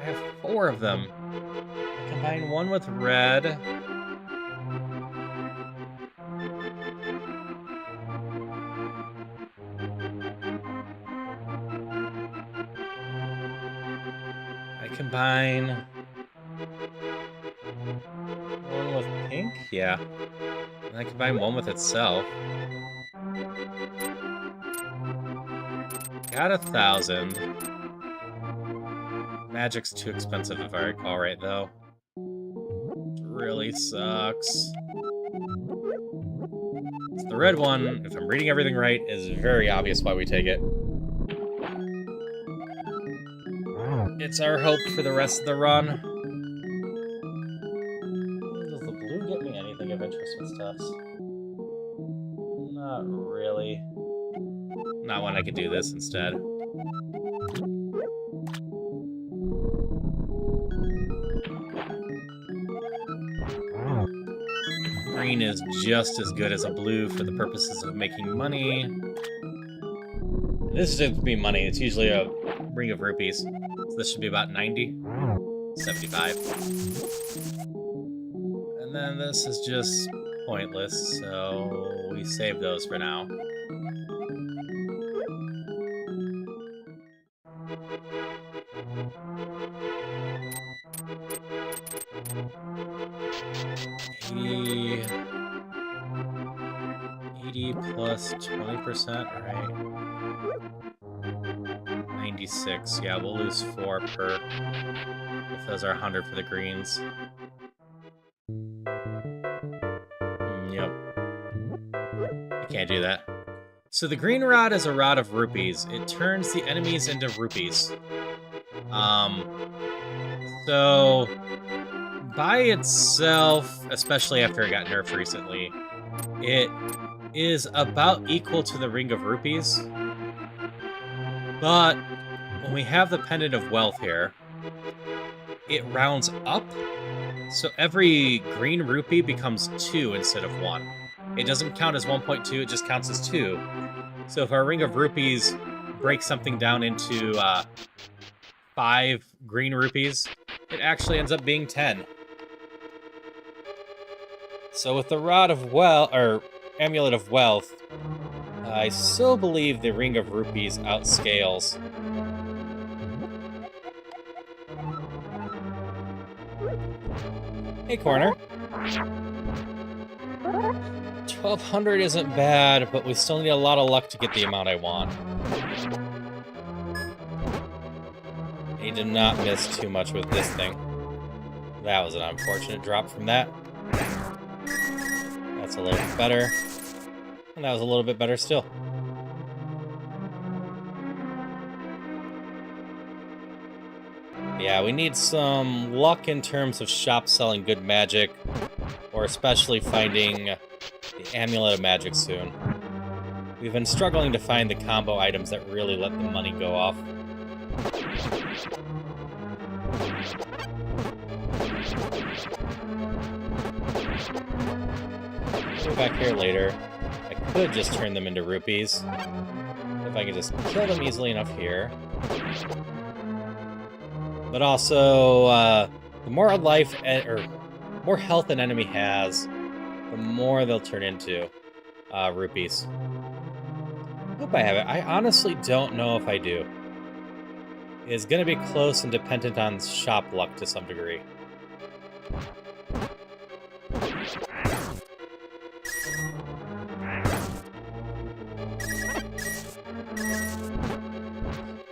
I have 4 of them. I combine one with red. I combine one with pink? Yeah. And I combine one with itself. Got 1,000. Magic's too expensive if I recall right, though. Which really sucks. So the red one, if I'm reading everything right, is very obvious why we take it. It's our hope for the rest of the run. Does the blue get me anything of interest with stuffs? Not really. Not when I could do this instead. Green is just as good as a blue for the purposes of making money. This should be money. It's usually a ring of rupees. So this should be about 90. 75. And then this is just pointless, so we save those for now. Plus 20%, right? 96. Yeah, we'll lose 4 per. If those are 100 for the greens. Yep. I can't do that. So the green rod is a rod of rupees. It turns the enemies into rupees. So by itself, especially after it got nerfed recently, it is about equal to the Ring of Rupees. But when we have the Pendant of Wealth here, it rounds up. So every green rupee becomes 2 instead of 1. It doesn't count as 1.2, it just counts as 2. So if our Ring of Rupees breaks something down into 5 green rupees, it actually ends up being 10. So with the Rod of Wealth, or Amulet of Wealth, I still believe the Ring of Rupees outscales. Hey, Corner. 1,200 isn't bad, but we still need a lot of luck to get the amount I want. I did not miss too much with this thing. That was an unfortunate drop from that. That's a little bit better. And that was a little bit better still. Yeah, we need some luck in terms of shops selling good magic, or especially finding the Amulet of Magic soon. We've been struggling to find the combo items that really let the money go off. Go back here later. I could just turn them into rupees. If I could just kill them easily enough here. But also, the more life, or more health an enemy has, the more they'll turn into rupees. Hope I have it. I honestly don't know if I do. It's going to be close and dependent on shop luck to some degree.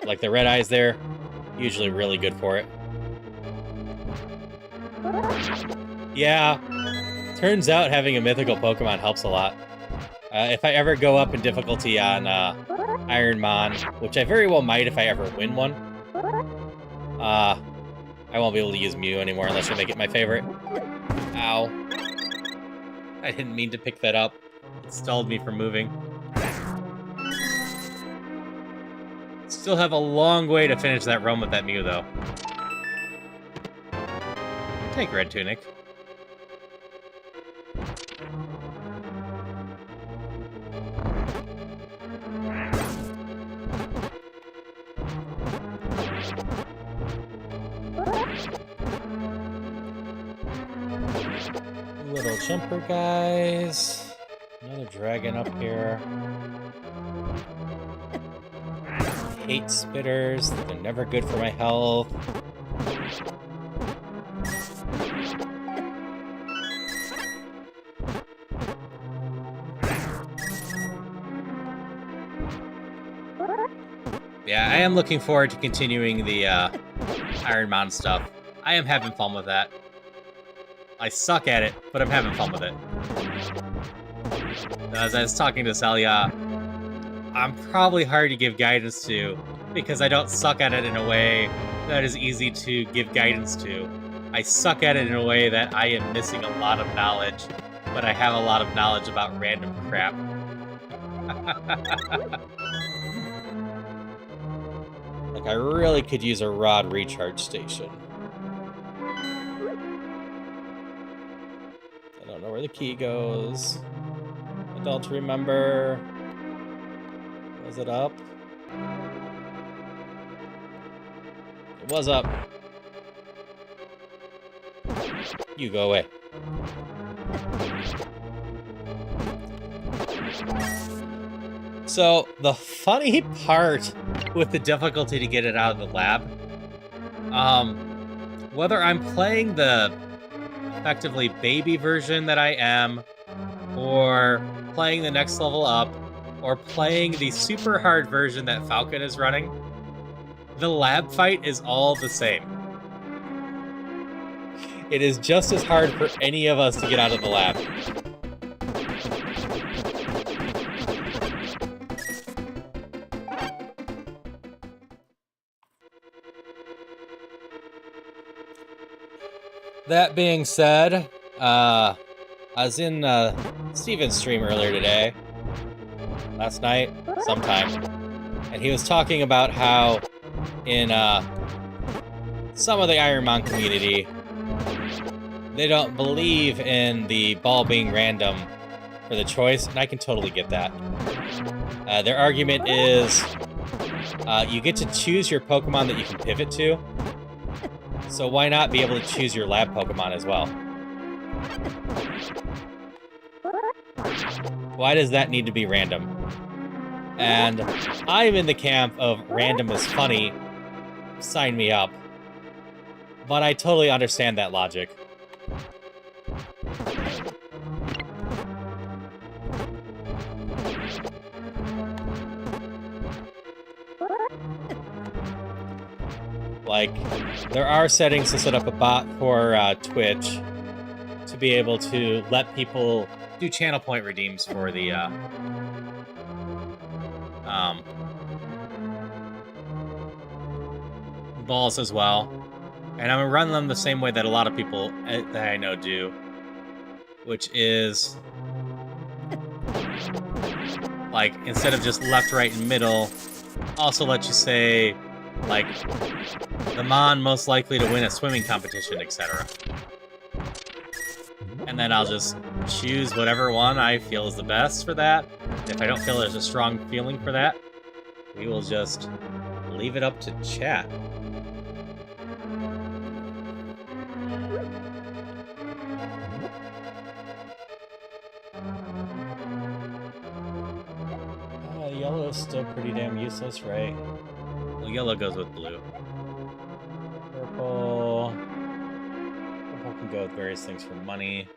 Like the red eyes there, usually really good for it. Yeah, turns out having a mythical Pokemon helps a lot. If I ever go up in difficulty on Ironmon, which I very well might if I ever win one, I won't be able to use Mew anymore unless I make it my favorite. Ow. I didn't mean to pick that up. It stalled me from moving. Still have a long way to finish that run with that Mew, though. Take Red Tunic. Little jumper guys. Another dragon up here. Hate spitters. They're never good for my health. Yeah, I am looking forward to continuing the Ironmon stuff. I am having fun with that. I suck at it, but I'm having fun with it. As I was talking to Celia, I'm probably hard to give guidance to because I don't suck at it in a way that is easy to give guidance to. I suck at it in a way that I am missing a lot of knowledge, but I have a lot of knowledge about random crap. Like, I really could use a rod recharge station. I don't know where the key goes. I don't remember. Was it up? It was up. You go away. So, the funny part with the difficulty to get it out of the lab, whether I'm playing the effectively baby version that I am, or playing the next level up, or playing the super hard version that Falcon is running, the lab fight is all the same. It is just as hard for any of us to get out of the lab. That being said, I was in Steven's stream earlier today, last night, sometime, and he was talking about how in some of the Ironmon community, they don't believe in the ball being random for the choice, and I can totally get that. Their argument is you get to choose your Pokemon that you can pivot to, so why not be able to choose your lab Pokemon as well? Why does that need to be random? And I'm in the camp of random is funny, sign me up. But I totally understand that logic. Like, there are settings to set up a bot for Twitch to be able to let people do channel point redeems for the balls as well. And I'm gonna run them the same way that a lot of people that I know do, which is like, instead of just left, right, and middle, also let you say like the Mon most likely to win a swimming competition, etc. And then I'll just choose whatever one I feel is the best for that. If I don't feel there's a strong feeling for that, we will just leave it up to chat. Yellow Yellow's still pretty damn useless, right? Well, yellow goes with blue. Purple... Purple can go with various things for money.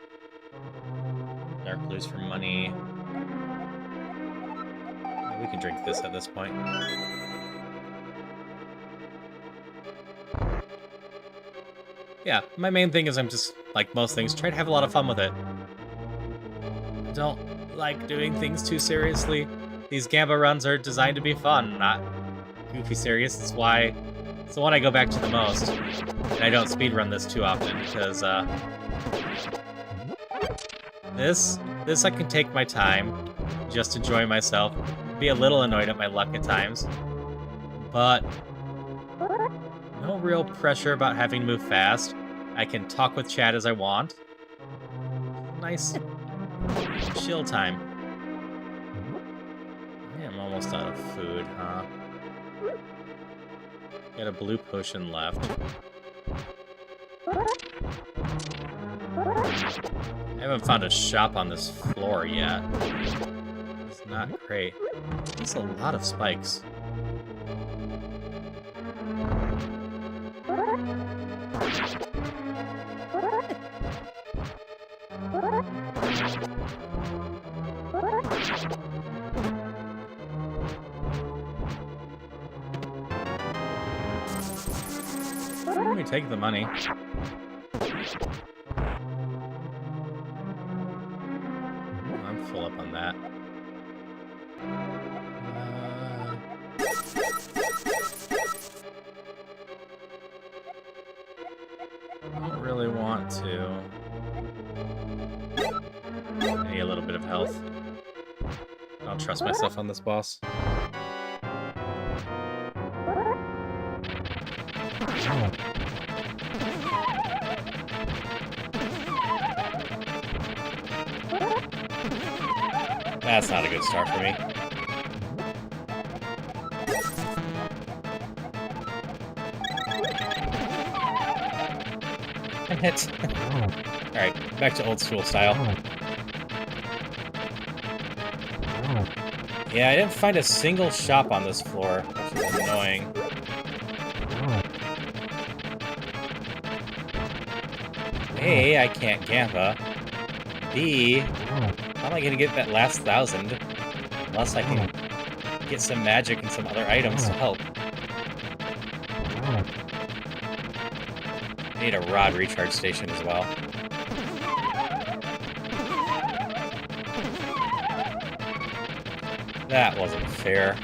Dark blues for money. Yeah, we can drink this at this point. Yeah, my main thing is I'm just, like most things, try to have a lot of fun with it. Don't like doing things too seriously. These Gamba runs are designed to be fun, not goofy serious. It's why it's the one I go back to the most. And I don't speedrun this too often, because this I can take my time, just enjoy myself, be a little annoyed at my luck at times, but no real pressure about having to move fast. I can talk with chat as I want. Nice chill time. I am almost out of food, huh? Got a blue potion left. I haven't found a shop on this floor yet. It's not great. There's a lot of spikes. Let me take the money. I'm full up on that. I don't really want to. I need a little bit of health. I don't trust myself on this boss. That's not a good start for me. Hit. Alright, back to old school style. Yeah, I didn't find a single shop on this floor, which is annoying. A, I can't Gamba. B, how am I gonna get that last 1,000? Unless I can get some magic and some other items to help. I need a rod recharge station as well. That wasn't fair.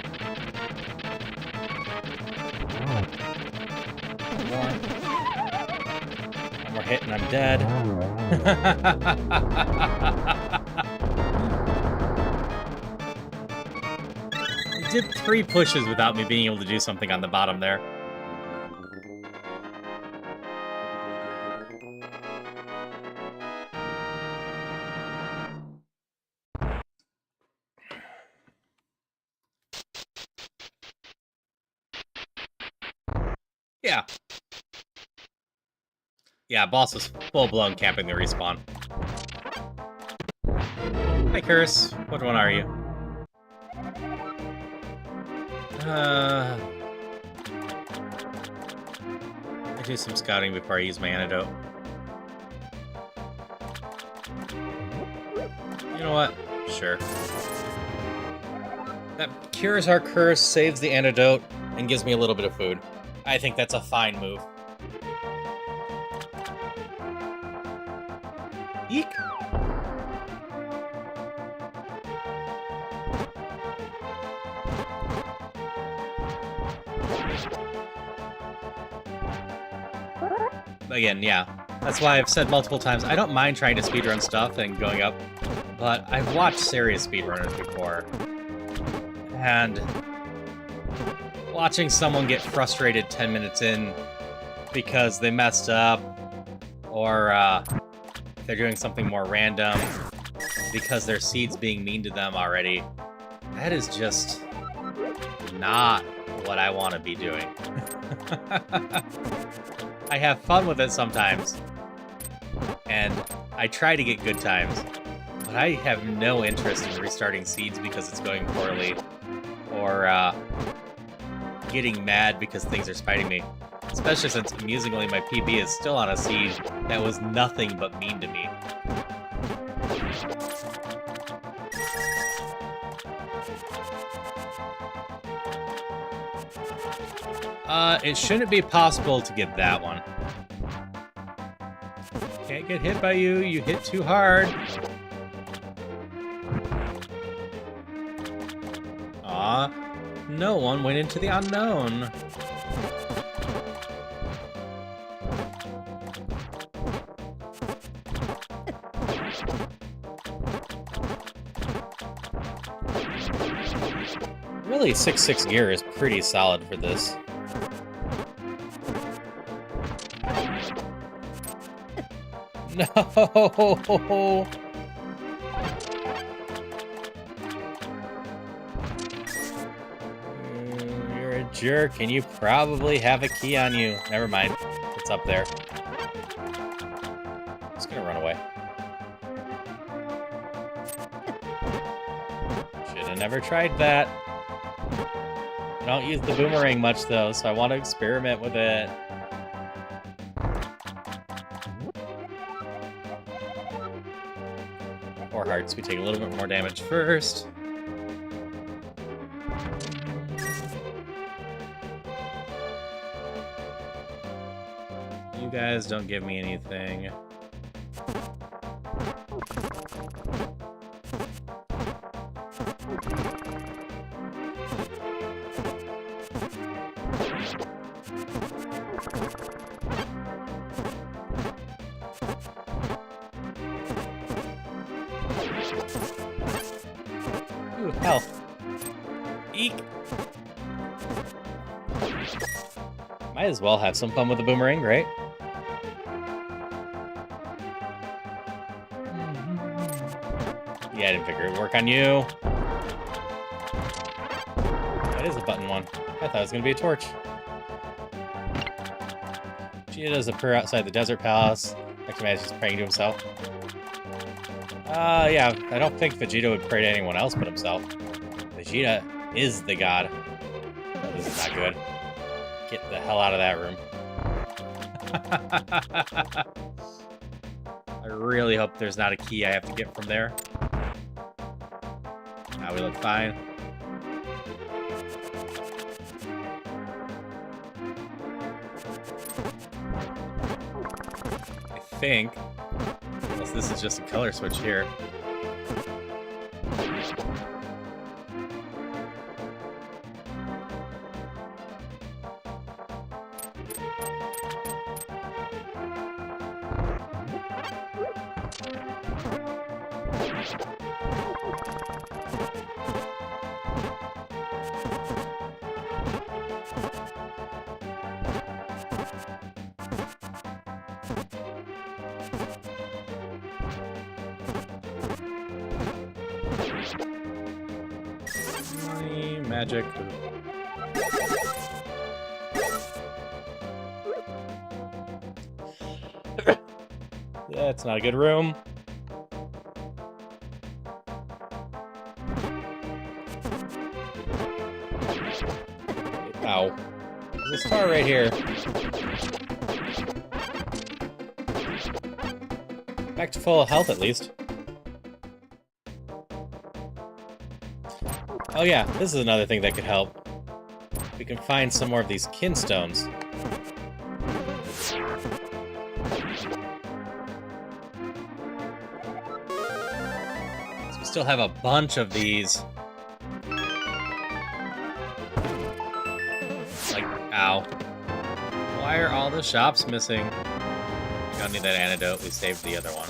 One more hit and I'm dead. He did 3 pushes without me being able to do something on the bottom there. Yeah. Yeah, boss was full-blown camping the respawn. Hi, Curse. What one are you? I do some scouting before I use my antidote. You know what? Sure. That cures our curse, saves the antidote, and gives me a little bit of food. I think that's a fine move. Eek! Again, yeah. That's why I've said multiple times, I don't mind trying to speedrun stuff and going up, but I've watched serious speedrunners before. And watching someone get frustrated 10 minutes in because they messed up, or they're doing something more random because their seed's being mean to them already, that is just not what I want to be doing. I have fun with it sometimes, and I try to get good times, but I have no interest in restarting seeds because it's going poorly, or getting mad because things are spiting me. Especially since, amusingly, my PB is still on a seed that was nothing but mean to me. It shouldn't be possible to get that one. Can't get hit by you. You hit too hard. Aw, no one went into the unknown. Really, 6-6 gear is pretty solid for this. No! You're a jerk, and you probably have a key on you. Never mind. It's up there. It's gonna run away. Should've never tried that. I don't use the boomerang much, though, so I want to experiment with it. Four hearts. We take a little bit more damage first. You guys don't give me anything. Ooh, health. Eek. Might as well have some fun with the boomerang, right? Yeah, I didn't figure it would work on you. That is a button one. I thought it was going to be a torch. Vegeta appear outside the desert palace. I can imagine he's praying to himself. Yeah, I don't think Vegeta would pray to anyone else but himself. Vegeta is the god. Oh, this is not good. Get the hell out of that room. I really hope there's not a key I have to get from there. Now we look fine. I think. Unless this is just a color switch here. Magic. That's not a good room. Ow. There's a star right here. Back to full health, at least. Oh yeah, this is another thing that could help. We can find some more of these kinstones. So we still have a bunch of these. Like, ow. Why are all the shops missing? We don't need that antidote, we saved the other one.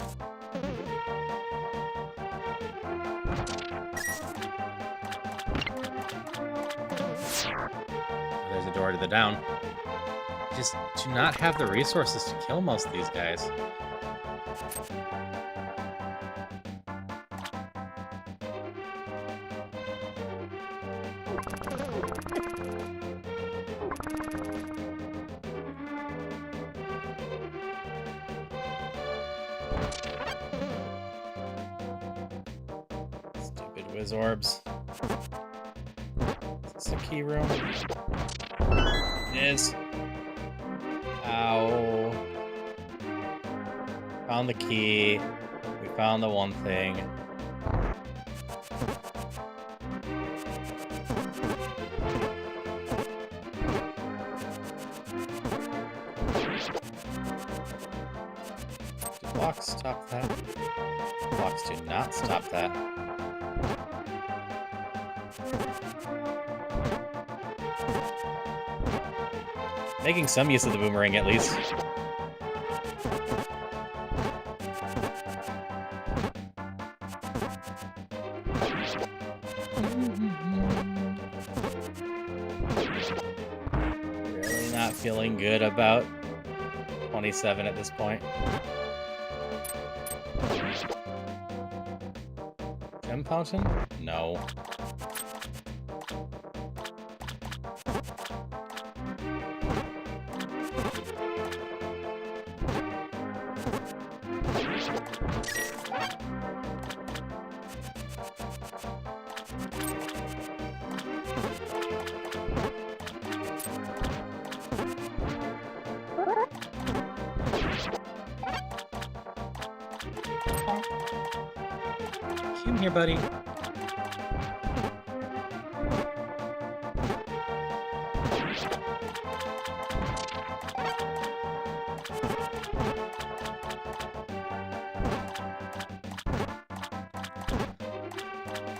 There's a door to the down. Just do not have the resources to kill most of these guys. Stupid whiz orbs. Is this a key room? It is. Ow. Found the key. We found the one thing. Do blocks stop that? Blocks do not stop that. Making some use of the boomerang, at least. Really not feeling good about 27 at this point. Gem fountain? No. Come here, buddy.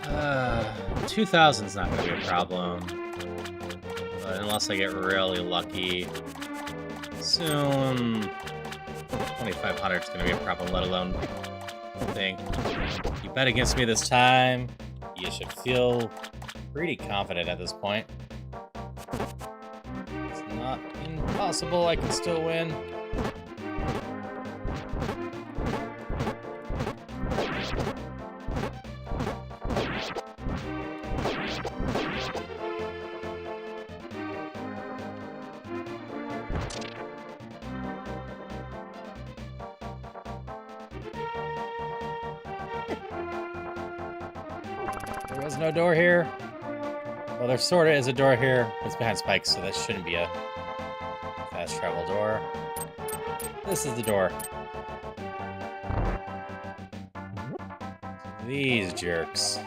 Uh, 2000's not gonna be a problem. But unless I get really lucky. Soon 2500 is gonna be a problem, let alone thing. You bet against me this time. You should feel pretty confident at this point. It's not impossible, I can still win. There was no door here. Well, there sorta is a door here. It's behind spikes, so that shouldn't be a fast travel door. This is the door. These jerks.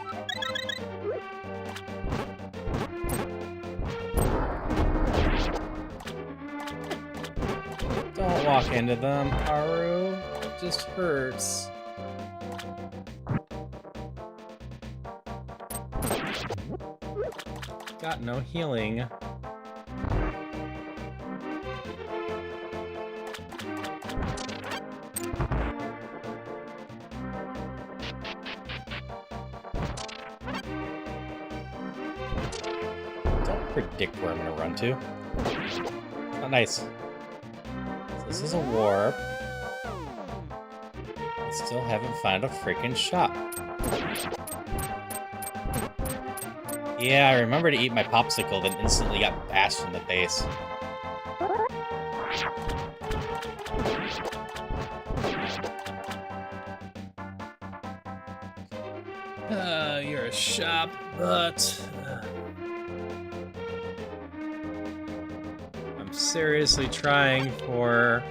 Don't walk into them, Haru. It just hurts. Got no healing. Don't predict where I'm gonna run to. Not nice. So this is a warp. I still haven't found a freaking shop. Yeah, I remember to eat my popsicle, then instantly got bashed in the face. You're a shop, but... I'm seriously trying for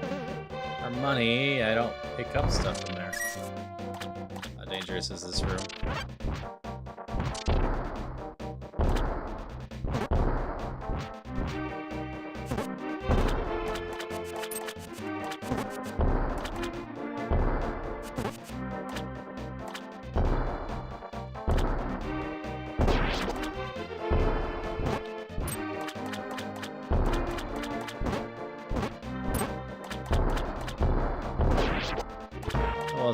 our money. I don't pick up stuff in there. How dangerous is this room?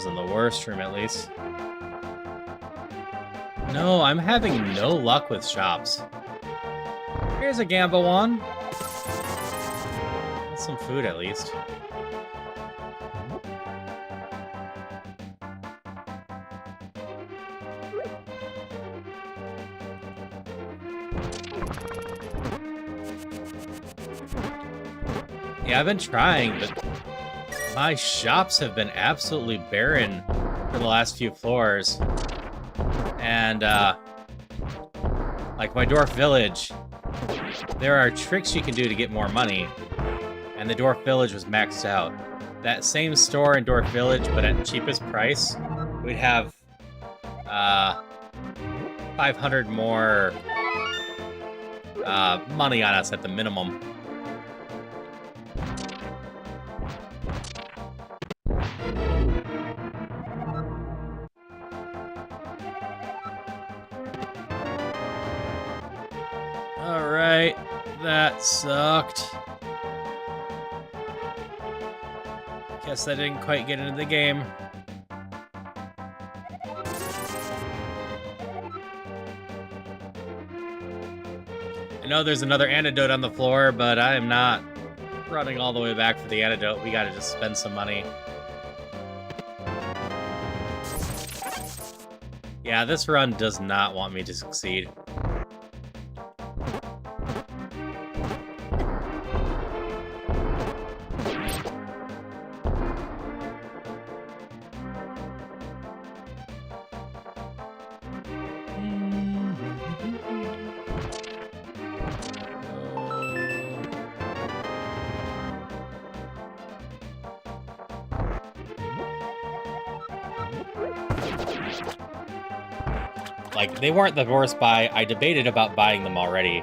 In the worst room, at least. No, I'm having no luck with shops. Here's a Gamba one. That's some food, at least. Yeah, I've been trying, but my shops have been absolutely barren for the last few floors. And, Like my Dwarf Village, there are tricks you can do to get more money, and the Dwarf Village was maxed out. That same store in Dwarf Village, but at the cheapest price, we'd have 500 more money on us at the minimum. Alright, that sucked. Guess I didn't quite get into the game. I know there's another antidote on the floor, but I am not running all the way back for the antidote. We gotta just spend some money. Yeah, this run does not want me to succeed. Like, they weren't the worst buy. I debated about buying them already.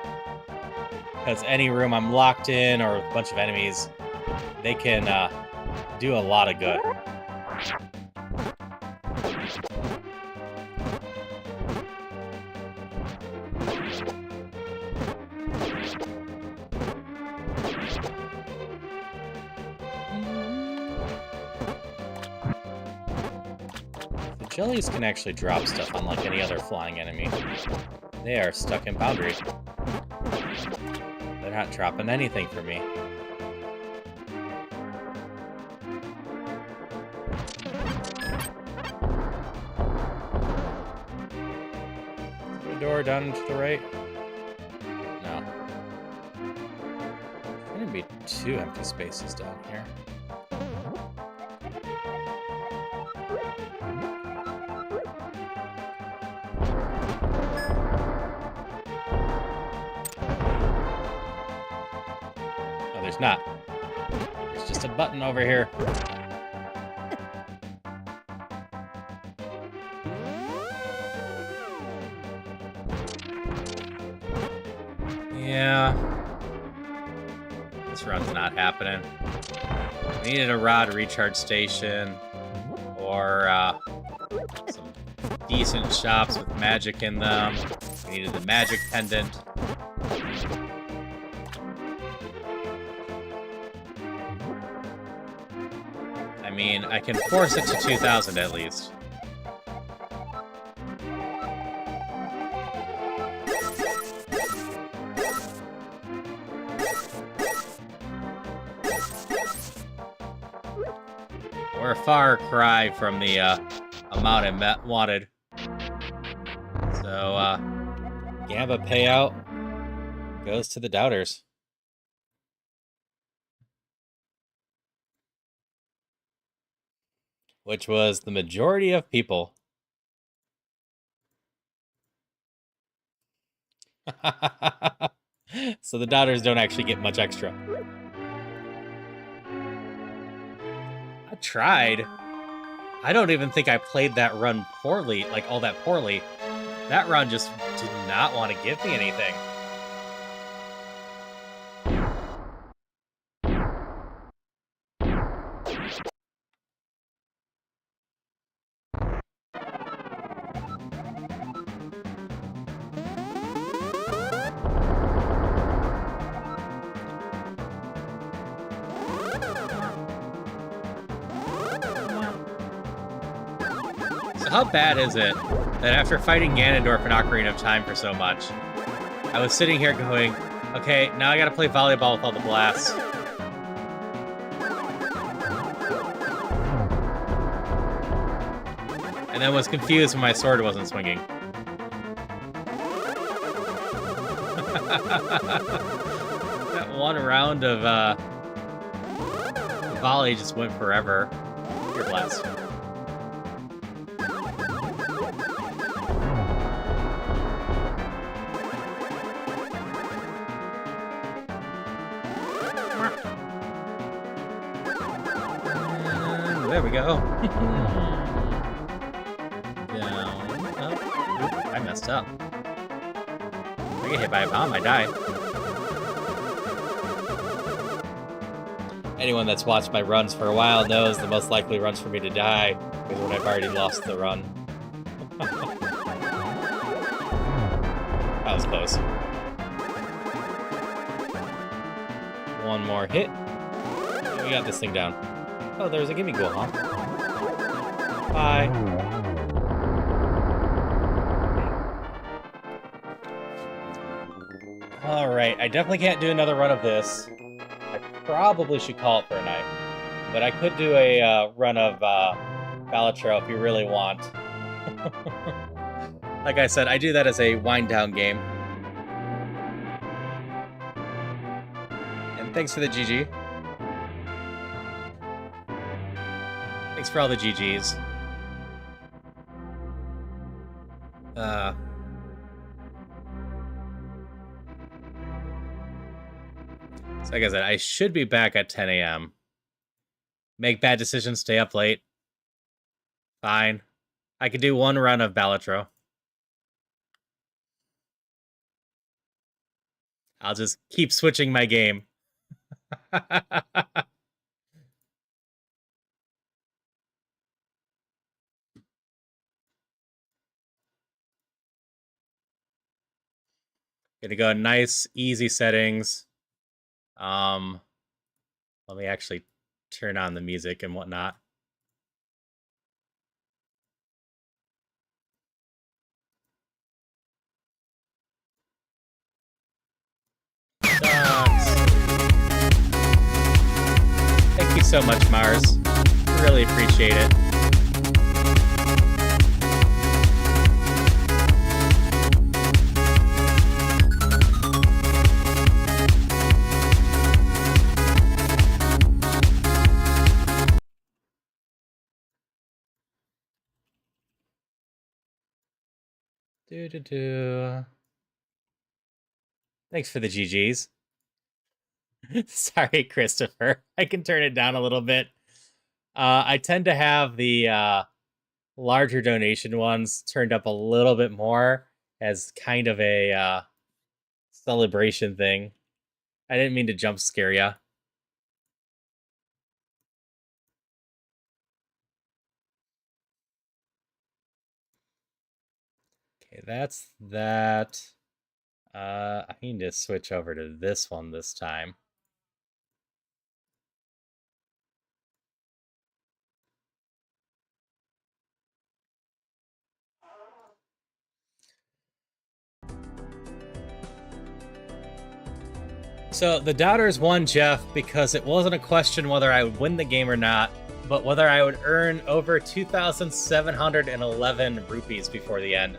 Because any room I'm locked in or a bunch of enemies, they can do a lot of good. Jellies can actually drop stuff unlike any other flying enemy. They are stuck in boundary. They're not dropping anything for me. Is there a door down to the right? No. There's gonna be 2 empty spaces down here. There's not. There's just a button over here. Yeah. This run's not happening. We needed a rod recharge station, or some decent shops with magic in them. We needed the magic pendant. I mean, I can force it to 2,000 at least. We're a far cry from the amount I wanted. So, Gamba payout goes to the doubters. Which was the majority of people. So the doubters don't actually get much extra. I tried. I don't even think I played that run poorly, like all that poorly. That run just did not want to give me anything. How bad is it that after fighting Ganondorf and Ocarina of Time for so much, I was sitting here going, okay, now I gotta play volleyball with all the blasts. And then was confused when my sword wasn't swinging. That one round of volley just went forever. Your blast. there we go. Down, up. Oop, I messed up. If I get hit by a bomb, I die. Anyone that's watched my runs for a while knows the most likely runs for me to die is when I've already lost the run. That was close. One more hit. We got this thing down. Oh, there's a gimme goal, huh? Bye. Alright, I definitely can't do another run of this. I probably should call it for a night. But I could do a run of Balatro if you really want. Like I said, I do that as a wind-down game. And thanks for the GG. Thanks for all the GGs. So like I said, I should be back at 10 a.m. Make bad decisions, stay up late. Fine. I could do one run of Balatro. I'll just keep switching my game. Gonna go nice, easy settings. Let me actually turn on the music and whatnot. Thank you so much, Mars. Really appreciate it. Thanks for the GGs. Sorry, Christopher. I can turn it down a little bit. I tend to have the larger donation ones turned up a little bit more as kind of a celebration thing. I didn't mean to jump scare ya. Okay, that's that. I need to switch over to this one this time. So the doubters won, Jeff, because it wasn't a question whether I would win the game or not, but whether I would earn over 2,711 rupees before the end.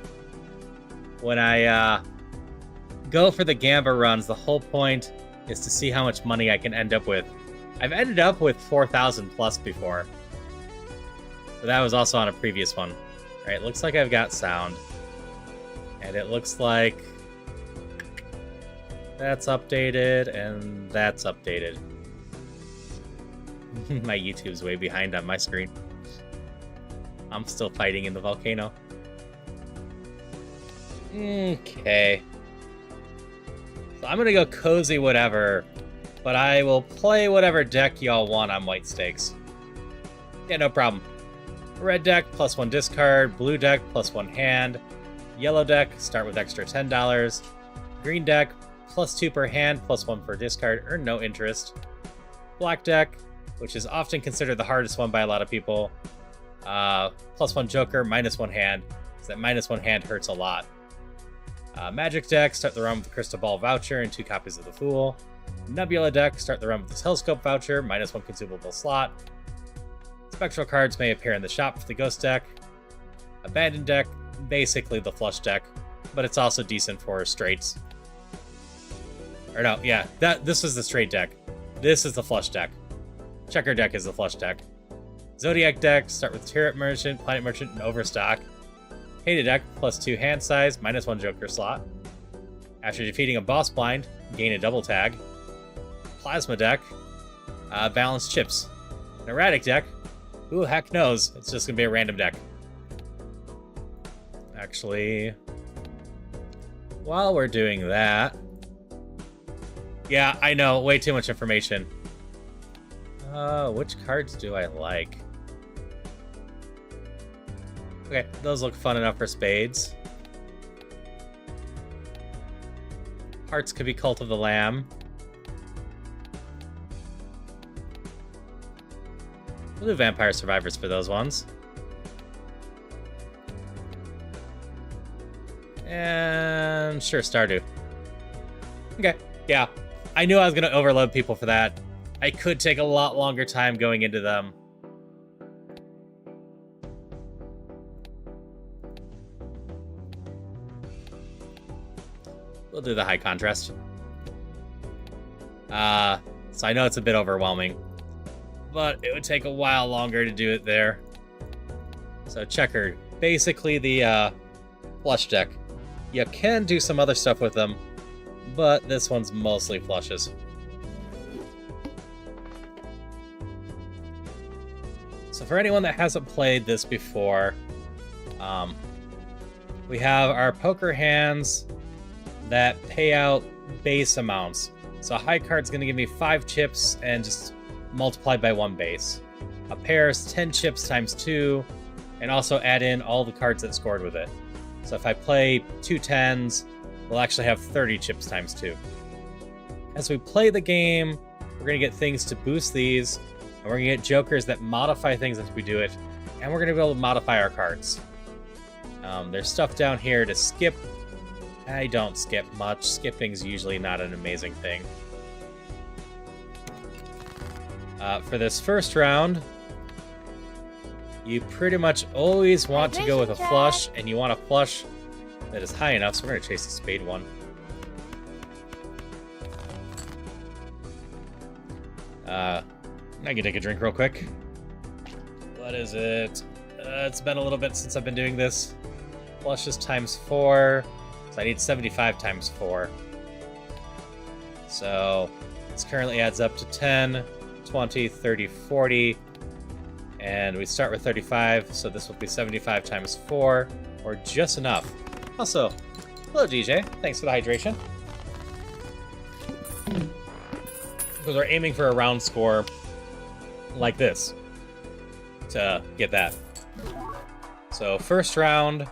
When I go for the Gamba runs, the whole point is to see how much money I can end up with. I've ended up with 4,000 plus before, but that was also on a previous one. All right, looks like I've got sound, and it looks like that's updated, and that's updated. My YouTube's way behind on my screen. I'm still fighting in the volcano. Okay. So I'm gonna go cozy whatever, but I will play whatever deck y'all want on white stakes. Yeah, no problem. Red deck, +1 discard. Blue deck, +1 hand. Yellow deck, start with extra $10. Green deck, +2 per hand, +1 per discard, earn no interest. Black deck, which is often considered the hardest one by a lot of people. +1 joker, -1 hand, because that -1 hand hurts a lot. Magic deck, start the run with the Crystal Ball voucher and 2 copies of the Fool. Nebula deck, start the run with the Telescope voucher, -1 consumable slot. Spectral cards may appear in the shop for the Ghost deck. Abandoned deck, basically the flush deck, but it's also decent for straights. Or no, yeah, this is the straight deck. This is the flush deck. Checker deck is the flush deck. Zodiac deck, start with Turret Merchant, Planet Merchant, and Overstock. Hate deck, +2 hand size, -1 joker slot. After defeating a boss blind, gain a double tag. Plasma deck, balanced chips. An erratic deck, Who the heck knows? It's just gonna be a random deck. Actually, while we're doing that... Yeah, I know, way too much information. Which cards do I like? Okay, those look fun enough for spades. Hearts could be Cult of the Lamb. We'll do Vampire Survivors for those ones. And sure, Stardew. Okay, yeah. I knew I was going to overload people for that. I could take a lot longer time going into them. We'll do the high contrast. So I know it's a bit overwhelming, but it would take a while longer to do it there. So checkered, basically the flush deck. You can do some other stuff with them, but this one's mostly flushes. So for anyone that hasn't played this before, we have our poker hands that pay out base amounts. So a high card's going to give me 5 chips and just multiplied by 1 base. A pair is 10 chips times 2, and also add in all the cards that scored with it. So if I play 2 10s, we'll actually have 30 chips times 2. As we play the game, we're going to get things to boost these, and we're going to get jokers that modify things as we do it, and we're going to be able to modify our cards. There's stuff down here to skip. I don't skip much. Skipping's usually not an amazing thing. For this first round, you pretty much always want to go with a flush, and you want a flush that is high enough, so we're going to chase the spade one. I can take a drink real quick. What is it? It's been a little bit since I've been doing this. Flushes times 4. So I need 75 times 4. So this currently adds up to 10, 20, 30, 40. And we start with 35, so this will be 75 times 4, or just enough. Also, hello DJ, thanks for the hydration. Because we're aiming for a round score like this to get that. So first round,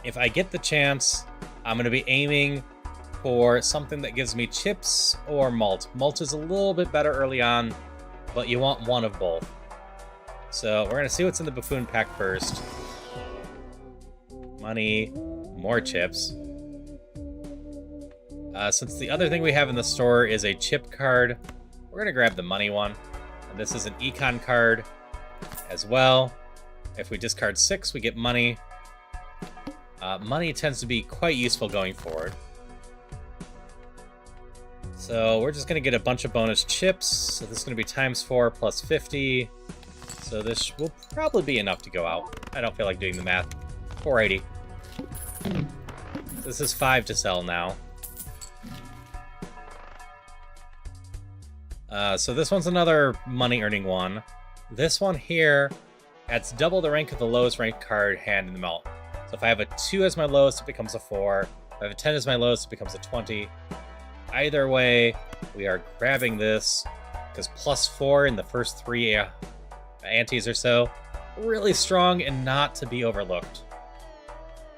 if I get the chance, I'm going to be aiming for something that gives me chips or malt. Malt is a little bit better early on, but you want one of both. So we're going to see what's in the Buffoon pack first. Money, more chips. Since the other thing we have in the store is a chip card, we're going to grab the money one. And this is an econ card as well. If we discard 6, we get money. Money tends to be quite useful going forward. So we're just going to get a bunch of bonus chips. So this is going to be times 4 plus 50. So this will probably be enough to go out. I don't feel like doing the math. 480. This is 5 to sell now. So this one's another money-earning one. This one here adds double the rank of the lowest ranked card hand in the melt. So if I have a 2 as my lowest, it becomes a 4. If I have a 10 as my lowest, it becomes a 20. Either way, we are grabbing this, because plus 4 in the first 3 antes or so, really strong and not to be overlooked.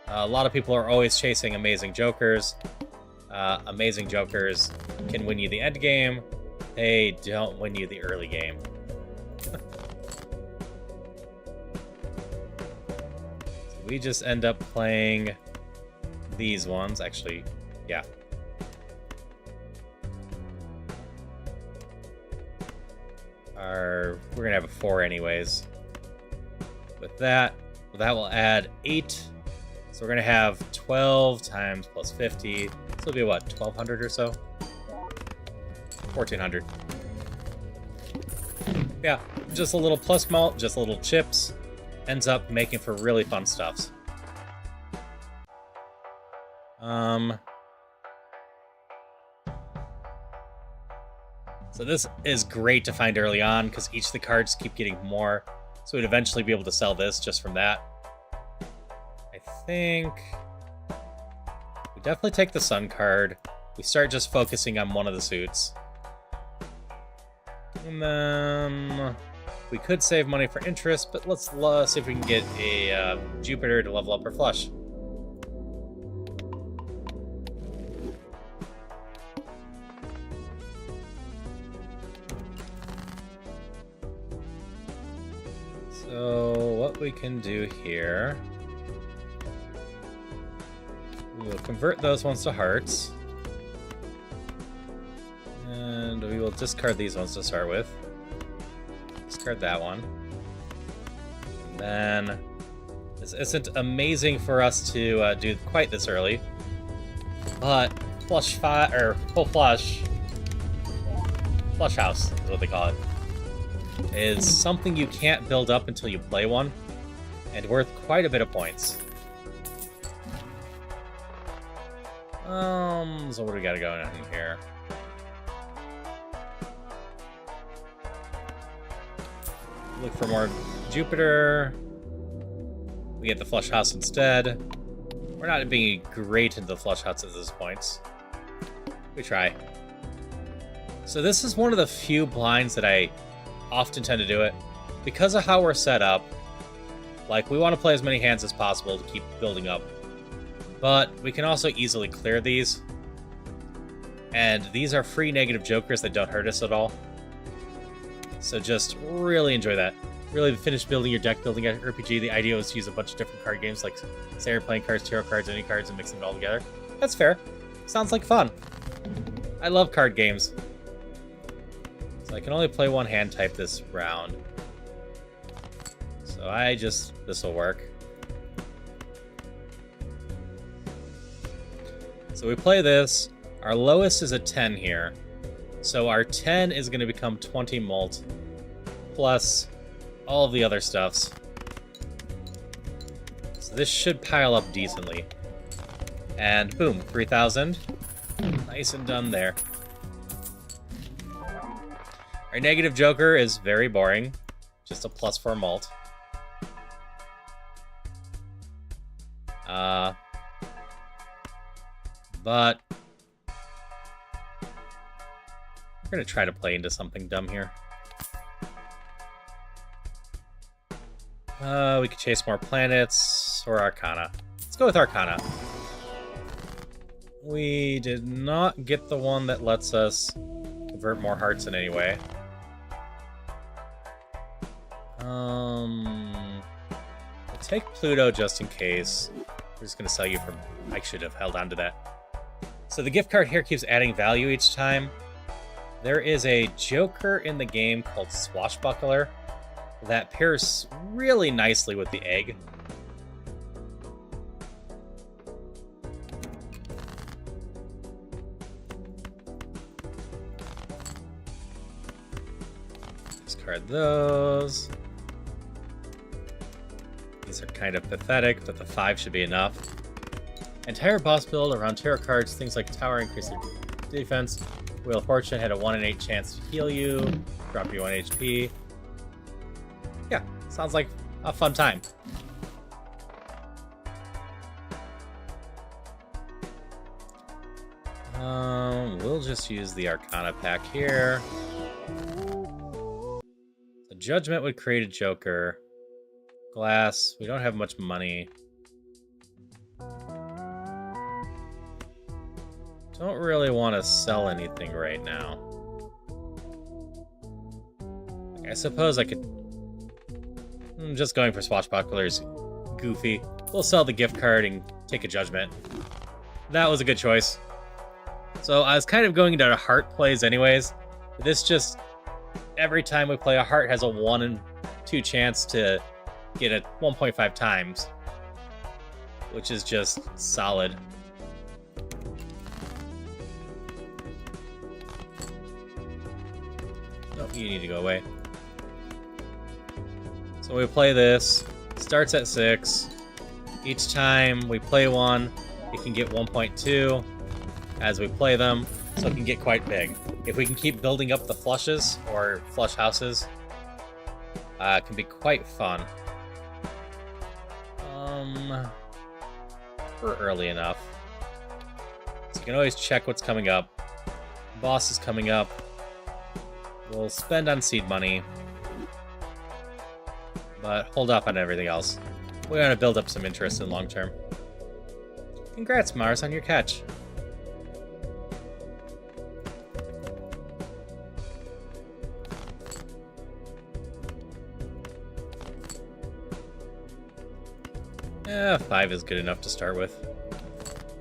A lot of people are always chasing amazing jokers. Amazing jokers can win you the end game. They don't win you the early game. So we just end up playing these ones. Actually, yeah. We're gonna have a 4 anyways. With that, will add 8. So we're gonna have 12 times plus 50. So it'll be what, 1,200 or so? 1,400. Yeah, just a little plus malt, just a little chips. Ends up making for really fun stuffs. So this is great to find early on, because each of the cards keep getting more. So we'd eventually be able to sell this just from that. I think we definitely take the Sun card. We start just focusing on one of the suits. And then we could save money for interest, but let's see if we can get a Jupiter to level up our flush. So what we can do here, we will convert those ones to hearts. And we will discard these ones to start with. Discard that one. And then this isn't amazing for us to do quite this early, but full flush house is what they call it, is something you can't build up until you play one, and worth quite a bit of points. So what do we got going on here? Look for more Jupiter. We get the flush house instead. We're not being great into the flush house at this point. We try. So this is one of the few blinds that I often tend to do it. Because of how we're set up, like, we want to play as many hands as possible to keep building up. But we can also easily clear these. And these are free negative jokers that don't hurt us at all. So just really enjoy that. Really finish building your deck, building an RPG. The idea was to use a bunch of different card games, like standard playing cards, tarot cards, any cards, and mix them all together. That's fair. Sounds like fun. I love card games. So I can only play one hand type this round. So this will work. So we play this. Our lowest is a 10 here. So our 10 is going to become 20 mult, plus all of the other stuffs. So this should pile up decently. And boom, 3,000. Nice and done there. Our negative joker is very boring. Just a +4 mult. But we're going to try to play into something dumb here. We could chase more planets or Arcana. Let's go with Arcana. We did not get the one that lets us convert more hearts in any way. We'll take Pluto just in case. We're just going to sell you for... I should have held on to that. So the gift card here keeps adding value each time. There is a joker in the game called Swashbuckler that pairs really nicely with the egg. Discard those. These are kind of pathetic, but the 5 should be enough. Entire boss build around tarot cards, things like tower increase your defense. Wheel of Fortune had a 1 in 8 chance to heal you, drop you 1 HP. Yeah, sounds like a fun time. We'll just use the Arcana pack here. The Judgment would create a Joker. Glass, we don't have much money. Don't really want to sell anything right now. I suppose I could... I'm just going for Swashbuckler's goofy. We'll sell the gift card and take a Judgment. That was a good choice. So I was kind of going into heart plays anyways. This just... Every time we play, a heart has a 1 in 2 chance to get it 1.5 times. Which is just solid. You need to go away. So we play this. Starts at 6. Each time we play one, it can get 1.2 as we play them. So it can get quite big. If we can keep building up the flushes, or flush houses, it can be quite fun. We're early enough. So you can always check what's coming up. Boss is coming up. We'll spend on seed money. But hold off on everything else. We want to build up some interest in long term. Congrats, Mars, on your catch. Yeah, 5 is good enough to start with.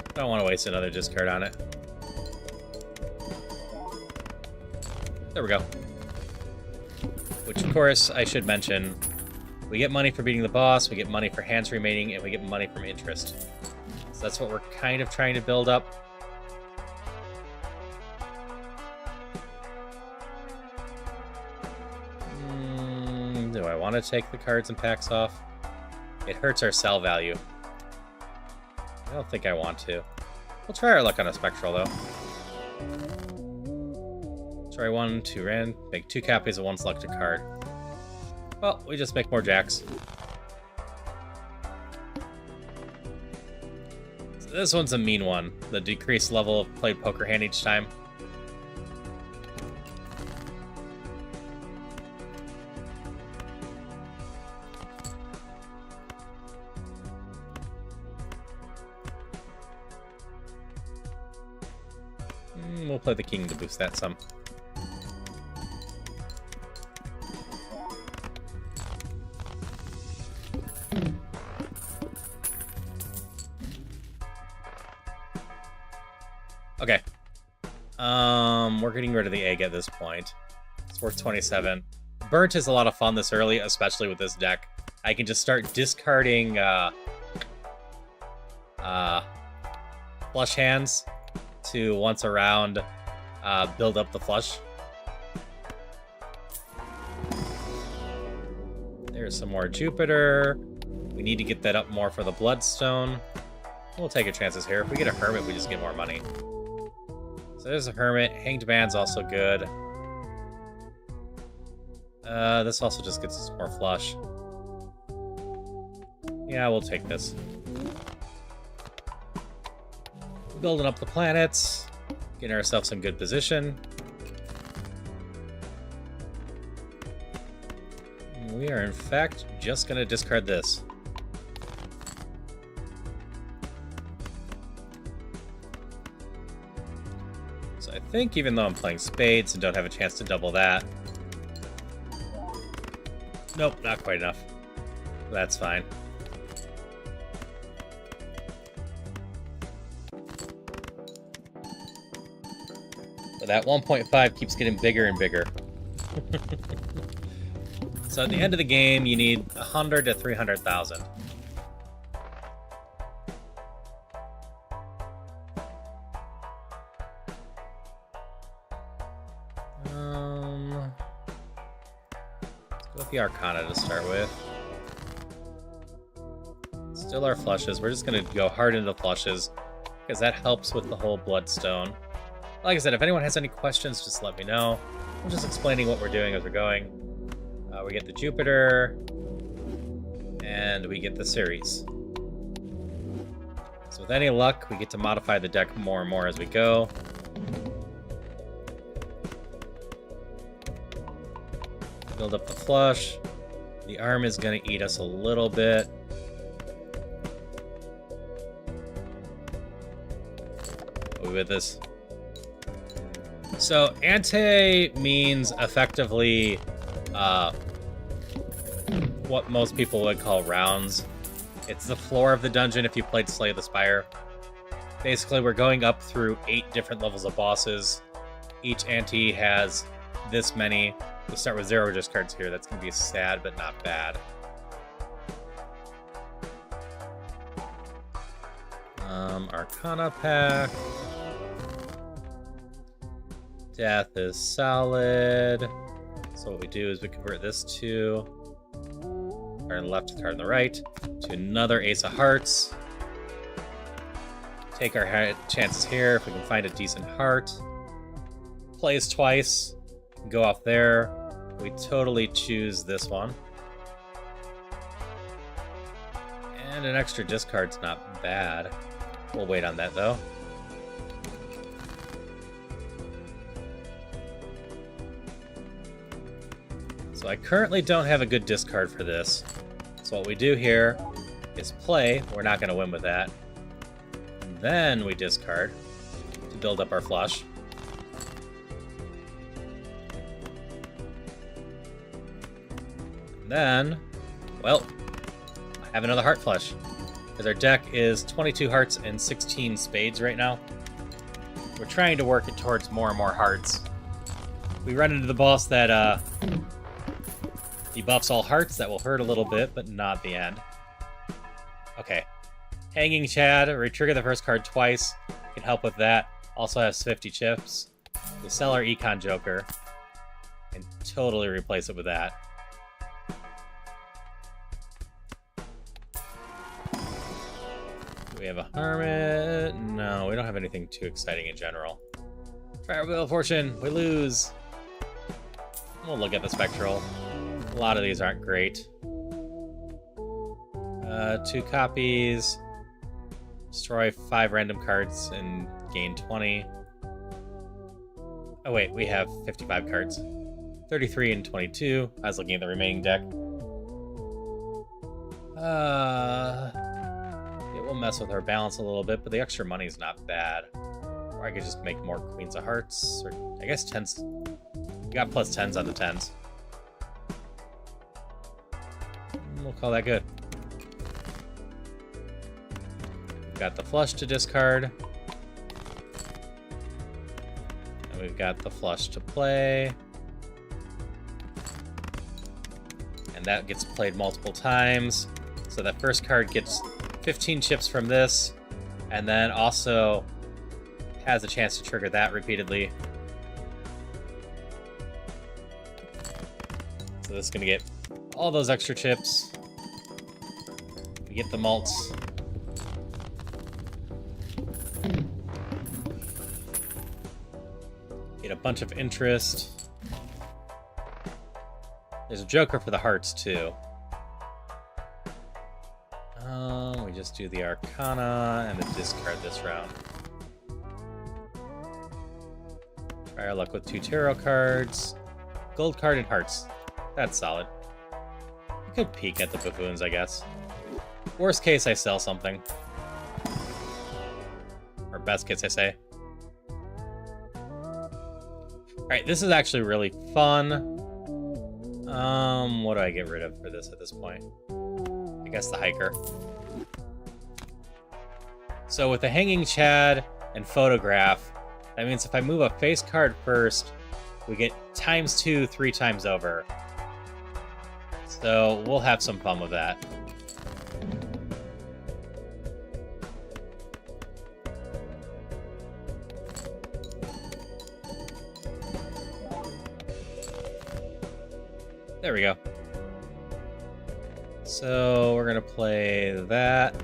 I don't want to waste another discard on it. There we go. Which, of course, I should mention, we get money for beating the boss, we get money for hands remaining, and we get money from interest. So that's what we're kind of trying to build up. Do I want to take the cards and packs off? It hurts our sell value. I don't think I want to. We'll try our luck on a Spectral, though. Try 1, 2 rand, make 2 copies of 1 selected card. Well, we just make more jacks. So this one's a mean one. The decreased level of played poker hand each time. We'll play the king to boost that some. Okay. We're getting rid of the egg at this point. It's worth 27. Burnt is a lot of fun this early, especially with this deck. I can just start discarding flush hands to once a round build up the flush. There's some more Jupiter. We need to get that up more for the Bloodstone. We'll take our chances here. If we get a Hermit, we just get more money. So there's a Hermit. Hanged Man's also good. This also just gets us more flush. Yeah, we'll take this. Building up the planets. Getting ourselves in good position. We are, in fact, just going to discard this. So I think even though I'm playing spades and don't have a chance to double that... Nope, not quite enough. That's fine. But that 1.5 keeps getting bigger and bigger. So at the end of the game, you need 100 to 300,000. Let's go with the Arcana to start with. Still our flushes. We're just going to go hard into flushes, because that helps with the whole Bloodstone. Like I said, if anyone has any questions, just let me know. I'm just explaining what we're doing as we're going. We get the Jupiter, and we get the Ceres. So with any luck, we get to modify the deck more and more as we go. Build up the flush. The arm is going to eat us a little bit. What with this? So ante means effectively what most people would call rounds. It's the floor of the dungeon if you played Slay the Spire. Basically, we're going up through 8 different levels of bosses. Each ante has this many. We'll start with 0 discards here. That's going to be sad, but not bad. Arcana pack. Death is solid. So what we do is we convert this to card on the left, card on the right, to another Ace of Hearts. Take our chances here if we can find a decent heart. plays twice. Go off there. We totally choose this one. And an extra discard's not bad. We'll wait on that, though. So I currently don't have a good discard for this. So what we do here is play. We're not going to win with that. And then we discard to build up our flush. And then, well, I have another heart flush. Because our deck is 22 hearts and 16 spades right now. We're trying to work it towards more and more hearts. We run into the boss that debuffs all hearts. That will hurt a little bit, but not the end. Okay. Hanging Chad. Retrigger the first card twice. Can help with that. Also has 50 chips. We sell our Econ Joker. And totally replace it with that. Do we have a Hermit? No, we don't have anything too exciting in general. Try our Wheel of Fortune. We lose. We'll look at the Spectral. A lot of these aren't great. 2 copies. Destroy 5 random cards and gain 20. Oh wait, we have 55 cards. 33 and 22. I was looking at the remaining deck. It will mess with our balance a little bit, but the extra money is not bad. Or I could just make more Queens of Hearts, or I guess 10s. We got plus 10s on the 10s. We'll call that good. We've got the flush to discard. And we've got the flush to play. And that gets played multiple times. So that first card gets 15 chips from this, and then also has a chance to trigger that repeatedly. So this is going to get all those extra chips. We get the malts. Get a bunch of interest. There's a Joker for the hearts, too. We just do the Arcana and then discard this round. Try our luck with 2 tarot cards. Gold card and hearts. That's solid. We could peek at the buffoons, I guess. Worst case, I sell something. Or best case, I say. Alright, this is actually really fun. What do I get rid of for this at this point? I guess the Hiker. So with the Hanging Chad and Photograph, that means if I move a face card first, we get ×2 3 times over. So we'll have some fun with that. There we go. So we're gonna play that.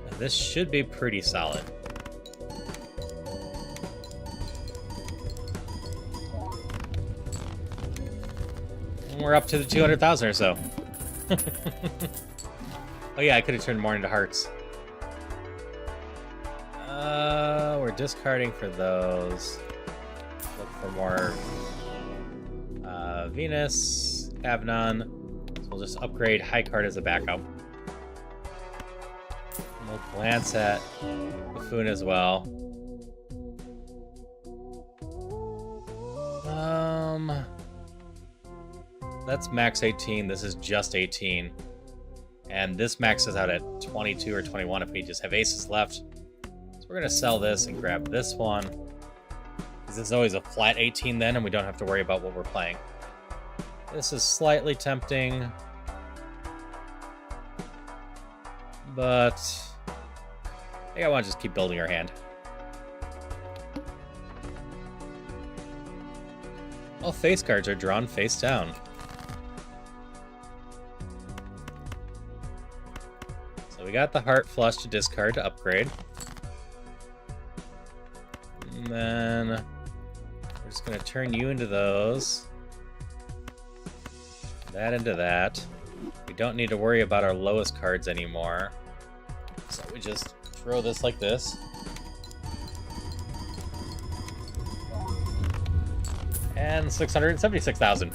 And this should be pretty solid. And we're up to the 200,000 or so. Oh yeah, I could have turned more into hearts. We're discarding for those. Look for more Venus, have none. So we'll just upgrade High Card as a backup. And we'll glance at Buffoon as well. That's max 18. This is just 18. And this maxes out at 22 or 21 if we just have aces left. So we're going to sell this and grab this one. Because this is always a flat 18 then, and we don't have to worry about what we're playing. This is slightly tempting. But I think I want to just keep building our hand. All face cards are drawn face down. So we got the heart flush to discard to upgrade. And then we're just going to turn you into those. That into that. We don't need to worry about our lowest cards anymore. So we just throw this like this. And 676,000.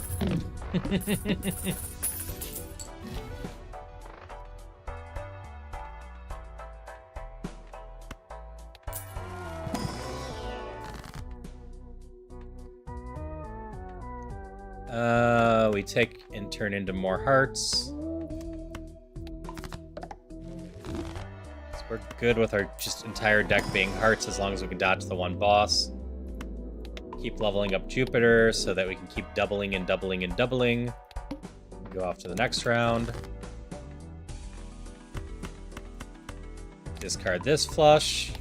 We take and turn into more hearts. So we're good with our just entire deck being hearts as long as we can dodge the one boss. Keep leveling up Jupiter so that we can keep doubling and doubling and doubling. Go off to the next round. Discard this flush.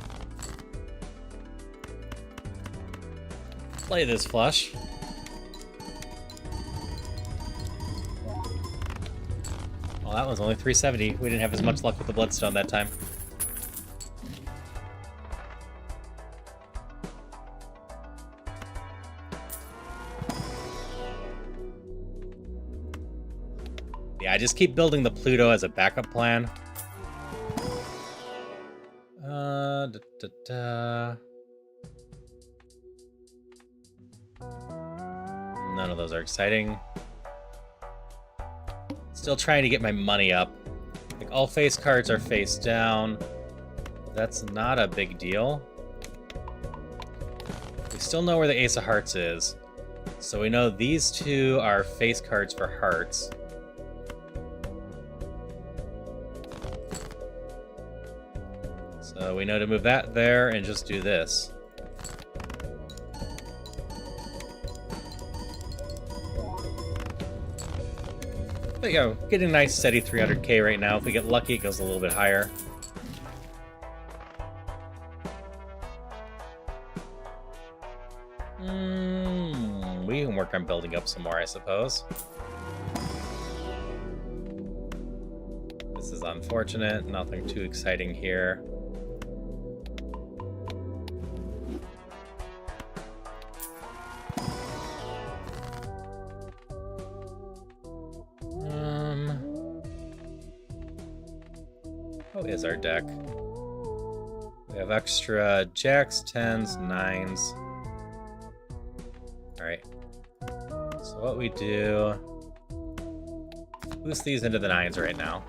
Play this flush. Well, that was only 370. We didn't have as much luck with the Bloodstone that time. Yeah, I just keep building the Pluto as a backup plan. None of those are exciting. Still trying to get my money up. Like, all face cards are face down. That's not a big deal. We still know where the Ace of Hearts is. So we know these two are face cards for hearts. So we know to move that there and just do this. There you go. Getting a nice steady 300k right now. If we get lucky, it goes a little bit higher. We can work on building up some more, I suppose. This is unfortunate. Nothing too exciting here. How is our deck? We have extra jacks, 10s, 9s. Alright. So what we do... boost these into the 9s right now.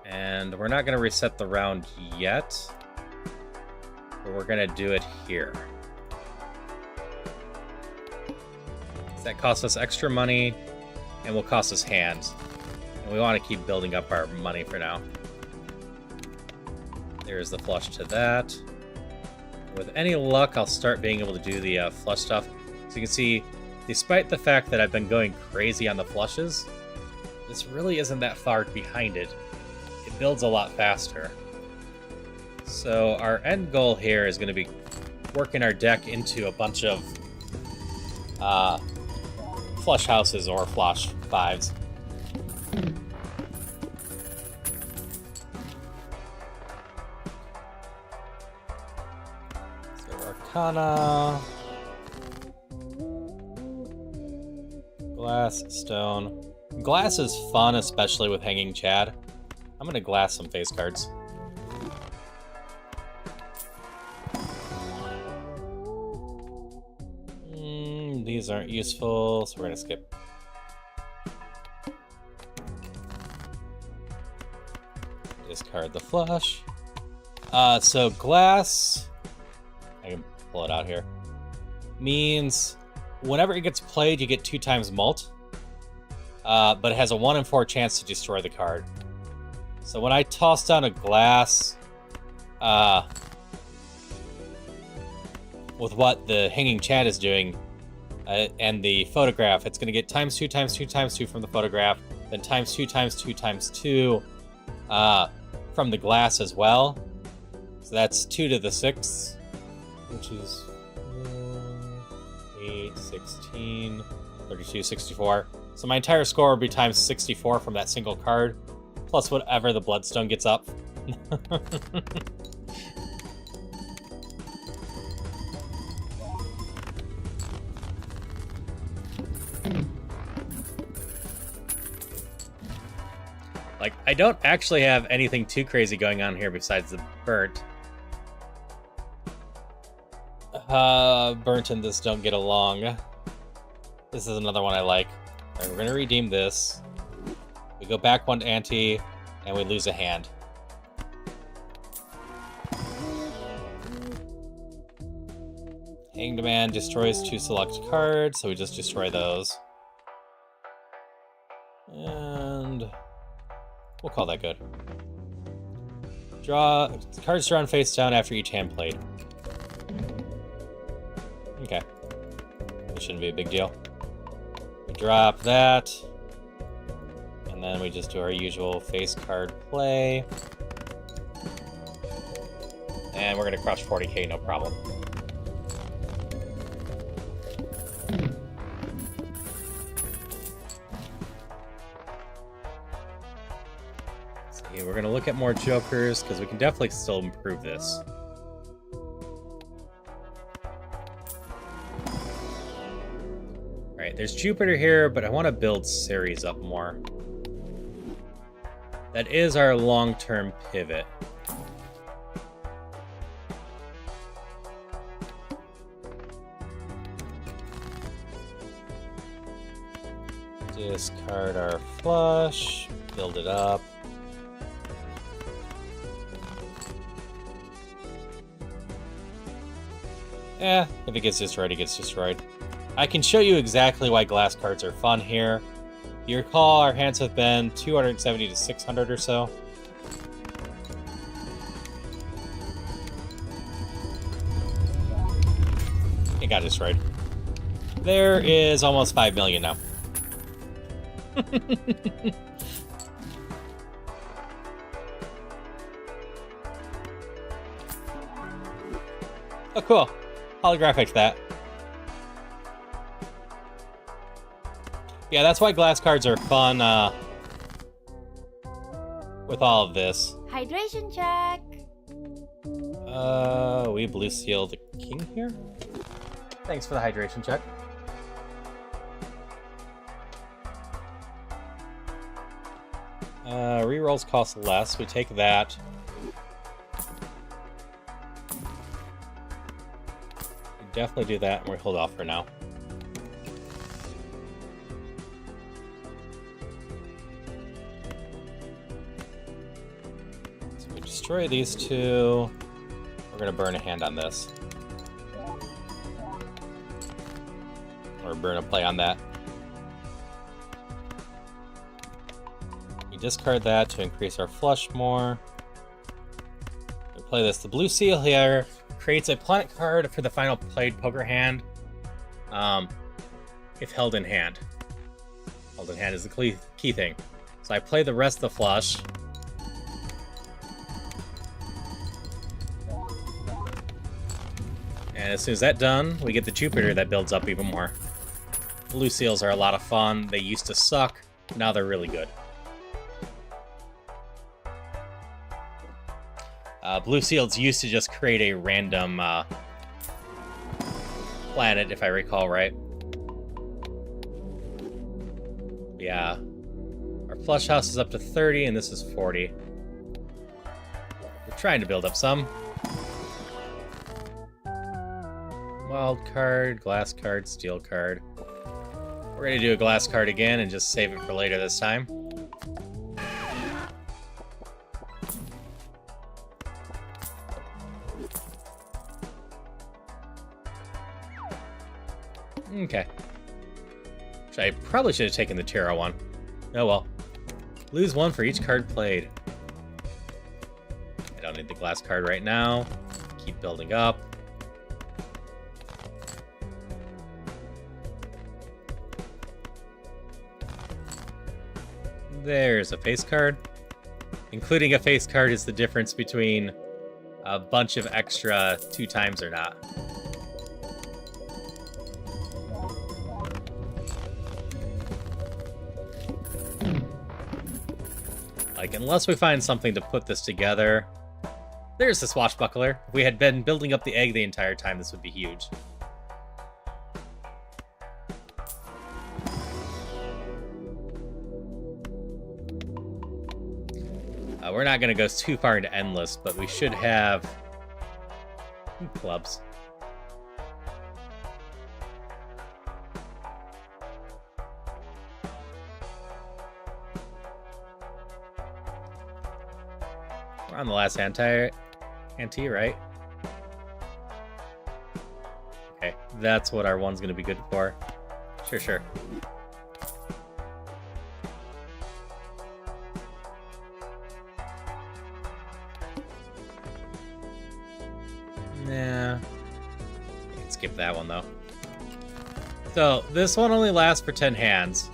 And we're not going to reset the round yet. But we're going to do it here. That costs us extra money and will cost us hands. And we want to keep building up our money for now. There's the flush to that. With any luck, I'll start being able to do the flush stuff. So you can see, despite the fact that I've been going crazy on the flushes, this really isn't that far behind it. It builds a lot faster. So our end goal here is going to be working our deck into a bunch of flush houses or flush 5s. So Arcana, Glass, Stone. Glass is fun, especially with Hanging Chad. I'm gonna glass some face cards. These aren't useful, so we're gonna skip. Discard the flush. So glass, I can pull it out here, means whenever it gets played, you get 2 times mult, but it has a 1 in 4 chance to destroy the card. So when I toss down a glass, with what the Hanging Chad is doing, and the photograph, it's going to get times 2 times 2 times 2 from the photograph, then times 2 times 2 times 2 from the glass as well. So that's 2 to the 6th, which is 8, 16, 32, 64. So my entire score will be times 64 from that single card, plus whatever the Bloodstone gets up. Like, I don't actually have anything too crazy going on here besides the burnt. Burnt and this don't get along. This is another one I like. Alright, we're gonna redeem this. We go back one ante, and we lose a hand. Hanged Man destroys 2 select cards, so we just destroy those. And we'll call that good. Draw cards drawn face down after each hand played. Okay. This shouldn't be a big deal. We drop that. And then we just do our usual face card play. And we're gonna crush 40k, no problem. See, we're gonna look at more jokers, because we can definitely still improve this. Alright, there's Jupiter here, but I want to build Ceres up more. That is our long-term pivot. Discard our flush, build it up. If it gets destroyed, it gets destroyed. I can show you exactly why glass cards are fun here. You recall our hands have been 270 to 600 or so. It got destroyed. There is almost 5 million now. Oh, cool. Holographic that. Yeah, that's why glass cards are fun with all of this. Hydration check. We blue seal the king here? Thanks for the hydration check. Rerolls cost less. We take that. We definitely do that, and we hold off for now. So we destroy these two. We're gonna burn a hand on this. Or burn a play on that. We discard that to increase our flush more. We play this. The blue seal here creates a planet card for the final played poker hand. If held in hand. Held in hand is the key thing. So I play the rest of the flush. And as soon as that's done, we get the Jupiter that builds up even more. Blue seals are a lot of fun. They used to suck. Now they're really good. Blue seals used to just create a random planet, if I recall right. Yeah. Our flush house is up to 30, and this is 40. We're trying to build up some. Wild card, glass card, steel card. We're going to do a glass card again and just save it for later this time. Okay. I probably should have taken the tarot one. Oh well. Lose one for each card played. I don't need the glass card right now. Keep building up. There's a face card. Including a face card is the difference between a bunch of extra 2 times or not. Like, unless we find something to put this together. There's the swashbuckler. If we had been building up the egg the entire time, this would be huge. We're not going to go too far into endless, but we should have clubs. We're on the last ante, right? Okay, that's what our one's going to be good for. Sure. Nah. I can skip that one, though. So, this one only lasts for 10 hands.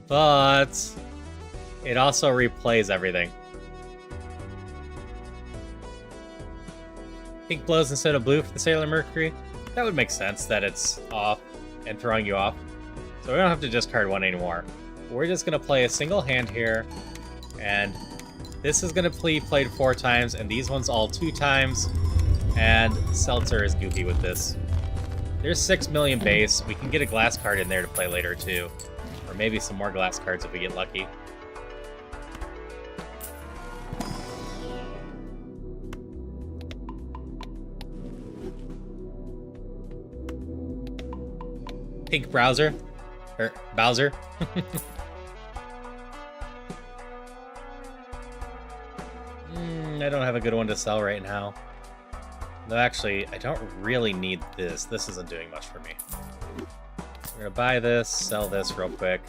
But it also replays everything. Pink blows instead of blue for the Sailor Mercury. That would make sense that it's off and throwing you off. So we don't have to discard one anymore. We're just going to play a single hand here. And this is going to be played 4 times, and these ones all 2 times. And Seltzer is goofy with this. There's 6 million base. We can get a glass card in there to play later, too. Or maybe some more glass cards if we get lucky. Pink Browser. Or Bowser. I don't have a good one to sell right now. No, actually, I don't really need this. This isn't doing much for me. We're gonna buy this, sell this real quick.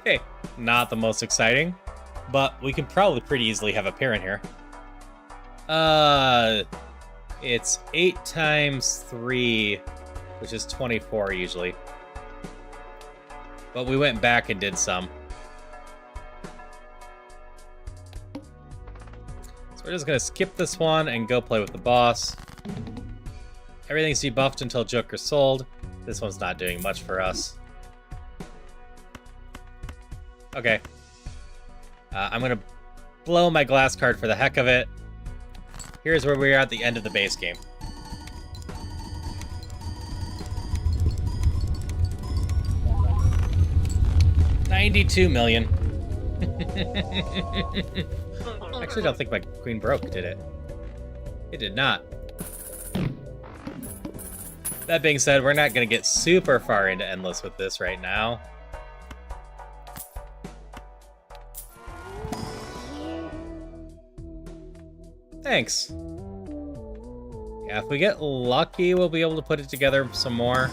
Okay, not the most exciting, but we can probably pretty easily have a pair in here. It's 8 times 3, which is 24 usually. But we went back and did some. So we're just going to skip this one and go play with the boss. Everything's debuffed until Joker's sold. This one's not doing much for us. Okay. I'm going to blow my glass card for the heck of it. Here's where we are at the end of the base game. $92 million. Actually, I don't think my queen broke, did it? It did not. That being said, we're not going to get super far into endless with this right now. Thanks. Yeah, if we get lucky, we'll be able to put it together some more.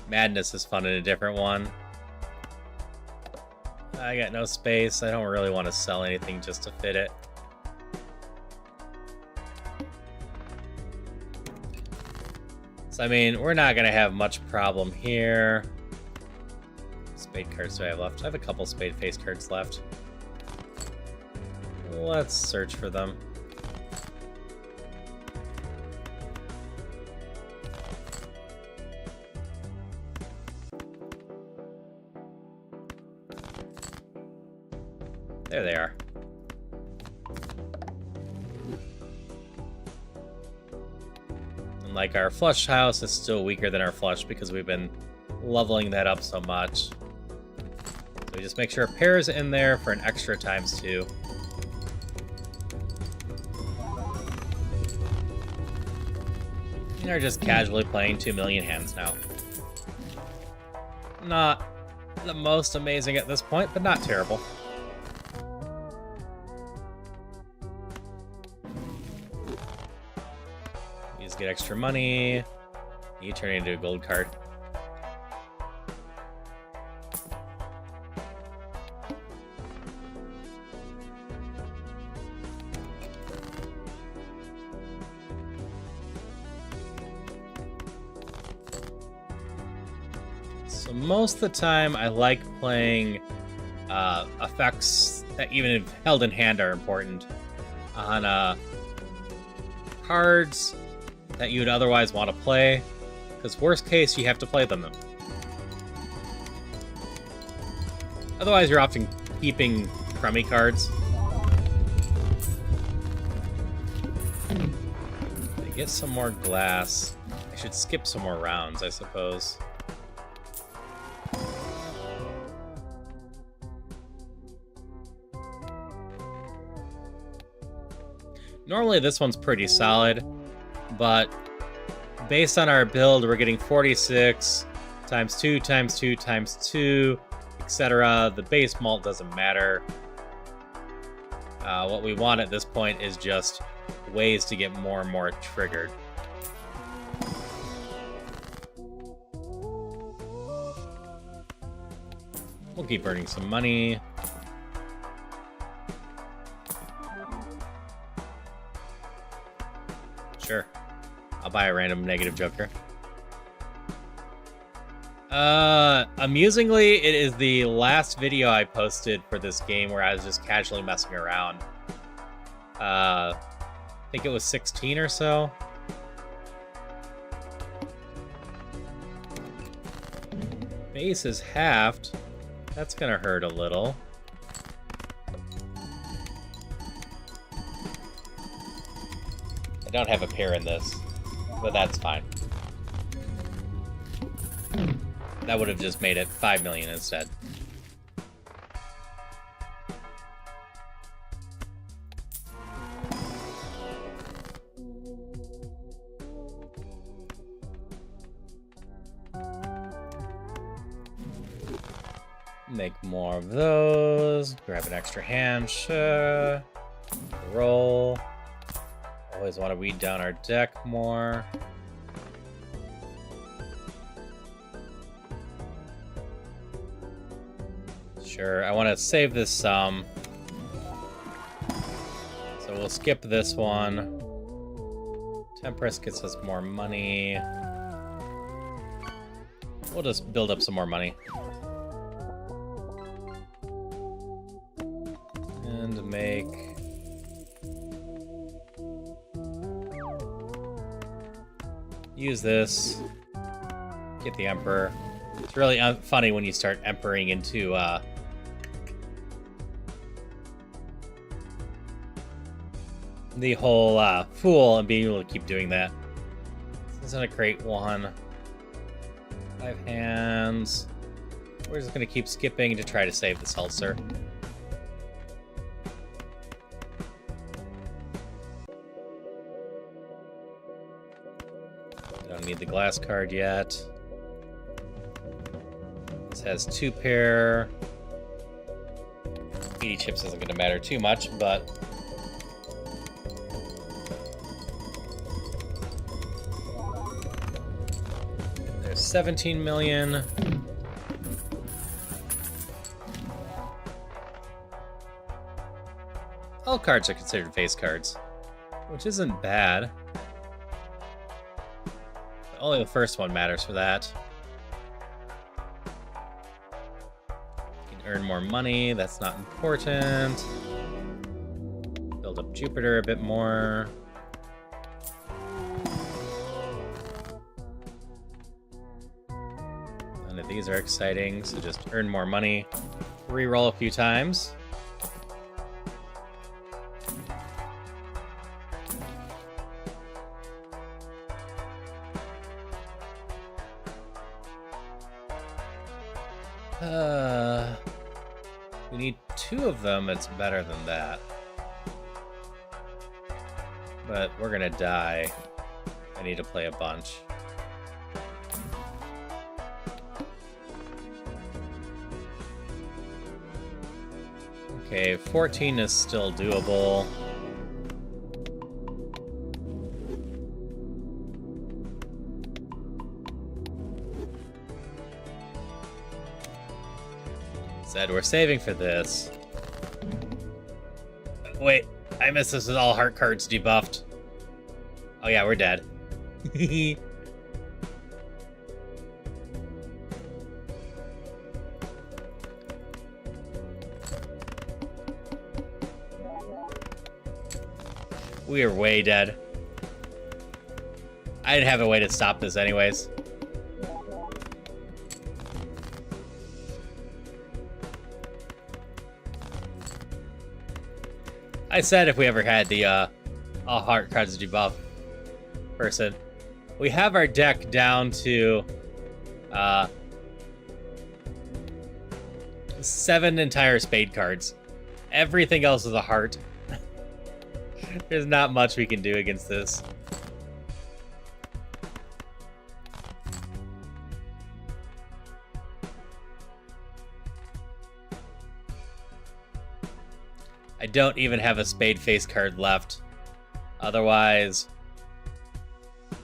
Madness is fun in a different one. I got no space. I don't really want to sell anything just to fit it. So, I mean, we're not going to have much problem here. Spade cards do I have left? I have a couple spade face cards left. Let's search for them. There they are. And like our flush house is still weaker than our flush because we've been leveling that up so much. So we just make sure a pair is in there for an extra ×2. And they're just casually playing 2 million hands now. Not the most amazing at this point, but not terrible. Get extra money. You turn it into a gold card. So most of the time I like playing effects that even if held in hand are important on cards that you would otherwise want to play, because worst case, you have to play them. Otherwise, you're often keeping crummy cards. get some more glass. I should skip some more rounds, I suppose. Normally this one's pretty solid, but based on our build, we're getting 46 times 2 times 2 times 2, etc. The base malt doesn't matter. What we want at this point is just ways to get more and more triggered. We'll keep earning some money. Sure. I'll buy a random negative joker. Amusingly, it is the last video I posted for this game where I was just casually messing around. I think it was 16 or so. Base is halved. That's gonna hurt a little. I don't have a pair in this, but that's fine. That would have just made it 5 million instead. Make more of those. Grab an extra hand. Sure. Roll. Always want to weed down our deck more. Sure, I want to save this some. So we'll skip this one. Temperance gets us more money. We'll just build up some more money. And make... use this. Get the Emperor. It's really funny when you start Emperoring into, the whole, Fool and being able to keep doing that. This isn't a great one. 5 hands. We're just gonna keep skipping to try to save the seltzer. Don't need the glass card yet. This has 2 pair. 80 chips isn't gonna matter too much, but there's 17 million. All cards are considered face cards, which isn't bad. But only the first one matters for that. You can earn more money, that's not important. Build up Jupiter a bit more. None of these are exciting, so just earn more money. Reroll a few times. We need 2 of them, it's better than that. But we're gonna die. I need to play a bunch. Okay, 14 is still doable. Said we're saving for this. Wait, I missed this with all heart cards debuffed. Oh yeah, we're dead. We are way dead. I'd have a way to stop this anyways. I said if we ever had the all heart cards debuff person. We have our deck down to 7 entire spade cards. Everything else is a heart. There's not much we can do against this. I don't even have a spade face card left. Otherwise,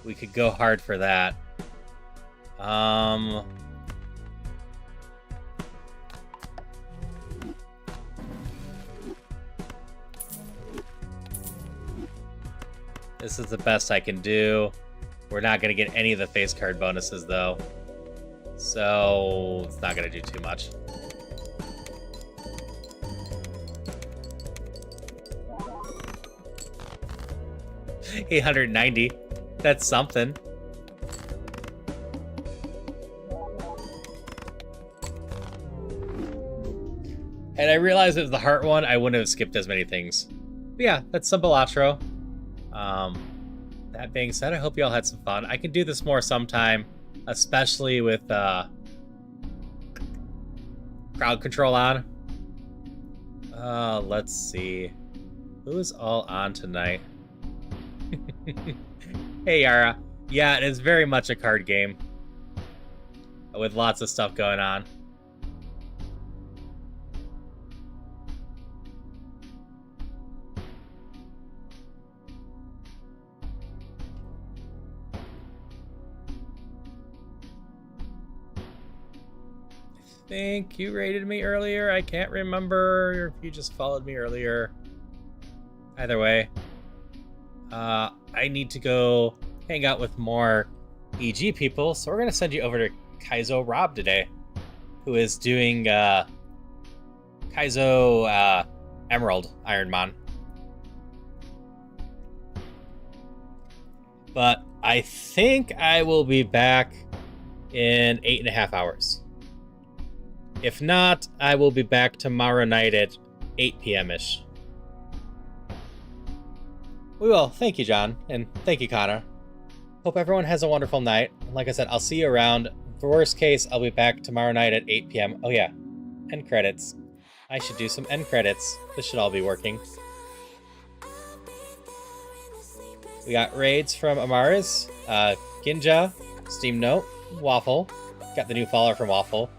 we could go hard for that. This is the best I can do. We're not going to get any of the face card bonuses, though. So, it's not going to do too much. $890. That's something. Had I realized it was the heart one, I wouldn't have skipped as many things. But yeah, that's some Balatro. That being said, I hope you all had some fun. I can do this more sometime, especially with crowd control on. Let's see. Who's all on tonight? Hey, Yara. Yeah, it is very much a card game with lots of stuff going on. I think you rated me earlier. I can't remember if you just followed me earlier. Either way. I need to go hang out with more EG people, so we're going to send you over to Kaizo Rob today, who is doing Kaizo Emerald Ironmon. But I think I will be back in 8.5 hours. If not, I will be back tomorrow night at 8 p.m.-ish. We will. Thank you, John. And thank you, Connor. Hope everyone has a wonderful night. Like I said, I'll see you around. For worst case, I'll be back tomorrow night at 8 p.m. Oh, yeah. End credits. I should do some end credits. This should all be working. We got raids from Amaris, Ginja, Steam Note, Waffle. Got the new follower from Waffle.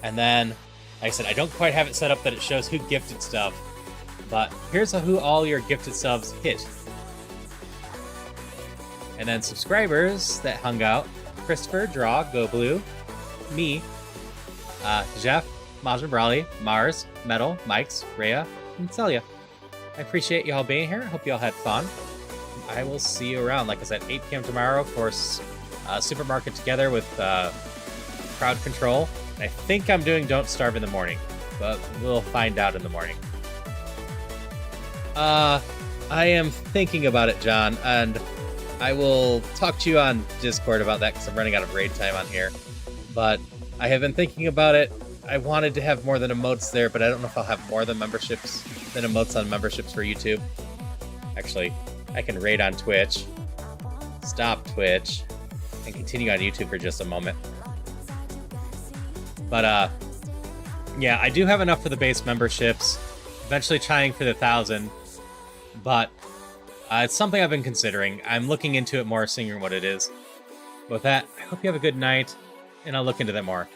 And then, like I said, I don't quite have it set up that it shows who gifted stuff. But here's who all your gifted subs hit. And then subscribers that hung out: Christopher, Draw, Go Blue, me, Jeff, Majin Brawley, Mars, Metal, Mikes, Rhea, and Celia. I appreciate y'all being here. I hope y'all had fun. I will see you around, like I said, 8 p.m. tomorrow for Supermarket Together with Crowd Control. I think I'm doing Don't Starve in the morning, but we'll find out in the morning. I am thinking about it, John, and I will talk to you on Discord about that because I'm running out of raid time on here. But I have been thinking about it. I wanted to have more than emotes there, but I don't know if I'll have more than memberships than emotes on memberships for YouTube. Actually, I can raid on Twitch, stop Twitch, and continue on YouTube for just a moment. But, yeah, I do have enough for the base memberships. Eventually trying for the 1,000. But it's something I've been considering. I'm looking into it more, seeing what it is. With that, I hope you have a good night, and I'll look into that more.